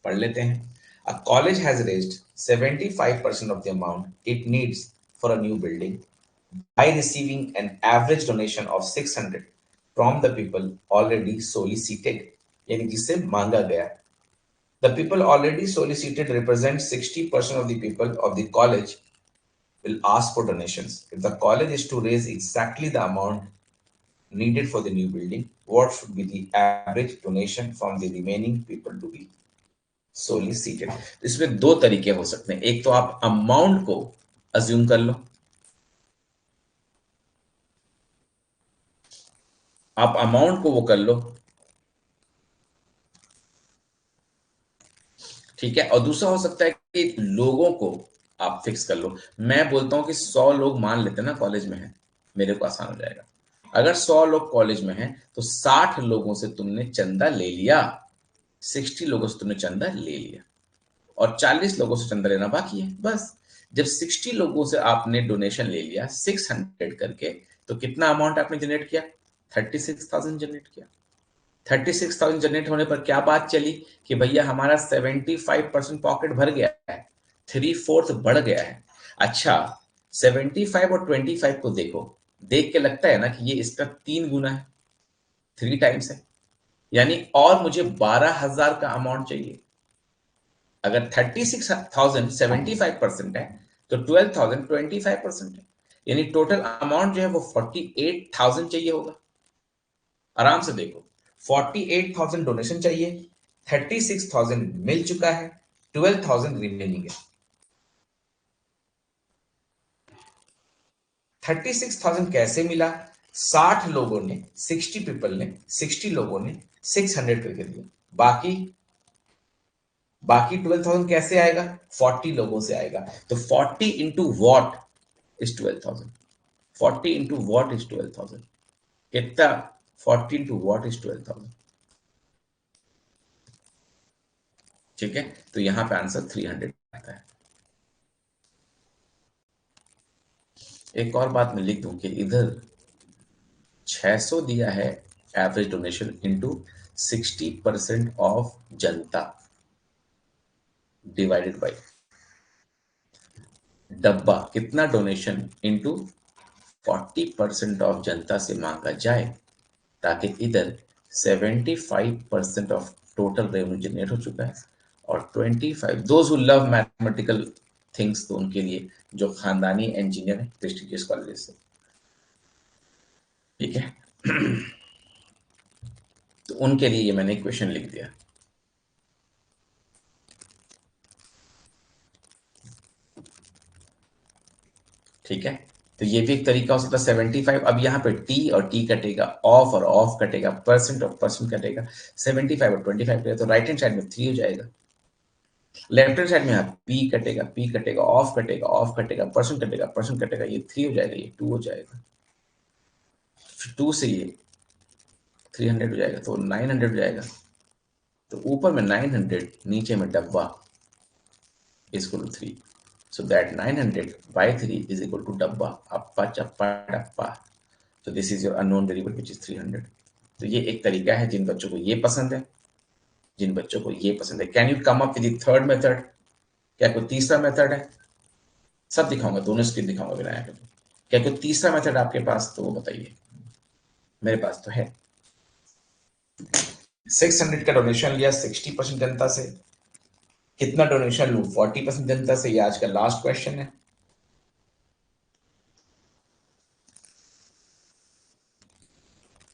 पढ़ लेते हैं। A college has raised 75% of the amount it needs for a new building by receiving an average donation of 600 from the people already solicited, यानी जिससे मांगा गया। The people already solicited represent 60% of the people of the college will ask for donations. If the college is to raise exactly the amount needed for the new building, what should be the average donation from the remaining people to be solicited? इसमें दो तरीके हो सकते हैं। एक तो आप amount को अज्यूम कर लो, आप अमाउंट को वो कर लो, ठीक है। और दूसरा हो सकता है कि लोगों को आप फिक्स कर लो। मैं बोलता हूं कि 100 लोग मान लेते ना कॉलेज में है, मेरे को आसान हो जाएगा। अगर 100 लोग कॉलेज में हैं तो 60 लोगों से तुमने चंदा ले लिया, 60 लोगों से तुमने चंदा ले लिया, और 40 लोगों से चंदा लेना बाकी है। बस जब 60 लोगों से आपने डोनेशन ले लिया 600 करके, तो कितना अमाउंट आपने जनरेट किया? 36,000 जनरेट किया। 36,000 जनरेट होने पर क्या बात चली कि भैया हमारा 75% पॉकेट भर गया है, 3/4 बढ़ गया है। अच्छा, 75 और 25 को देखो, देख के लगता है ना कि ये इसका 3 गुना है, 3 टाइम्स है। यानी और मुझे 12,000 का अमाउंट चाहिए। अगर 36,000 75% है तो 12,000 25% है, यानी टोटल अमाउंट जो है वो 48,000 चाहिए होगा। आराम से देखो, 48,000 डोनेशन चाहिए, 36,000 मिल चुका है, 12,000 रिमेनिंग है। 36,000 कैसे मिला? 60 लोगों ने 60 पीपल ने 60 लोगों ने 600 करके दिया, बाकी बाकी 12,000 कैसे आएगा? 40 लोगों से आएगा। तो 40 into what is 12,000। 40 into what is 12,000। कितना? 40 इंटू वॉट इज 12,000। ठीक है, तो यहां पे आंसर 300 आता है। एक और बात मैं लिख दूं कि इधर 600 दिया है average donation into 60% of Janata divided by डब्बा कितना डोनेशन इनटू 40% ऑफ जनता से मांगा जाए, ताकि इधर 75% ऑफ टोटल रेवेन्यू जनरेट हो चुका है और 25 those who love mathematical things, तो उनके लिए जो खानदानी इंजीनियर है प्रेस्टिजियस कॉलेज से। ठीक है, तो उनके लिए ये मैंने क्वेश्चन लिख दिया। ठीक है, तो ये भी एक तरीका हो सकता है 75। अब यहाँ पे टी और टी कटेगा, ऑफ और ऑफ कटेगा, परसेंट और परसेंट कटेगा, 75 और 25 कटेगा, तो राइट हैंड साइड में 3 हो जाएगा। लेफ्ट हैंड साइड में यहाँ पी कटेगा, पी कटेगा, ऑफ कटेगा, ऑफ कटेगा, परसेंट कटेगा, परसेंट कटेगा, ये 3 हो जाएगा, ये 2 हो जाएगा, फिर 2 से ये 300 हो जाएगा, तो 900 हो जाएगा। तो ऊपर में 900, नीचे में डब्बा is equal to 3। So that 900 by 3 is equal to dabba, appa chappa dappa. So this is your unknown variable which is 300. तो ये एक तरीका है जिन बच्चों को ये पसंद है, जिन बच्चों को ये पसंद है। Can you come up with the third method? क्या कोई तीसरा मेथड है? सब दिखाऊंगा, दोनों स्क्रीन दिखाऊंगा बिना आया। क्या कोई तीसरा मेथड आपके पास? तो वो बताइए। मेरे पास तो है। 600 का डोनेशन लिया 60% जनता से, कितना डोनेशन लूं 40% जनता से? ये आज का लास्ट क्वेश्चन है।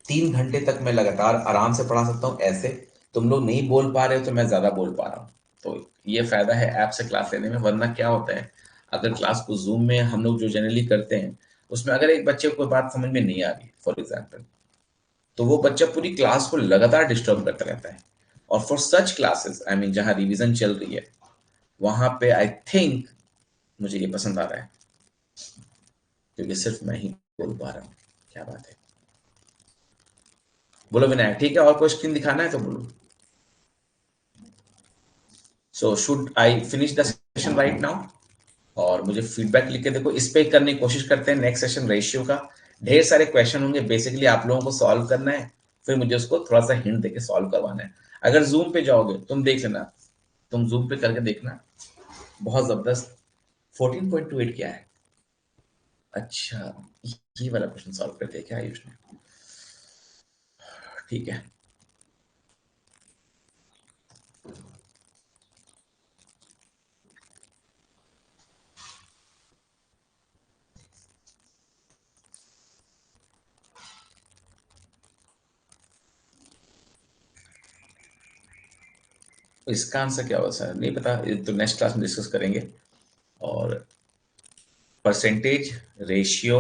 3 घंटे तक मैं लगातार आराम से पढ़ा सकता हूं ऐसे। तुम लोग नहीं बोल पा रहे हो तो मैं ज्यादा बोल पा रहा हूं, तो ये फायदा है ऐप से क्लास लेने में। वरना क्या होता है, अगर क्लास को जूम में हम लोग जो जनरली करते हैं, उसमें अगर एक बच्चे को बात समझ में नहीं आ रही फॉर एग्जाम्पल, तो वो बच्चा पूरी क्लास को लगातार डिस्टर्ब करता रहता है। और for such classes, I mean जहां रिविजन चल रही है, वहां पे आई थिंक मुझे ये पसंद आ रहा है, क्योंकि सिर्फ मैं ही बोल पा रहा हूँ। क्या बात है, बोलो विनायक। ठीक है, और कोई स्क्रीन दिखाना है तो बोलो। So should I finish the session right now? और मुझे फीडबैक लिख के देखो, इस पे करने की कोशिश करते हैं। नेक्स्ट सेशन रेशियो का ढेर सारे क्वेश्चन होंगे, बेसिकली आप लोगों को सॉल्व करना है, फिर मुझे उसको थोड़ा सा हिंट देके सॉल्व करवाना है। अगर जूम पे जाओगे तुम देख लेना, तुम जूम पे करके देखना, बहुत जबरदस्त। 14.28 क्या है? अच्छा, ये वाला क्वेश्चन सॉल्व करते हैं क्या आयुष ने? ठीक है, इसका आंसर क्या होगा सर? नहीं पता, ये तो नेक्स्ट क्लास में डिस्कस करेंगे। और परसेंटेज, रेशियो,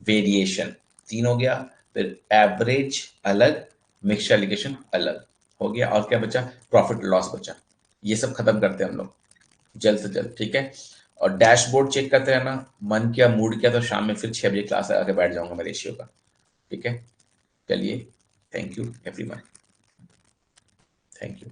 वेरिएशन, 3 हो गया। फिर एवरेज अलग, मिक्सचर एलिगेशन अलग हो गया। और क्या बचा? प्रॉफिट लॉस बचा। ये सब खत्म करते हैं हम लोग जल्द से जल्द। ठीक है, और डैशबोर्ड चेक करते रहना। मन किया, मूड किया तो शाम में फिर 6 बजे क्लास लगा के बैठ जाऊंगा मैं रेशियो का। ठीक है, चलिए, thank you everyone, thank you.